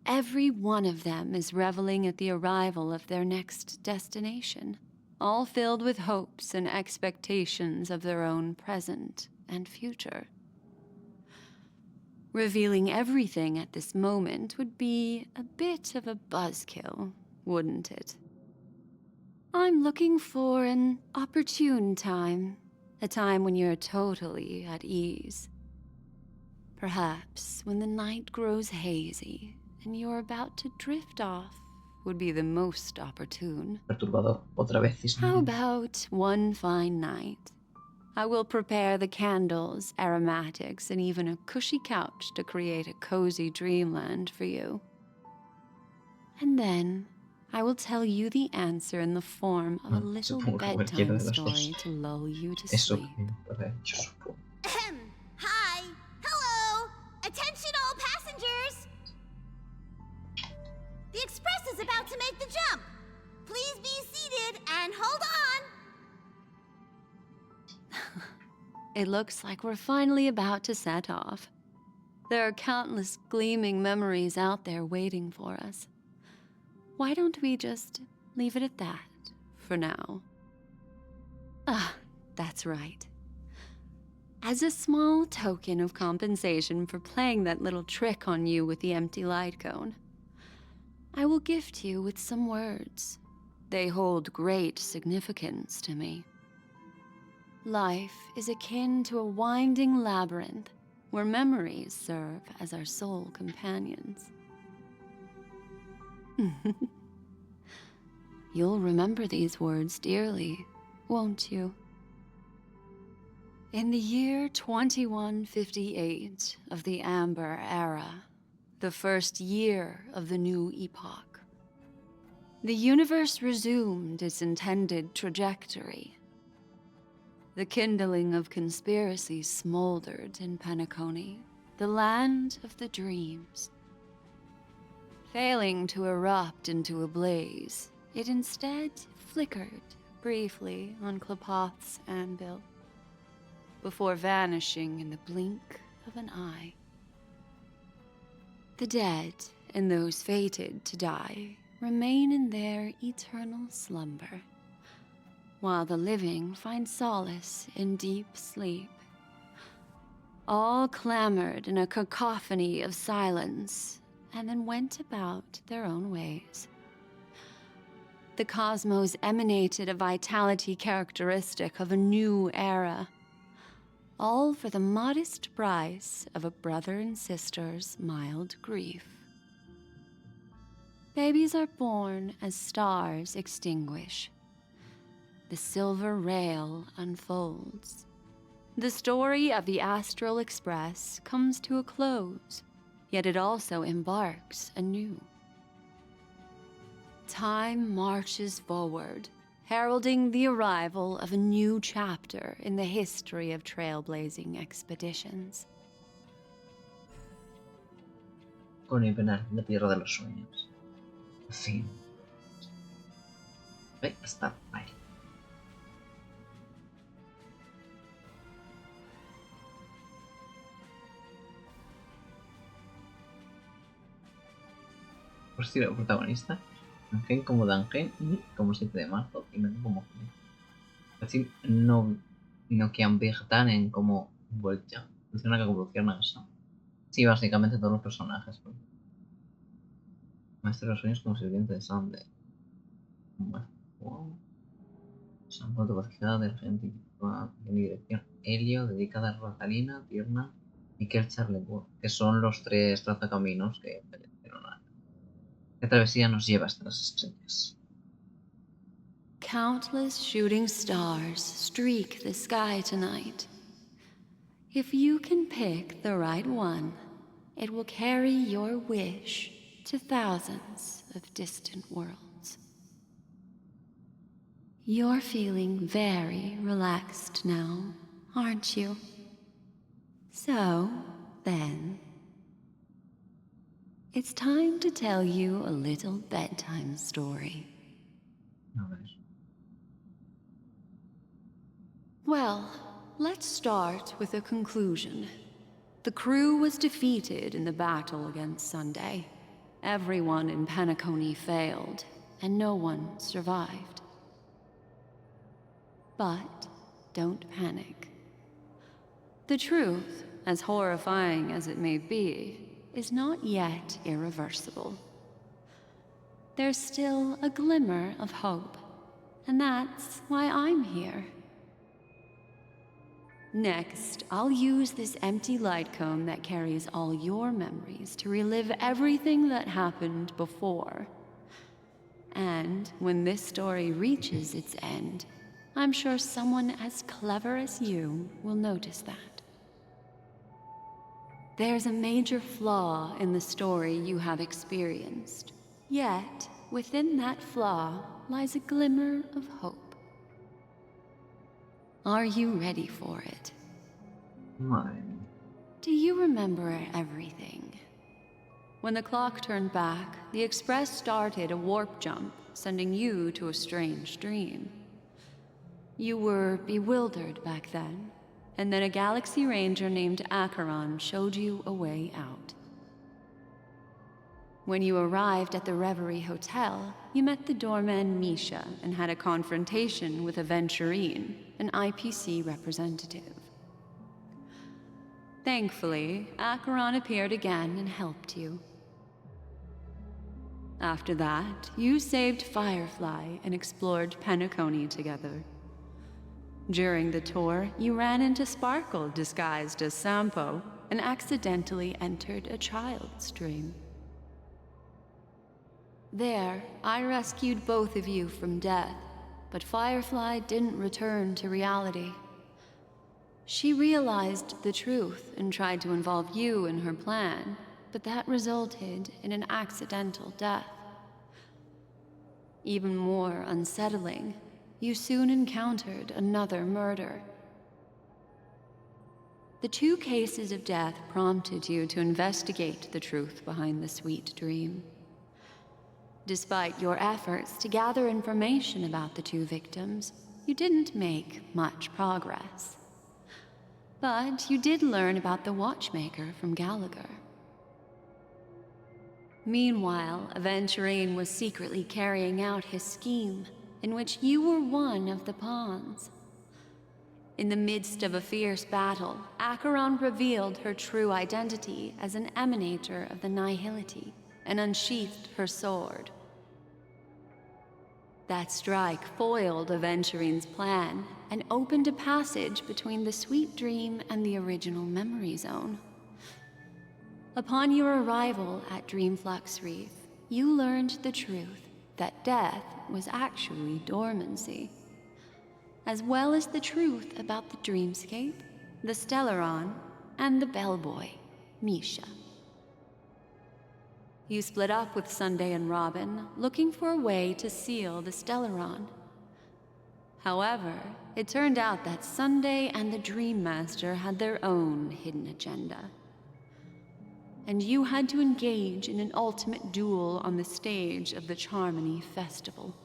Every one of them is reveling at the arrival of their next destination, all filled with hopes and expectations of their own present and future. Revealing everything at this moment would be a bit of a buzzkill, wouldn't it? I'm looking for an opportune time, a time when you're totally at ease. Perhaps when the night grows hazy and you're about to drift off would be the most opportune. Perturbador. Otra vez. How about one fine night? I will prepare the candles, aromatics, and even a cushy couch to create a cozy dreamland for you. And then I will tell you the answer in the form of a little bedtime story to lull you to sleep. Hi! Hello! Attention all passengers! The express is about to make the jump. Please be seated and hold on. It looks like we're finally about to set off. There are countless gleaming memories out there waiting for us. Why don't we just leave it at that for now? Ah, that's right. As a small token of compensation for playing that little trick on you with the empty light cone, I will gift you with some words. They hold great significance to me. Life is akin to a winding labyrinth where memories serve as our sole companions. You'll remember these words dearly, won't you? In the year 2158 of the Amber Era, the first year of the new epoch, the universe resumed its intended trajectory. The kindling of conspiracy smoldered in Penacony, the land of the dreams. Failing to erupt into a blaze, it instead flickered briefly on Klapoth's anvil, before vanishing in the blink of an eye. The dead and those fated to die remain in their eternal slumber, while the living find solace in deep sleep. All clamored in a cacophony of silence, and then went about their own ways. The cosmos emanated a vitality characteristic of a new era, all for the modest price of a brother and sister's mild grief. Babies are born as stars extinguish. The silver rail unfolds. The story of the Astral Express comes to a close, yet it also embarks anew. Time marches forward, heralding the arrival of a new chapter in the history of trailblazing expeditions. Colonipenal, la tierra de los sueños. Fin. Está ahí. Por si la protagonista, Dangen como Dangen y como 7 de marzo, y Megan como Julia. Así no que en como vuelta. Funciona que evoluciona eso. Sí, básicamente todos los personajes. Pues. Maestro de los sueños como siguiente de Sunday. Bueno, wow. Sample de capacidad del gente en dirección. Helio, dedicada a Rosalina, Tierna y Kerchar Lepour, que son los 3 trazacaminos que fallecieron a ¿Qué travesía nos lleva hasta las estrellas? Countless shooting stars streak the sky tonight. If you can pick the right one, it will carry your wish to thousands of distant worlds. You're feeling very relaxed now, aren't you? So, then, it's time to tell you a little bedtime story. Well, let's start with a conclusion. The crew was defeated in the battle against Sunday. Everyone in Penacony failed, and no one survived. But don't panic. The truth, as horrifying as it may be, is not yet irreversible. There's still a glimmer of hope, and that's why I'm here. Next, I'll use this empty light cone that carries all your memories to relive everything that happened before. And when this story reaches its end, I'm sure someone as clever as you will notice that. There's a major flaw in the story you have experienced. Yet, within that flaw lies a glimmer of hope. Are you ready for it? Mine. Do you remember everything? When the clock turned back, the Express started a warp jump, sending you to a strange dream. You were bewildered back then, and then a Galaxy Ranger named Acheron showed you a way out. When you arrived at the Reverie Hotel, you met the doorman Misha and had a confrontation with Aventurine, an IPC representative. Thankfully, Acheron appeared again and helped you. After that, you saved Firefly and explored Penacony together. During the tour, you ran into Sparkle disguised as Sampo and accidentally entered a child's dream. There, I rescued both of you from death, but Firefly didn't return to reality. She realized the truth and tried to involve you in her plan, but that resulted in an accidental death. Even more unsettling, you soon encountered another murder. The 2 cases of death prompted you to investigate the truth behind the sweet dream. Despite your efforts to gather information about the 2 victims, you didn't make much progress. But you did learn about the watchmaker from Gallagher. Meanwhile, Aventurine was secretly carrying out his scheme, in which you were one of the pawns. In the midst of a fierce battle, Acheron revealed her true identity as an emanator of the Nihility and unsheathed her sword. That strike foiled Aventurine's plan and opened a passage between the sweet dream and the original memory zone. Upon your arrival at Dreamflux Reef, you learned the truth that death was actually dormancy, as well as the truth about the dreamscape the Stellaron, and the bellboy, Misha. You split up with Sunday and Robin, looking for a way to seal the Stellaron. However, it turned out that Sunday and the Dream Master had their own hidden agenda. And you had to engage in an ultimate duel on the stage of the Charmony Festival.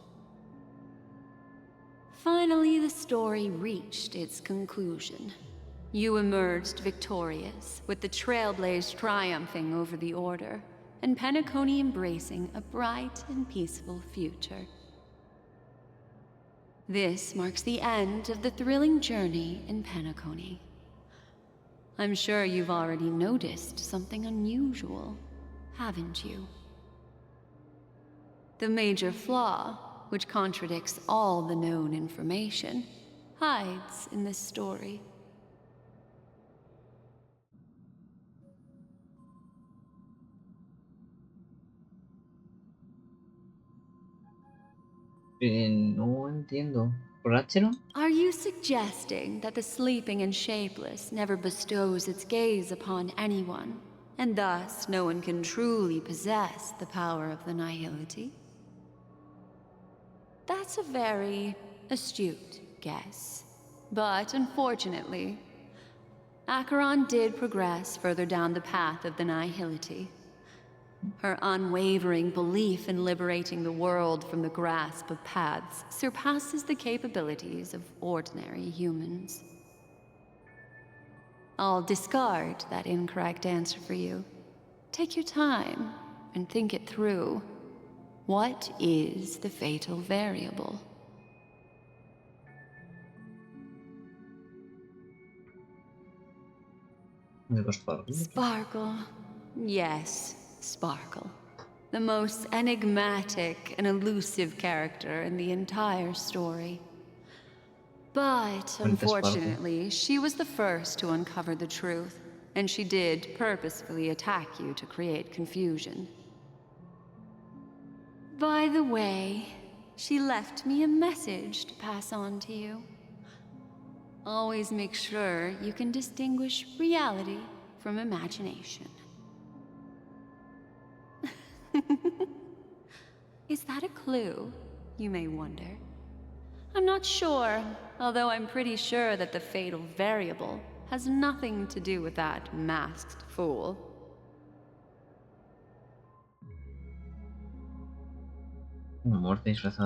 Finally, the story reached its conclusion. You emerged victorious, with the Trailblaze triumphing over the Order, and Penacony embracing a bright and peaceful future. This marks the end of the thrilling journey in Penacony. I'm sure you've already noticed something unusual, haven't you? The major flaw, which contradicts all the known information, hides in this story. No entiendo. ¿Por Acheron? Are you suggesting that the sleeping and shapeless never bestows its gaze upon anyone, and thus no one can truly possess the power of the nihility? That's a very astute guess. But unfortunately, Acheron did progress further down the path of the nihility. Her unwavering belief in liberating the world from the grasp of paths surpasses the capabilities of ordinary humans. I'll discard that incorrect answer for you. Take your time and think it through. What is the fatal variable? Sparkle. Yes, Sparkle. The most enigmatic and elusive character in the entire story. But unfortunately, she was the first to uncover the truth, and she did purposefully attack you to create confusion. By the way, she left me a message to pass on to you. Always make sure you can distinguish reality from imagination. Is that a clue, you may wonder? I'm not sure, although I'm pretty sure that the fatal variable has nothing to do with that masked fool.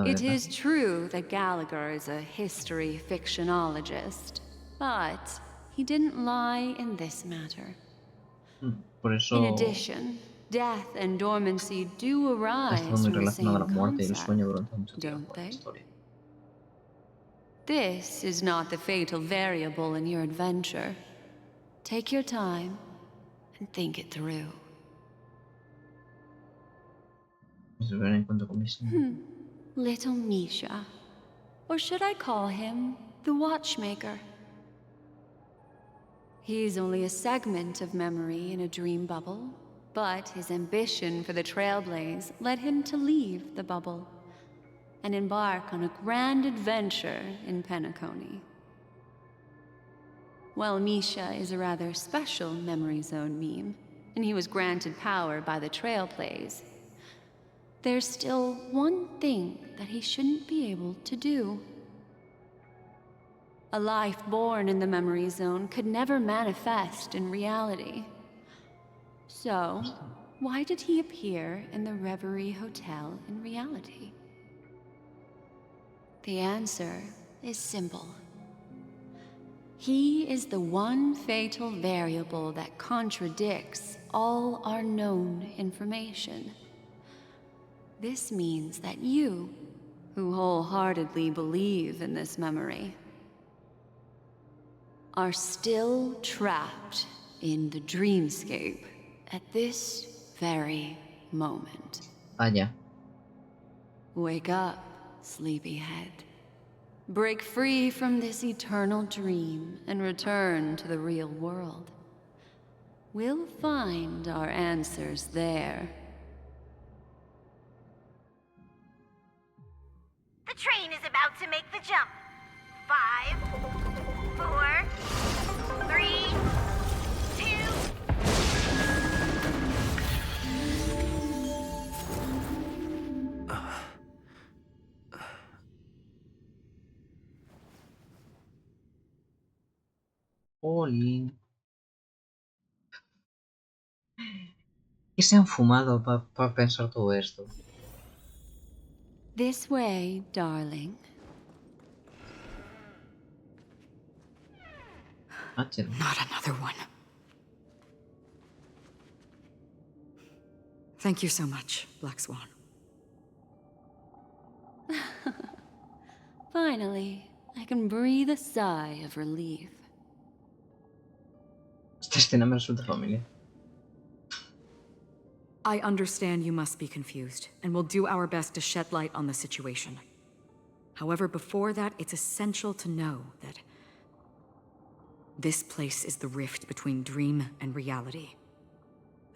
It is true that Gallagher is a history fictionologist, but he didn't lie in this matter. In addition, death and dormancy do arise from the same concept, don't they? This is not the fatal variable in your adventure. Take your time and think it through. Little Misha. Or should I call him the Watchmaker? He's only a segment of memory in a dream bubble, but his ambition for the Trailblaze led him to leave the bubble and embark on a grand adventure in Penacony. While Misha is a rather special Memory Zone meme, and he was granted power by the Trailblaze, there's still one thing that he shouldn't be able to do. A life born in the Memory Zone could never manifest in reality. So, why did he appear in the Reverie Hotel in reality? The answer is simple. He is the one fatal variable that contradicts all our known information. This means that you, who wholeheartedly believe in this memory, are still trapped in the dreamscape at this very moment. Wake up, sleepyhead. Break free from this eternal dream and return to the real world. We'll find our answers there. The train is about to make the jump. 5, 4, 3, Jolín. ¿Qué se han fumado para pensar todo esto? This way, darling. Not another one. Thank you so much, Black Swan. Finally, I can breathe a sigh of relief. Esta escena me resulta familiar. I understand you must be confused, and we'll do our best to shed light on the situation. However, before that, it's essential to know that this place is the rift between dream and reality.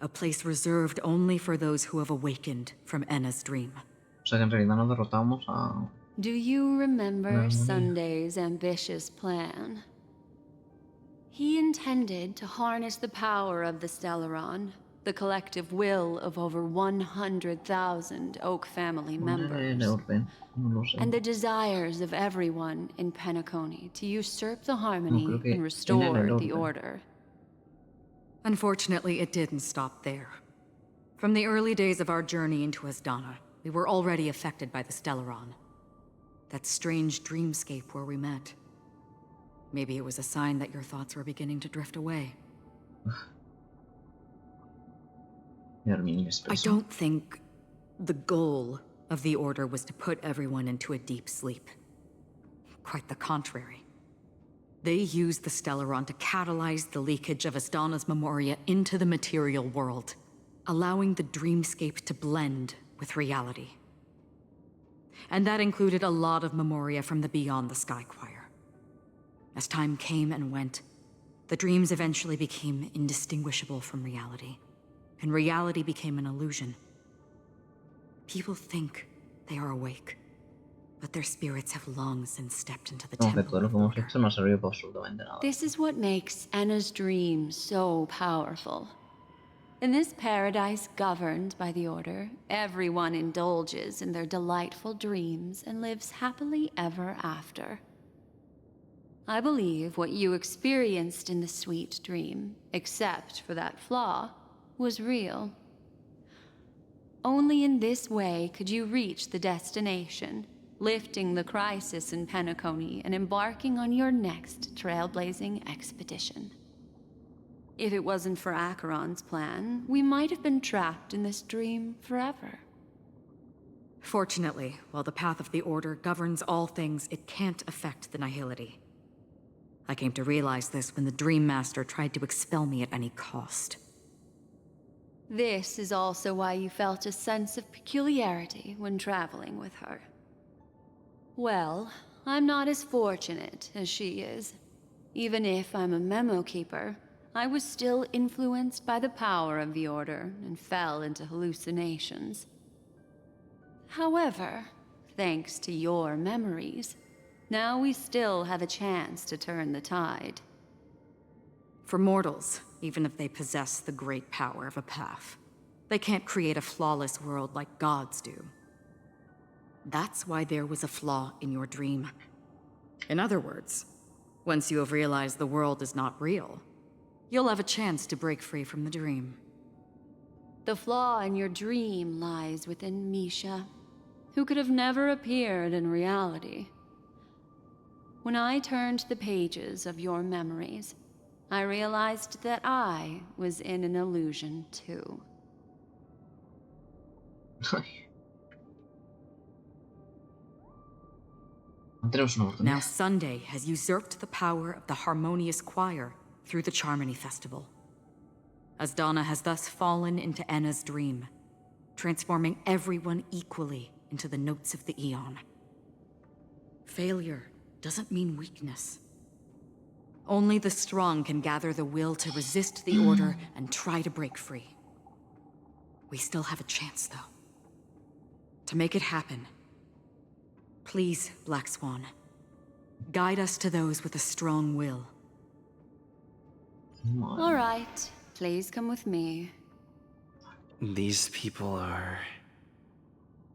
A place reserved only for those who have awakened from Enna's dream. O sea que en realidad no derrotamos a... Do you remember No. Sunday's ambitious plan? He intended to harness the power of the Stellaron, the collective will of over 100,000 Oak family members, and the desires of everyone in Penacony to usurp the harmony and restore the order. Unfortunately, it didn't stop there. From the early days of our journey into Asdana, we were already affected by the Stellaron. That strange dreamscape where we met. Maybe it was a sign that your thoughts were beginning to drift away. I don't think the goal of the Order was to put everyone into a deep sleep. Quite the contrary. They used the Stellaron to catalyze the leakage of Asdana's memoria into the material world, allowing the dreamscape to blend with reality. And that included a lot of memoria from the Beyond the Sky Choir. As time came and went, the dreams eventually became indistinguishable from reality, and reality became an illusion. People think they are awake, but their spirits have long since stepped into the temple. This is what makes Enna's dream so powerful. In this paradise governed by the Order, everyone indulges in their delightful dreams and lives happily ever after. I believe what you experienced in the sweet dream, except for that flaw, was real. Only in this way could you reach the destination, lifting the crisis in Penacony and embarking on your next trailblazing expedition. If it wasn't for Acheron's plan, we might have been trapped in this dream forever. Fortunately, while the path of the Order governs all things, it can't affect the Nihility. I came to realize this when the Dream Master tried to expel me at any cost. This is also why you felt a sense of peculiarity when traveling with her. Well, I'm not as fortunate as she is. Even if I'm a memo keeper, I was still influenced by the power of the Order and fell into hallucinations. However, thanks to your memories, now we still have a chance to turn the tide. For mortals, even if they possess the great power of a path, they can't create a flawless world like gods do. That's why there was a flaw in your dream. In other words, once you have realized the world is not real, you'll have a chance to break free from the dream. The flaw in your dream lies within Misha, who could have never appeared in reality. When I turned the pages of your memories, I realized that I was in an illusion too. Now Sunday has usurped the power of the Harmonious Choir through the Charmony Festival. Asdana has thus fallen into Enna's dream, transforming everyone equally into the notes of the Aeon. Failure doesn't mean weakness. Only the strong can gather the will to resist the Order and try to break free. We still have a chance, though. To make it happen, please, Black Swan, guide us to those with a strong will. All right, please come with me. These people are...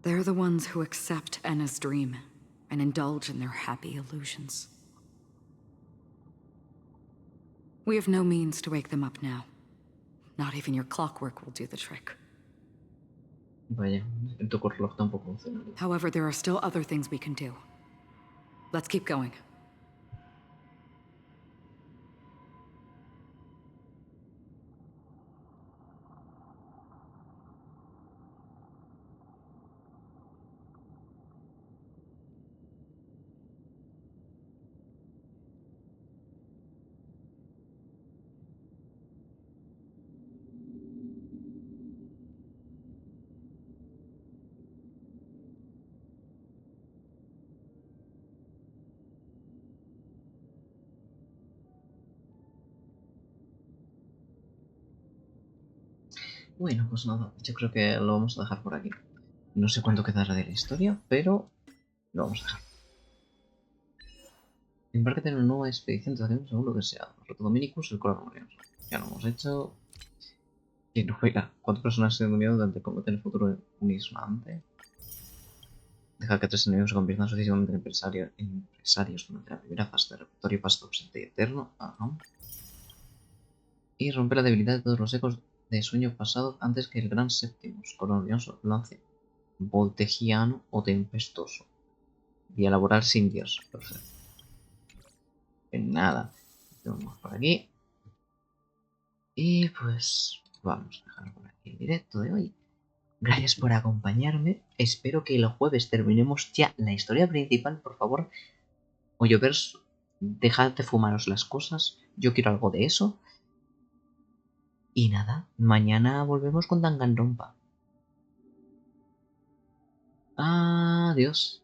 They're the ones who accept Enna's dream and indulge in their happy illusions. We have no means to wake them up now. Not even your clockwork will do the trick. Vaya, tu reloj tampoco funciona. However, there are still other things we can do. Let's keep going. Bueno, pues nada, yo creo que lo vamos a dejar por aquí. No sé cuánto quedará de la historia, pero lo vamos a dejar. Embarque en una nueva expedición, te hacemos según lo deseado. Roto Dominicus, el Colonipenal. Ya lo hemos hecho. Y no juega. 4 personas se han unido durante el combate en el futuro unismante. Deja que 3 enemigos se conviertan sucesivamente en empresarios durante la primera fase del repertorio pasto presente y eterno. Ajá. Y romper la debilidad de todos los ecos de sueño pasado antes que el gran séptimo colonioso lance voltegiano o tempestoso. Vía laboral sin Dios. Perfecto. En nada. Vamos por aquí. Y pues vamos a dejar por aquí el directo de hoy. Gracias por acompañarme. Espero que el jueves terminemos ya la historia principal, por favor. Hoyovers, dejad de fumaros las cosas. Yo quiero algo de eso. Y nada, mañana volvemos con Danganronpa. Adiós.